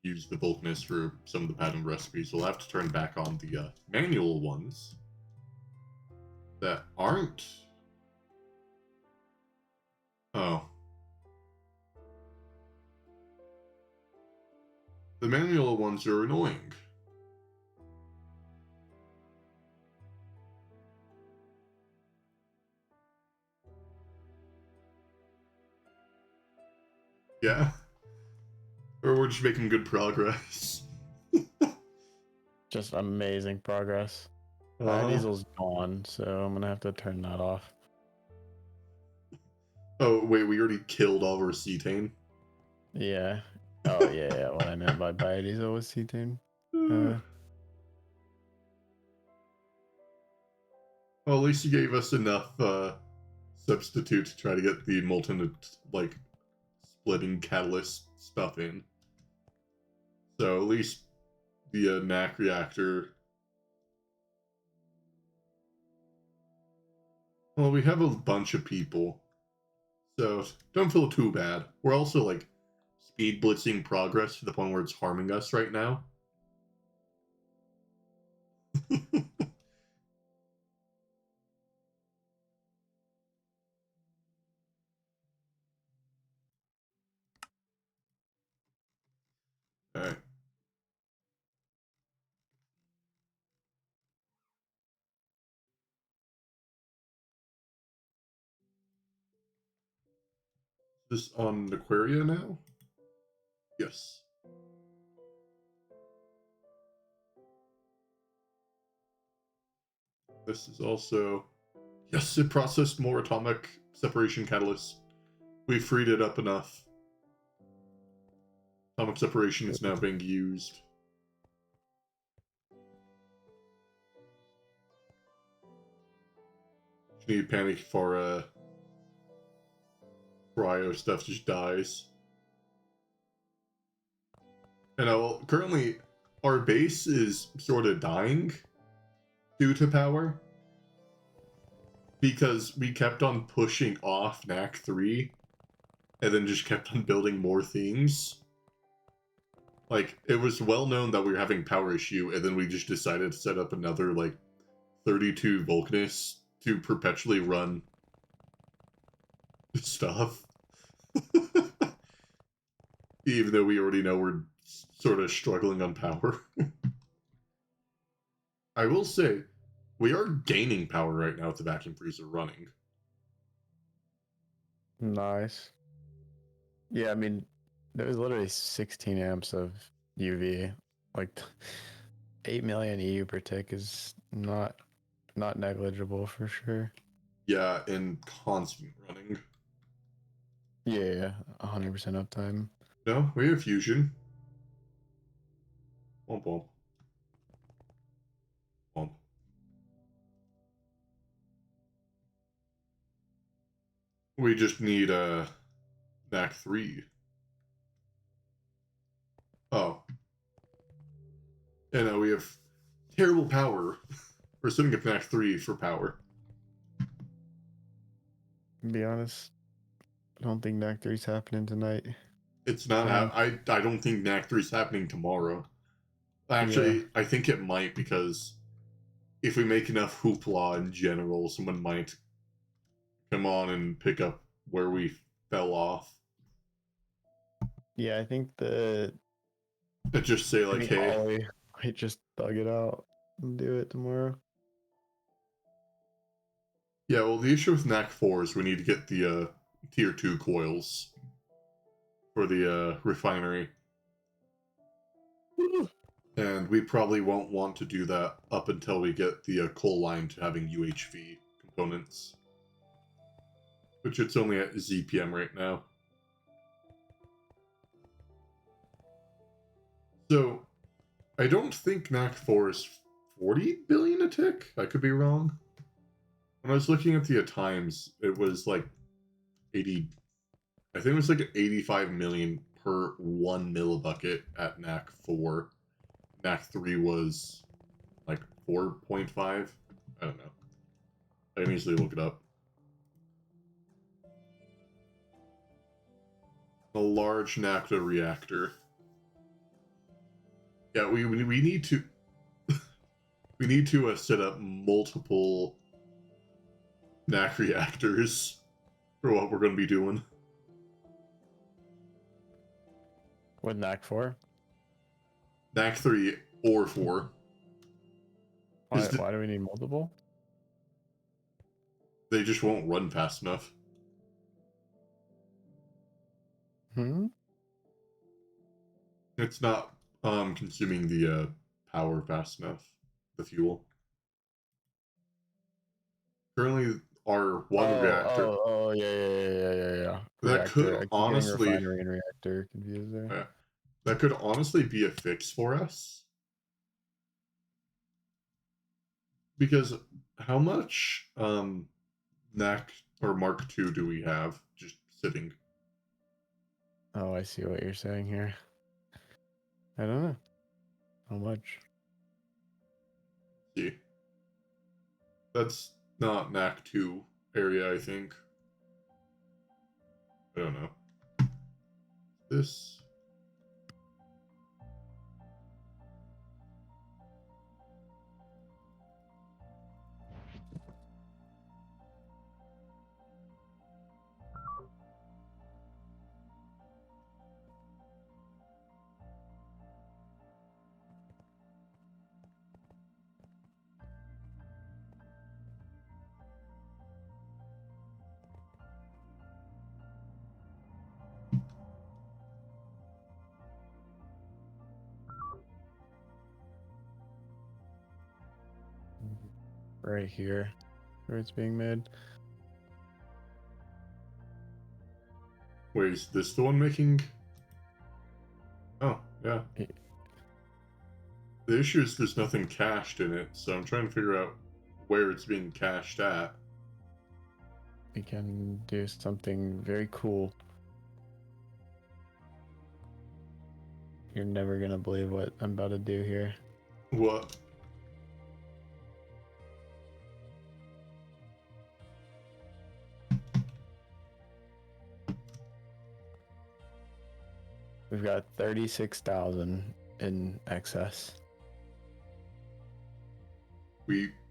A: use the Vulcanist for some of the patterned recipes, we'll have to turn back on the manual ones that aren't... Oh. The manual ones are annoying. Yeah. Or we're just making good progress.
B: Just amazing progress.
A: Uh,
B: Diesel's gone, so I'm gonna have to turn that off.
A: oh, wait, we already killed all of our cetane?
B: Yeah. Oh, yeah, what I meant by biodiesel was cetane.
A: Well, at least you gave us enough substitute to try to get the molten, like, splitting catalyst stuff in. So at least the NAC reactor... Well, we have a bunch of people, so don't feel too bad. We're also, like, speed blitzing progress to the point where it's harming us right now. Alright. Is this on Aquaria now? Yes. This is also... Yes, it processed more atomic separation catalysts. We freed it up enough. Atomic separation is now being used. Just need panic for cryo stuff just dies. And currently our base is sort of dying due to power. Because we kept on pushing off NAC 3 and then just kept on building more things. Like, it was well known that we were having power issue, and then we just decided to set up another, like, 32 Vulcanists to perpetually run stuff. Even though we already know we're sort of struggling on power. I will say, we are gaining power right now with the vacuum freezer running.
B: Nice. Yeah, I mean, there was literally 16 amps of UV. Like, 8 million EU per tick is not negligible for sure.
A: Yeah, and constant running.
B: Yeah, 100% uptime.
A: No, we have fusion. Womp womp. Womp. We just need NAC 3. Oh. And we have terrible power. We're sitting at NAC 3 for power.
B: To be honest, I don't think NAC 3's happening tonight.
A: It's not. I don't think NAC 3 is happening tomorrow. Actually, yeah. I think it might, because if we make enough hoopla in general, someone might come on and pick up where we fell off.
B: Yeah, I think the...
A: Just say, like, hey...
B: Ollie might just thug it out and do it tomorrow.
A: Yeah, well, the issue with NAC 4 is we need to get the tier 2 coils for the refinery. And we probably won't want to do that up until we get the coal line to having UHV components. Which it's only at ZPM right now. So, I don't think NAC 4 is 40 billion a tick? I could be wrong. When I was looking at the times, it was like 80... I think it was like 85 million per 1 millibucket at NAC 4. NAC 3 was like 4.5. I don't know. I can easily look it up. A large NACTA reactor. Yeah, we need to we need to set up multiple NAC reactors for what we're going to be doing.
B: With NAC 4?
A: NAC 3 or 4.
B: Why do we need multiple?
A: They just won't run fast enough. It's not consuming the power fast enough, the fuel. Currently, our one reactor.
B: Yeah.
A: That
B: Reactor.
A: could
B: I keep getting
A: honestly,
B: refinery and reactor confused there.
A: that could honestly be a fix for us. Because how much NAC or Mark II do we have just sitting?
B: Oh, I see what you're saying here. I don't know. How much?
A: See. That's not NAC 2 area, I think. I don't know. This.
B: Right here, where it's being made.
A: Wait, is this the one making? Oh, yeah. The issue is there's nothing cached in it, so I'm trying to figure out where it's being cached at.
B: We can do something very cool. You're never gonna believe what I'm about to do here.
A: What?
B: We've got 36,000 in excess.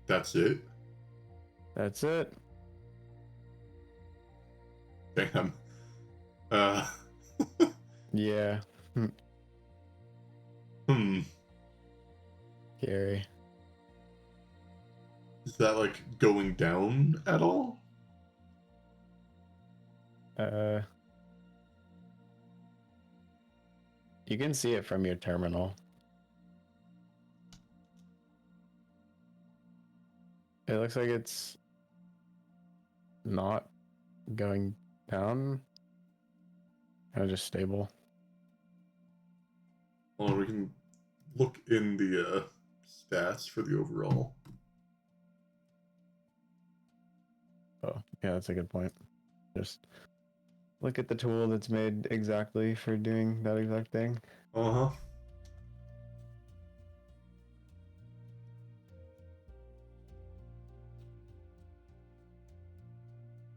A: That's it?
B: That's it.
A: Damn.
B: Yeah.
A: Hmm.
B: Scary.
A: Is that like going down at all?
B: You can see it from your terminal. It looks like it's not going down. Kind of just stable.
A: Well, we can look in the stats for the overall.
B: Oh, yeah, that's a good point. Just look at the tool that's made exactly for doing that exact thing.
A: Uh-huh.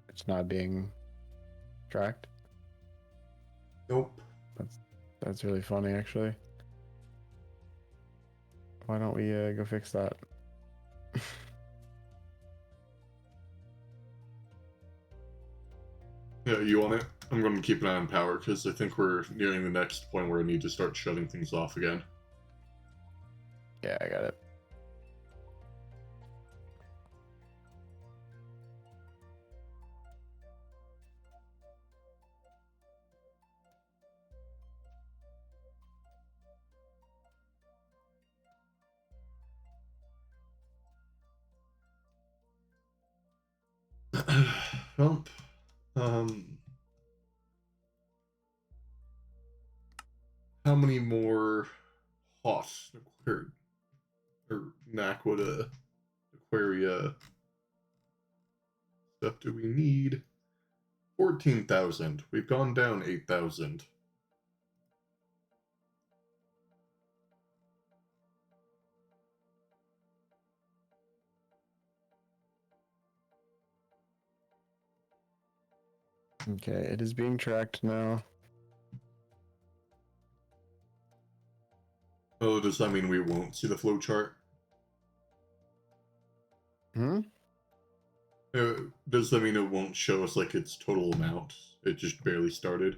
B: It's not being tracked.
A: Nope.
B: That's really funny, actually. Why don't we go fix that?
A: Yeah, you want it? I'm going to keep an eye on power because I think we're nearing the next point where I need to start shutting things off again.
B: Yeah, I got it.
A: Well, how many more hot or Naquita Aquaria stuff do we need? 14,000. We've gone down 8,000.
B: Okay, it is being tracked now.
A: Oh, does that mean we won't see the flow chart?
B: Hmm?
A: Does that mean it won't show us like its total amount? It just barely started.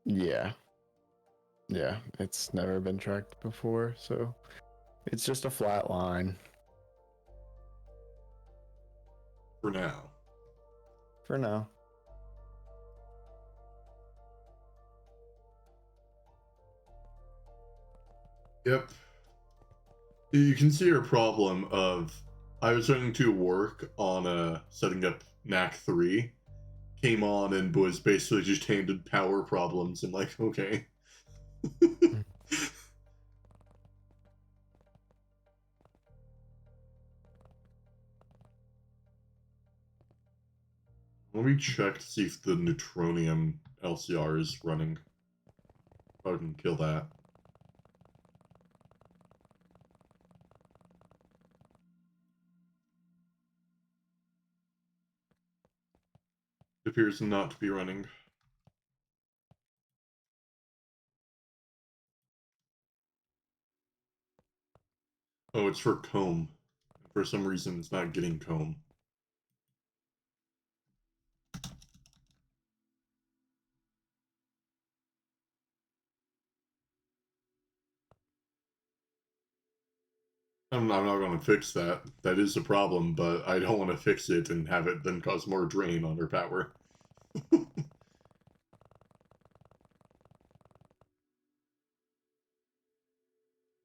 B: Yeah. Yeah, it's never been tracked before, so it's just a flat line
A: For now.
B: for now.
A: Yep. You can see our problem of I was starting to work on setting up NAC 3, came on and was basically just handed power problems and like, okay. Let me check to see if the neutronium LCR is running. I can kill that. It appears not to be running. Oh, it's for comb. For some reason, it's not getting comb. I'm not going to fix that. That is a problem, but I don't want to fix it and have it then cause more drain on her power.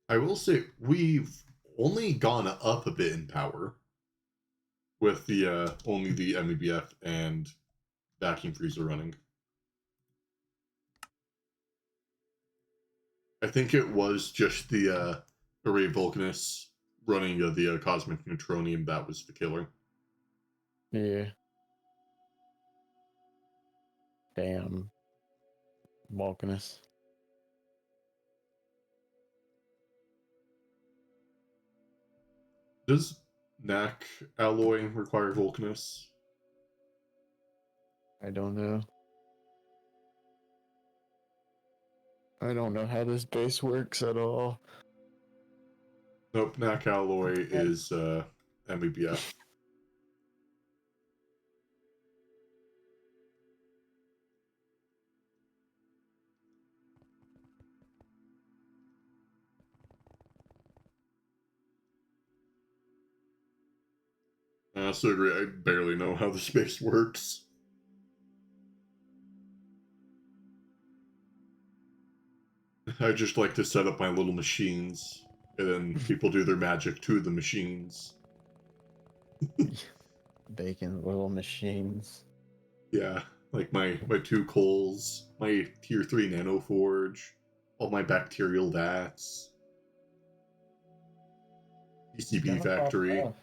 A: I will say we've only gone up a bit in power with the only the MEBF and vacuum freezer running. I think it was just the array Vulcanus running the cosmic neutronium that was the killer.
B: Yeah. Damn. Vulcanus.
A: Does NAC alloy require Vulcanus?
B: I don't know. I don't know how this base works at all.
A: Nope, NAC alloy is MEBF. I also agree, I barely know how the space works. I just like to set up my little machines, and then people do their magic to the machines.
B: Bacon little machines.
A: Yeah, like my two coals, my tier 3 nano forge, all my bacterial vats, PCB
B: Gonna pop
A: factory.
B: off.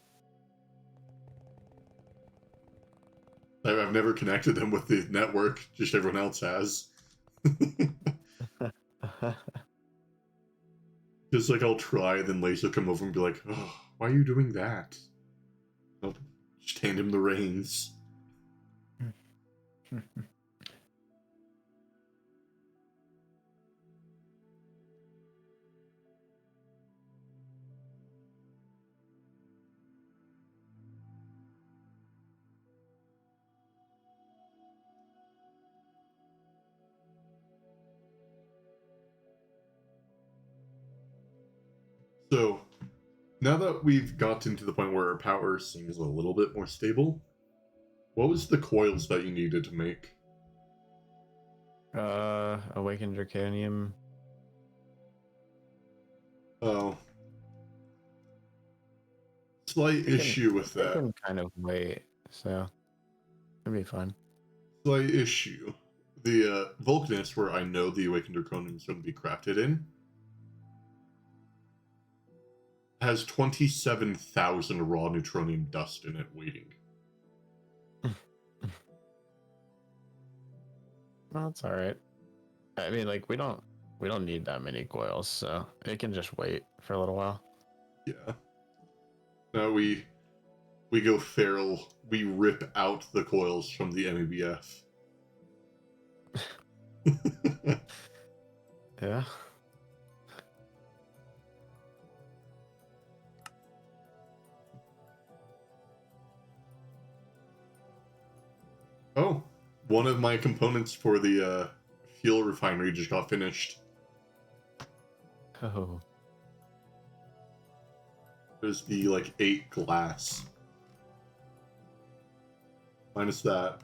A: I've never connected them with the network, just everyone else has. Just like I'll try, then Lace will come over and be like, "Oh, why are you doing that?" I'll just hand him the reins. So now that we've gotten to the point where our power seems a little bit more stable, what was the coils that you needed to make?
B: Awakened Draconium.
A: Oh, slight issue with
B: It
A: that.
B: can kind of wait, so it'll be fun.
A: Slight issue. The Vulcanus, where I know the Awakened Draconium is going to be crafted in, has 27,000 raw neutronium dust in it waiting.
B: Well, that's all right. I mean, like we don't need that many coils, so it can just wait for a little while.
A: Yeah. Now we go feral. We rip out the coils from the MEBF
B: Yeah.
A: Oh, one of my components for the fuel refinery just got finished.
B: Oh.
A: There's the like 8 glass. Minus that,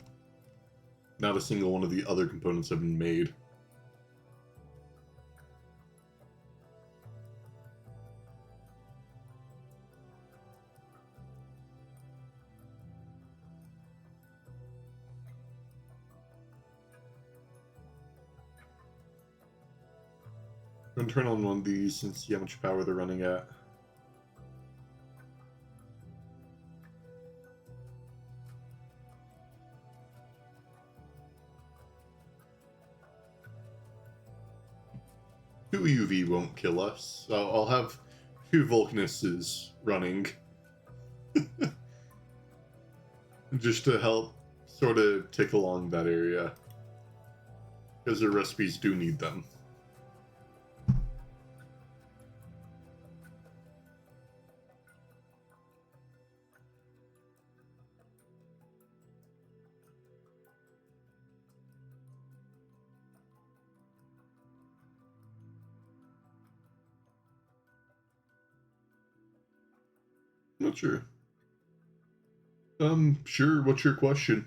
A: not a single one of the other components have been made. I'm gonna turn on one of these and see how much power they're running at. Two UV won't kill us. So I'll have 2 Vulcanuses running. Just to help sort of tick along that area. Because their recipes do need them. Not sure. Sure, what's your question?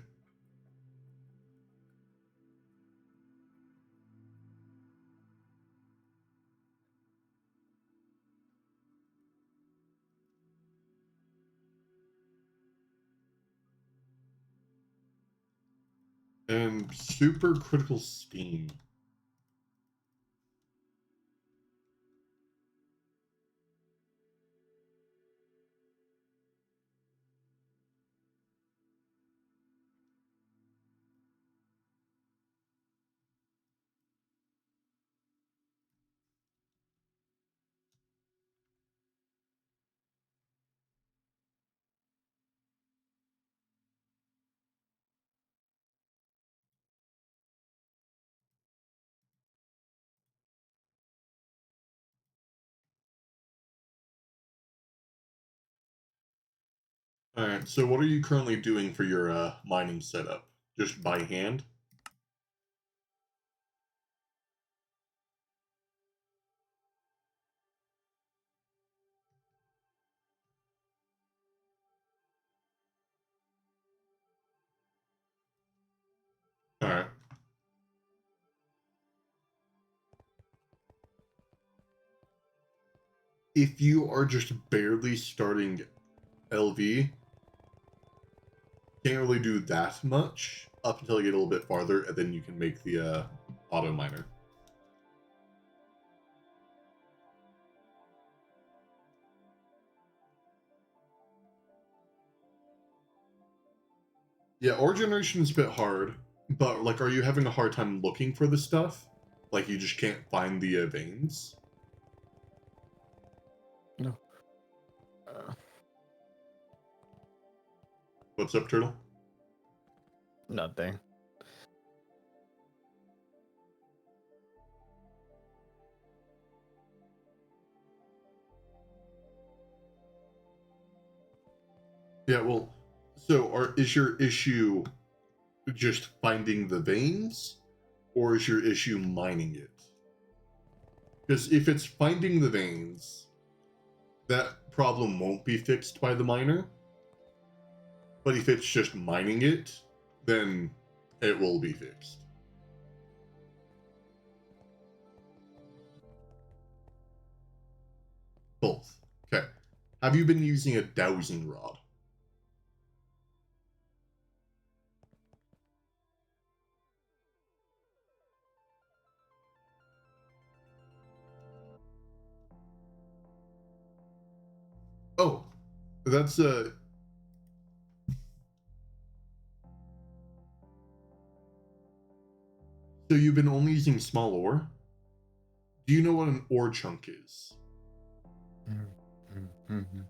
A: And super critical steam. Alright, so what are you currently doing for your mining setup? Just by hand? Alright. If you are just barely starting LV, can't really do that much up until you get a little bit farther, and then you can make the auto miner. Yeah, ore generation is a bit hard, but like, are you having a hard time looking for the stuff? Like, you just can't find the veins?
B: No. Uh,
A: What's up, Turtle?
B: Nothing.
A: Yeah, well, so is your issue just finding the veins, or is your issue mining it? Because if it's finding the veins, that problem won't be fixed by the miner. But if it's just mining it, then it will be fixed. Both. Okay. Have you been using a dowsing rod? Oh, that's so you've been only using small ore? Do you know what an ore chunk is?
B: Mm-hmm.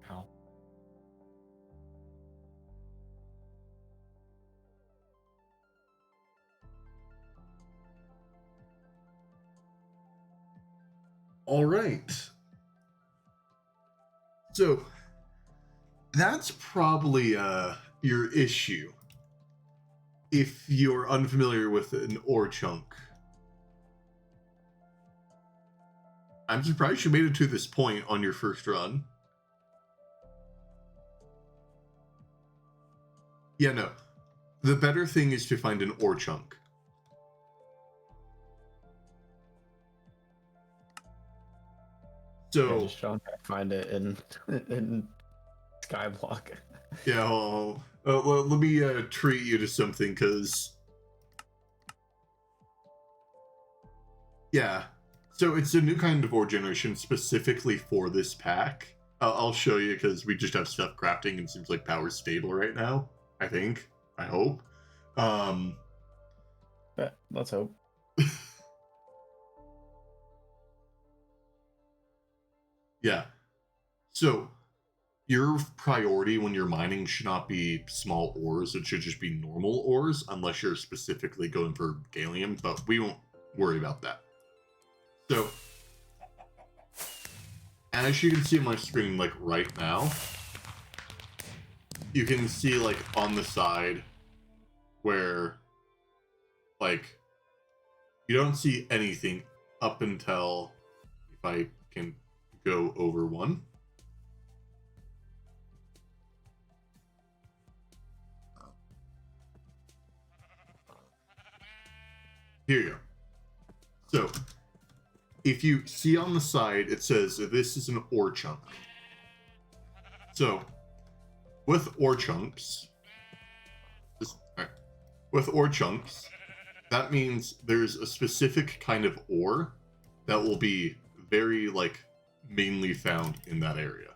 B: How?
A: All right. So that's probably your issue if you're unfamiliar with an ore chunk. I'm surprised you made it to this point on your first run. Yeah, no. The better thing is to find an ore chunk. So
B: Yeah, just trying to find it in Skyblock.
A: yeah, let me treat you to something, because yeah. So it's a new kind of ore generation specifically for this pack. I'll show you, because we just have stuff crafting and it seems like power's stable right now. I think. I hope.
B: Yeah, let's hope.
A: Yeah. So your priority when you're mining should not be small ores. It should just be normal ores, unless you're specifically going for gallium, but we won't worry about that. So as you can see on my screen, like right now, you can see like on the side where like you don't see anything up until, if I can go over one. Here you go. So if you see on the side, it says this is an ore chunk. So with ore chunks, with ore chunks, that means there's a specific kind of ore that will be very like mainly found in that area.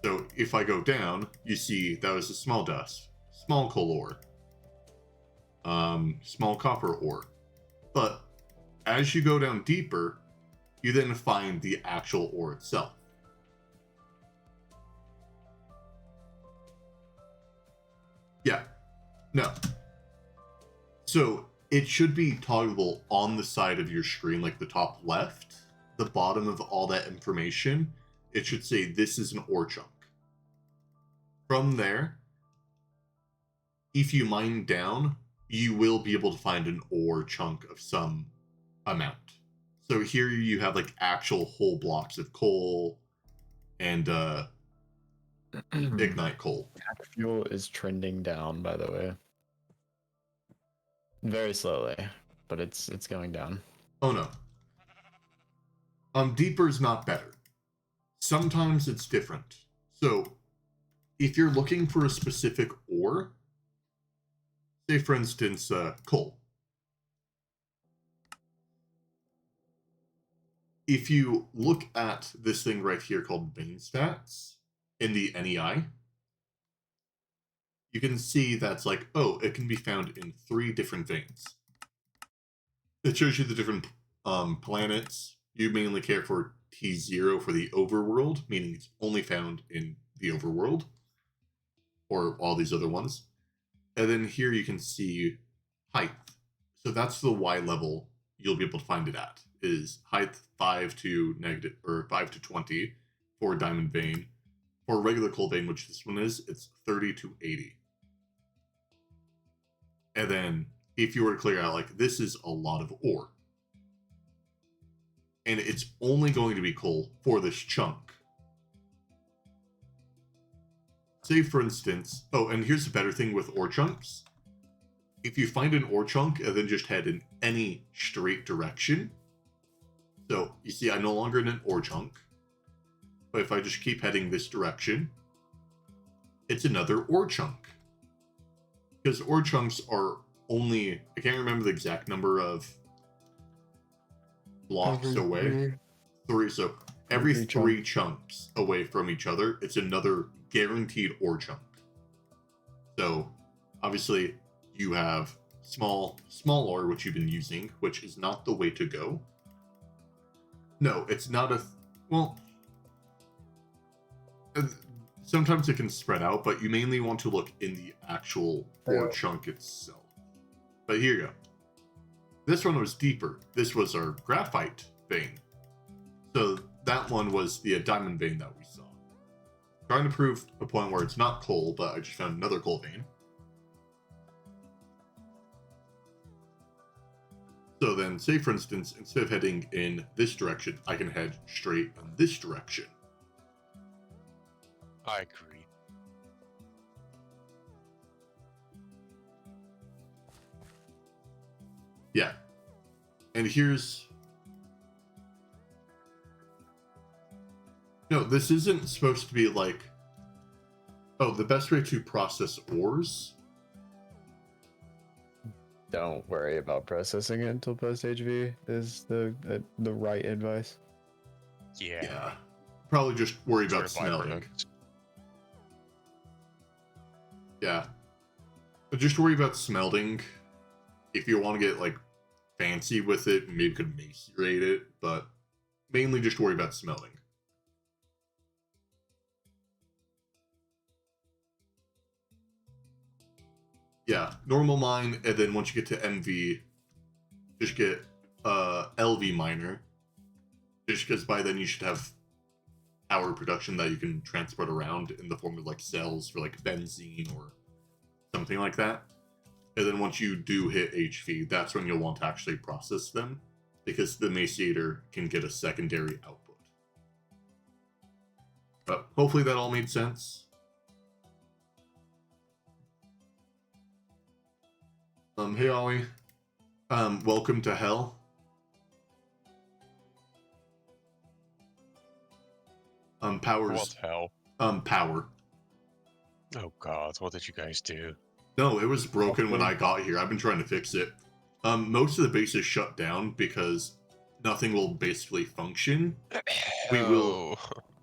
A: So if I go down, you see that was a small dust, small coal ore, small copper ore. But as you go down deeper, you then find the actual ore itself. Yeah, no. So it should be toggleable on the side of your screen, like the top left, the bottom of all that information. It should say this is an ore chunk. From there, if you mine down, you will be able to find an ore chunk of some amount. So here you have like actual whole blocks of coal and ignite coal.
B: Pack fuel is trending down, by the way. Very slowly, but it's going down.
A: Oh no. Deeper is not better. Sometimes it's different. So if you're looking for a specific ore, say for instance, coal. If you look at this thing right here called vein stats in the NEI, you can see that's like, oh, it can be found in 3 different veins. It shows you the different planets. You mainly care for T0 for the overworld, meaning it's only found in the overworld, or all these other ones. And then here you can see height. So that's the Y level you'll be able to find it at, is height 5 to 20 for diamond vein. For regular coal vein, which this one is, it's 30 to 80. And then if you were to clear out, like, this is a lot of ore. And it's only going to be coal for this chunk. Say, for instance, oh, and here's the better thing with ore chunks. If you find an ore chunk and then just head in any straight direction, so you see I'm no longer in an ore chunk, but if I just keep heading this direction, it's another ore chunk. Because ore chunks are only, I can't remember the exact number of blocks away. 3, so every 3 chunks away from each other, it's another guaranteed ore chunk. So obviously you have small ore, which you've been using, which is not the way to go. No, it's not well, sometimes it can spread out, but you mainly want to look in the actual ore chunk itself. But here you go. This one was deeper. This was our graphite vein. So that one was the diamond vein that we saw. Trying to prove a point where it's not coal, but I just found another coal vein. So then, say for instance, instead of heading in this direction, I can head straight in this direction.
C: I agree.
A: Yeah. And here's... No, this isn't supposed to be like... Oh, the best way to process ores?
B: Don't worry about processing it until post HV is the right advice.
C: Yeah.
A: Probably just worry
C: Sort
A: about
C: of
A: smelting.
C: byproducts.
A: Yeah. But just worry about smelting. If you want to get, like, fancy with it, maybe you could macerate it, but mainly just worry about smelting. Yeah, normal mine, and then once you get to MV, just get LV miner. Just because by then you should have power production that you can transport around in the form of like cells for like benzene or something like that. And then once you do hit HV, that's when you'll want to actually process them, because the maciator can get a secondary output. But hopefully that all made sense. Hey Ollie. Welcome to hell. Powers.
C: What hell?
A: Power.
C: Oh god, what did you guys do?
A: No, it was broken when I got here. I've been trying to fix it. Most of the base is shut down because nothing will basically function.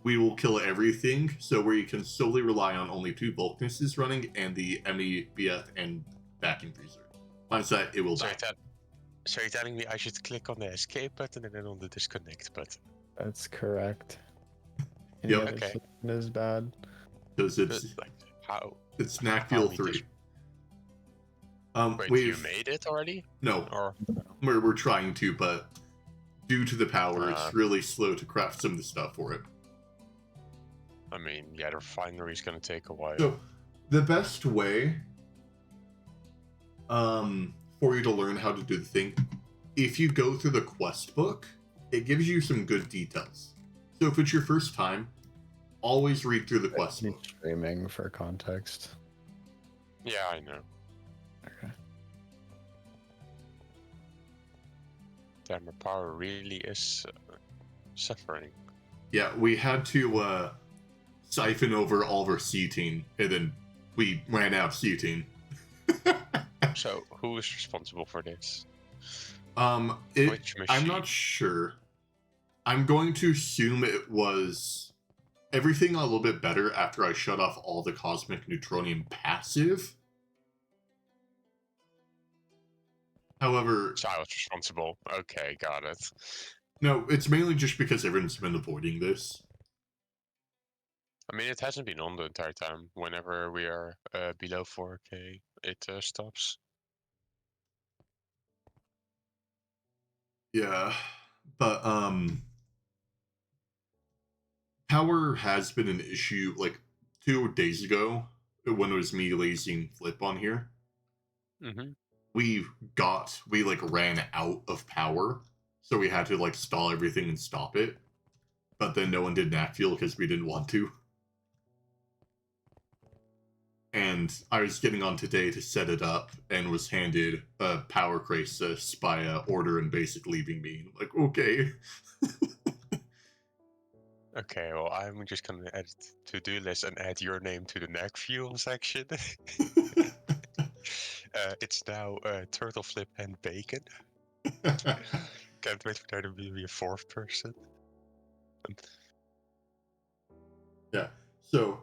A: We will kill everything, so we can solely rely on only 2 Vulcanuses running and the MEBF and vacuum freezer. Minus that, it will die.
C: So you're telling me I should click on the escape button and then on the disconnect button?
B: That's correct.
A: Yep.
C: Okay.
B: Is bad.
A: Because it's
C: Like, how?
A: it's Snack
C: how
A: Fuel
C: we
A: 3.
C: just- Wait,
A: we've
C: you made it already?
A: no,
C: Or
A: we're trying to, but due to the power,
C: Uh.
A: it's really slow to craft some of the stuff for it.
C: I mean, yeah, the refinery's gonna take a while.
A: So, the best way for you to learn how to do the thing, if you go through the quest book, it gives you some good details. So if it's your first time, always read through the quest book.
B: Streaming for context.
C: Yeah, I know.
B: Okay.
C: Damn, our power really is suffering.
A: Yeah, we had to siphon over all of our cetine, and then we ran out of cetine.
C: So, who is responsible for this?
A: I'm
C: Which machine?
A: not sure. I'm going to assume it was... Everything got a little bit better after I shut off all the cosmic neutronium passive. However...
C: So I was responsible. Okay, got it.
A: No, it's mainly just because everyone's been avoiding this.
C: I mean, it hasn't been on the entire time. Whenever we are below 4K, it stops.
A: Yeah, but power has been an issue. Like 2 days ago, when it was me lazing Flip on here,
C: Mm-hmm.
A: we ran out of power, so we had to like stall everything and stop it. But then no one did nat fuel because we didn't want to. And I was getting on today to set it up and was handed a power crisis by order and basic leaving me. Like, okay.
C: Okay, well, I'm just gonna add to-do list and add your name to the neck fuel section. It's now Turtle Flip and Bacon. Can't wait for there to be a 4th person.
A: Yeah. So,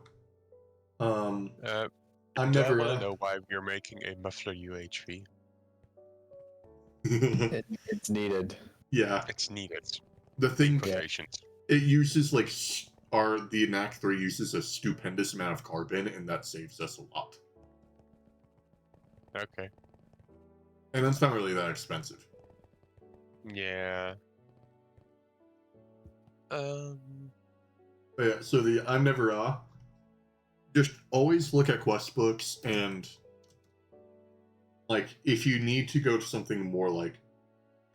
A: I'm never.
C: I want to know why we're making a muffler UHV.
B: It's needed.
A: Yeah.
C: It's needed.
A: The thing,
C: Quotations.
A: it uses like the NAC 3 uses a stupendous amount of carbon, and that saves us a lot.
C: Okay.
A: And that's not really that expensive.
C: Yeah.
A: But yeah, so the I'm never just always look at quest books, and like if you need to go to something more like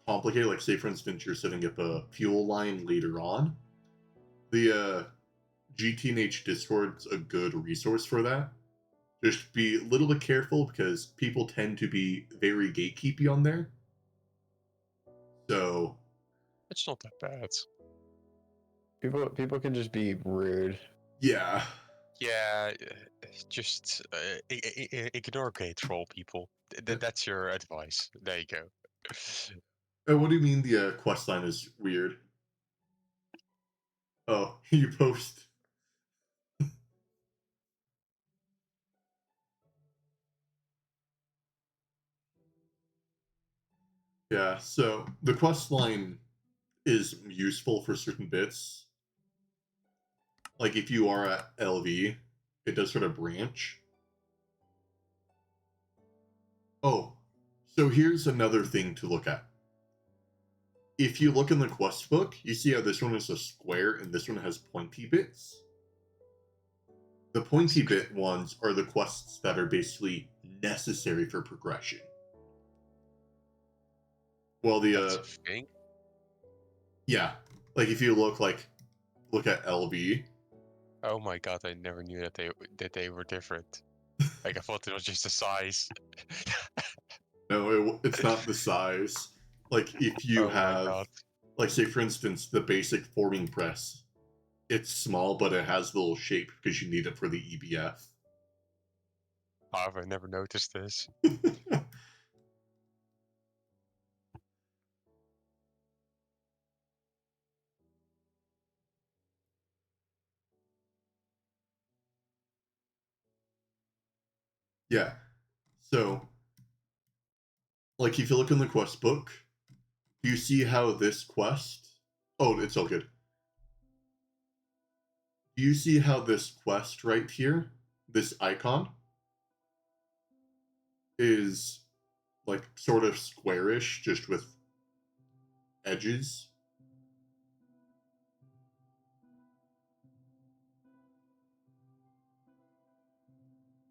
A: complicated, like say for instance you're setting up a fuel line later on, the GTNH Discord's a good resource for that. Just be a little bit careful because people tend to be very gatekeepy on there. So
C: It's not that bad.
B: People can just be rude.
A: yeah.
C: Yeah, just ignore gate troll people. That's your advice. There you go.
A: What do you mean the quest line is weird? Oh, you post. Yeah, so the quest line is useful for certain bits. Like if you are at LV, it does sort of branch. Oh, so here's another thing to look at. If you look in the quest book, you see how this one is a square and this one has pointy bits. The pointy bit ones are the quests that are basically necessary for progression. Well,
C: That's a thing.
A: yeah, like if you look at LV.
C: Oh my god! I never knew that they were different. Like I thought it was just the size.
A: No, it's not the size. Like if you
C: Oh my
A: have,
C: god!
A: like say for instance, the basic forming press, it's small, but it has the little shape because you need it for the EBF.
C: How have I never noticed this?
A: Yeah. So, like if you look in the quest book, you see how this quest. Oh, it's all good. You see how this quest right here, this icon, is like sort of squarish, just with edges.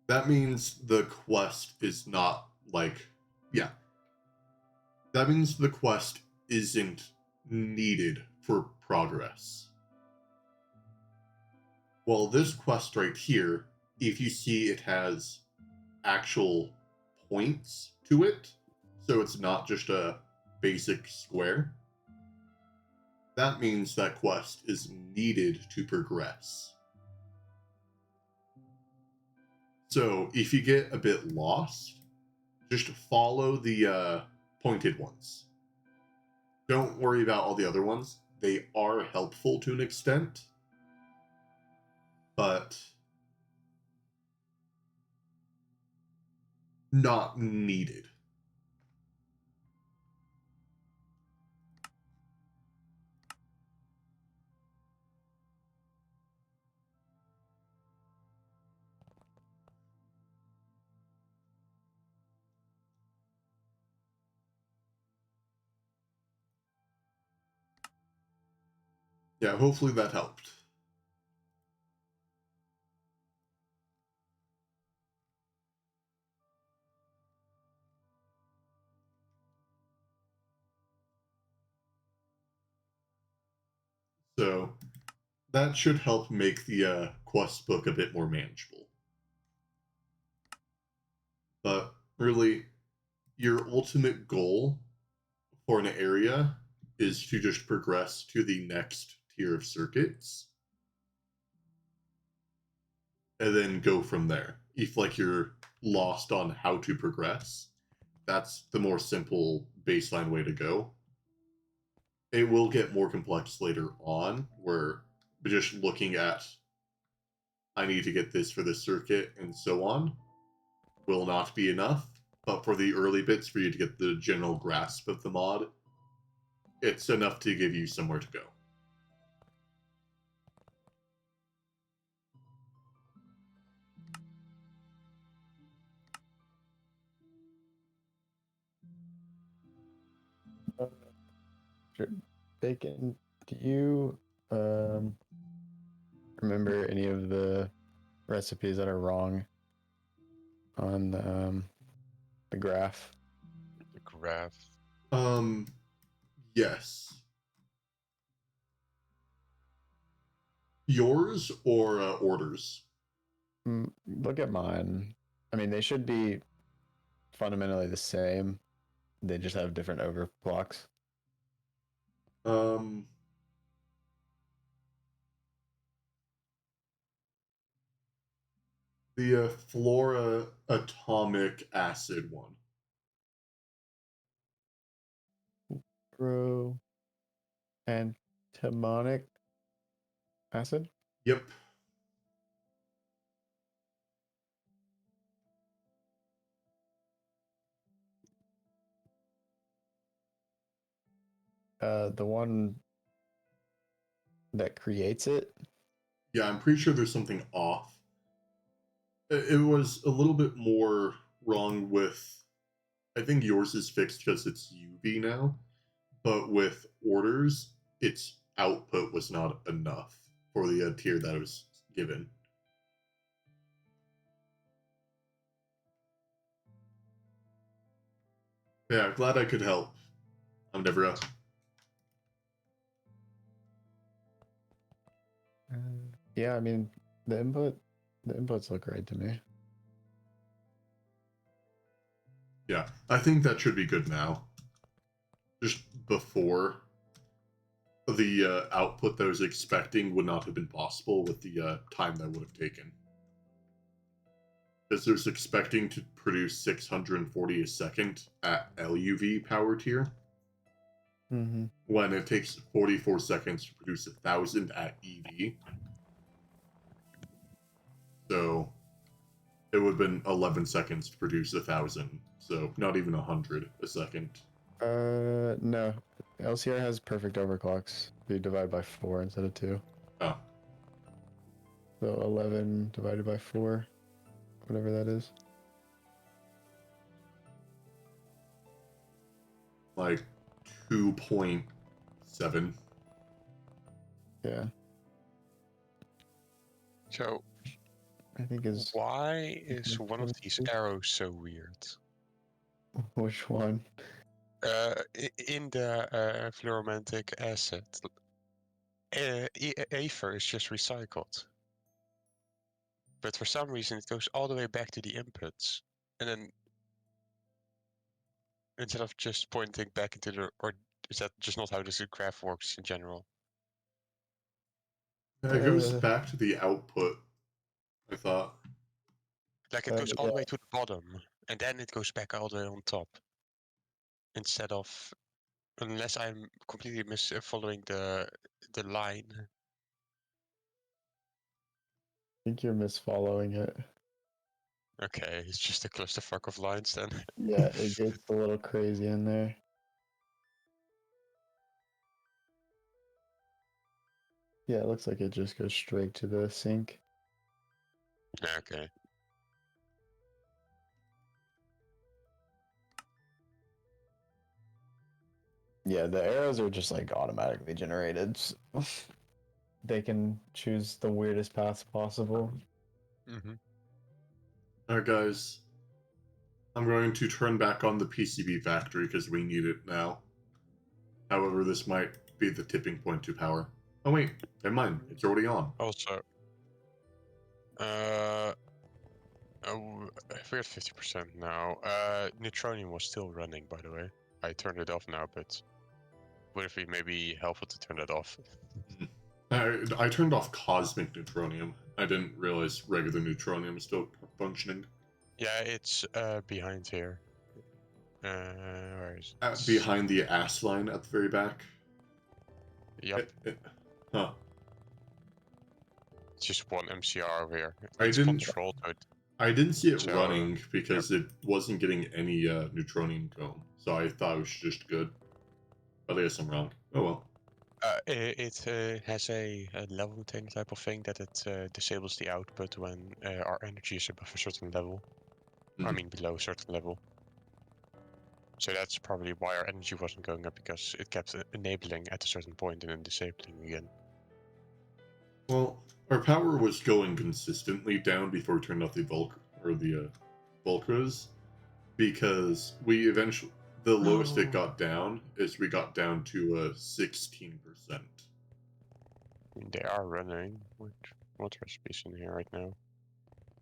A: That means the quest is not like, yeah. That means the quest isn't needed for progress. Well, this quest right here, if you see it has actual points to it, so it's not just a basic square, that means that quest is needed to progress. So if you get a bit lost, just follow the pointed ones. Don't worry about all the other ones. They are helpful to an extent, but not needed. Yeah, hopefully that helped. So that should help make the quest book a bit more manageable. But really, your ultimate goal for an area is to just progress to the next tier of circuits and then go from there. If like you're lost on how to progress, that's the more simple baseline way to go. It will get more complex later on where just looking at I need to get this for this circuit and so on will not be enough. But for the early bits for you to get the general grasp of the mod, it's enough to give you somewhere to go.
B: Bacon, do you remember any of the recipes that are wrong on the graph?
C: The graph.
A: Yes. Yours or orders?
B: Look at mine. I mean, they should be fundamentally the same. They just have different overclocks.
A: Um, the flora atomic acid one.
B: Bro, antimonic acid?
A: Yep.
B: The one that creates it?
A: Yeah, I'm pretty sure there's something off. It was a little bit more wrong with. I think yours is fixed because it's UV now, but with orders, its output was not enough for the tier that it was given. Yeah, glad I could help. I'm never up.
B: Yeah, I mean, the inputs look right to me.
A: Yeah, I think that should be good now. Just before, the output that I was expecting would not have been possible with the time that would have taken. Because there's expecting to produce 640 a second at LUV power tier, when it takes 44 seconds to produce 1,000 at EV. So it would have been 11 seconds to produce 1,000, so not even 100 a second.
B: No. LCR has perfect overclocks. You divide by 4 instead of 2.
A: Oh.
B: So 11 divided by 4, whatever that is.
A: Like 2.7.
B: Yeah.
C: So
B: I think is
C: why is one of these arrows so weird?
B: which one?
C: In the fluoromantic acid, Aether is just recycled. But for some reason it goes all the way back to the inputs. And then instead of just pointing back into the, or is that just not how this graph works in general?
A: It goes back to the output, I thought.
C: Like it goes all the
B: Yeah.
C: way to the bottom, and then it goes back all the way on top. Instead of, unless I'm completely following the line.
B: I think you're misfollowing it.
C: Okay, it's just a clusterfuck of lines then.
B: Yeah, it gets a little crazy in there. Yeah, it looks like it just goes straight to the sink.
C: Okay.
B: Yeah, the arrows are just like automatically generated. So they can choose the weirdest paths possible.
C: Mm-hmm.
A: Alright, guys. I'm going to turn back on the PCB factory because we need it now. However, this might be the tipping point to power. Oh wait, never mind. It's already on.
C: Also, we're at 50% now. Neutronium was still running, by the way. I turned it off now, but would it be maybe helpful to turn it off?
A: I turned off cosmic neutronium. I didn't realize regular neutronium is still functioning.
C: Yeah, it's behind here. Where is it?
A: Behind the ass line at the very back.
C: Yep.
A: Huh.
C: It's just one MCR over here.
A: I
C: It's
A: didn't-
C: controlled, but
A: I didn't see it
C: So,
A: running because it wasn't getting any neutronium comb, so I thought it was just good. But I guess I'm wrong. Oh well.
C: it has a level thing type of thing that it disables the output when our energy is above a certain level. I
A: Mhm.
C: mean below a certain level. So that's probably why our energy wasn't going up, because it kept enabling at a certain point and then disabling again.
A: Well, our power was going consistently down before we turned off the Volcras, because we eventually, the lowest it got down is we got down to 16%.
C: I mean, they are running. What recipes in here right now?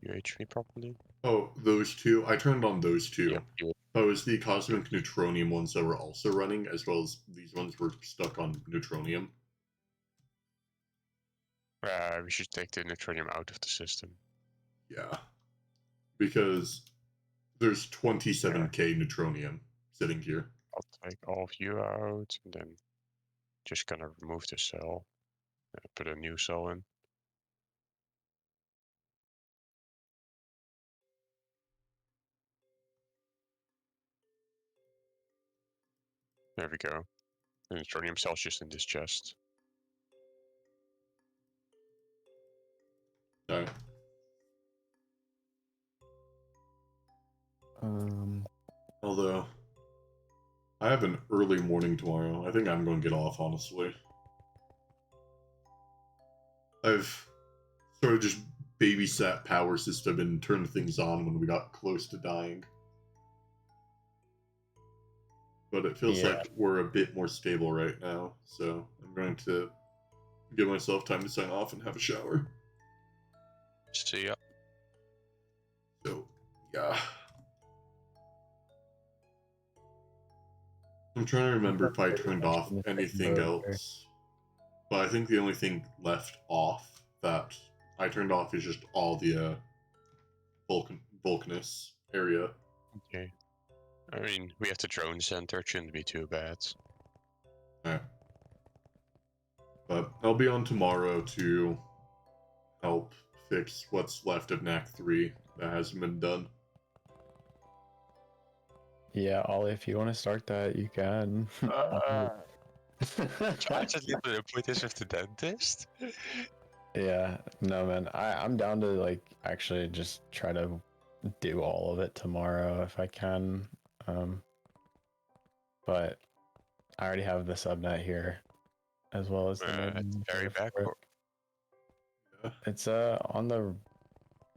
C: UH3 properly?
A: Oh, those two. I turned on those two.
C: Yep.
A: Oh, it was the cosmic neutronium ones that were also running, as well as these ones were stuck on neutronium.
C: We should take the neutronium out of the system.
A: Yeah. Because there's 27k neutronium sitting here.
C: I'll take all of you out, and then just gonna remove the cell. Put a new cell in. There we go. The neutronium cell's just in this chest.
A: No. Although, I have an early morning tomorrow. I think I'm going to get off, honestly. I've sort of just babysat power system and turned things on when we got close to dying. But it feels like we're a bit more stable right now, so I'm going to give myself time to sign off and have a shower.
C: See ya.
A: So, yeah. I'm trying to remember if I turned off anything else. But I think the only thing left off that I turned off is just all the Vulcanus area.
C: Okay. I mean, we have the drone center, it shouldn't be too bad.
A: Alright. But I'll be on tomorrow to help fix what's left of NAC 3 that hasn't been done.
B: Yeah, Ollie, if you want to start that, you can.
C: I just need to put this with the dentist.
B: Yeah, no, man. I'm down to like actually just try to do all of it tomorrow if I can. But I already have the subnet here, as well as the main
C: Very
B: here
C: back.
B: for it.
A: Yeah.
B: It's on the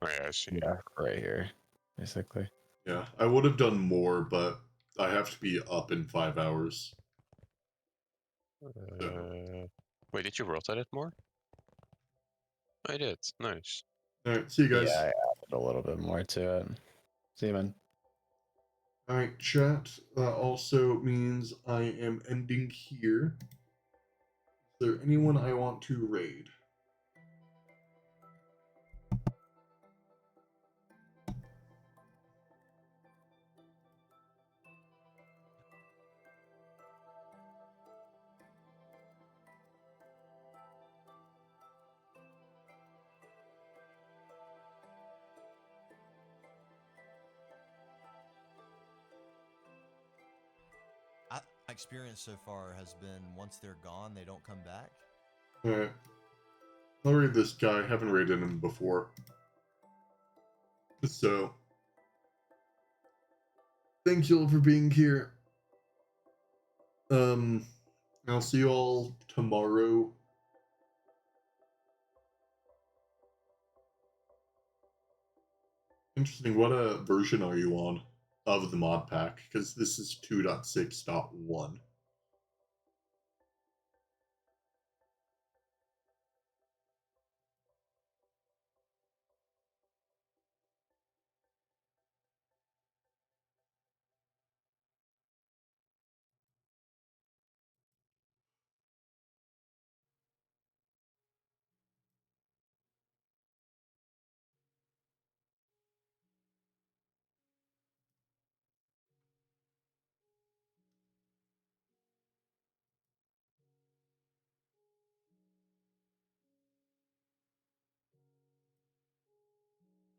C: Oh yeah, I see.
B: right here, basically.
A: Yeah, I would have done more, but I have to be up in 5 hours.
C: Wait, did you rotate it more? I did. Nice.
A: Alright, see you guys.
B: Yeah, I added a little bit more to it. See you, man.
A: Alright, chat. That also means I am ending here. Is there anyone I want to raid?
D: My experience so far has been once they're gone, they don't come back.
A: Alright. I'll raid this guy. I haven't raided him before. So, thank you all for being here. I'll see you all tomorrow. Interesting. What version are you on of the mod pack? Because this is 2.6.1.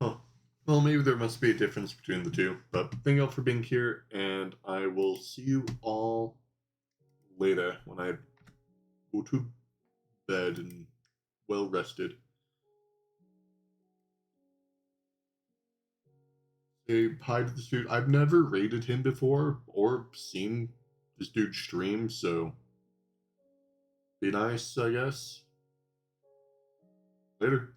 A: Huh. Well, maybe there must be a difference between the two. But thank you all for being here, and I will see you all later when I go to bed and well rested. Say hi to this dude. I've never raided him before or seen this dude stream, so be nice, I guess. Later.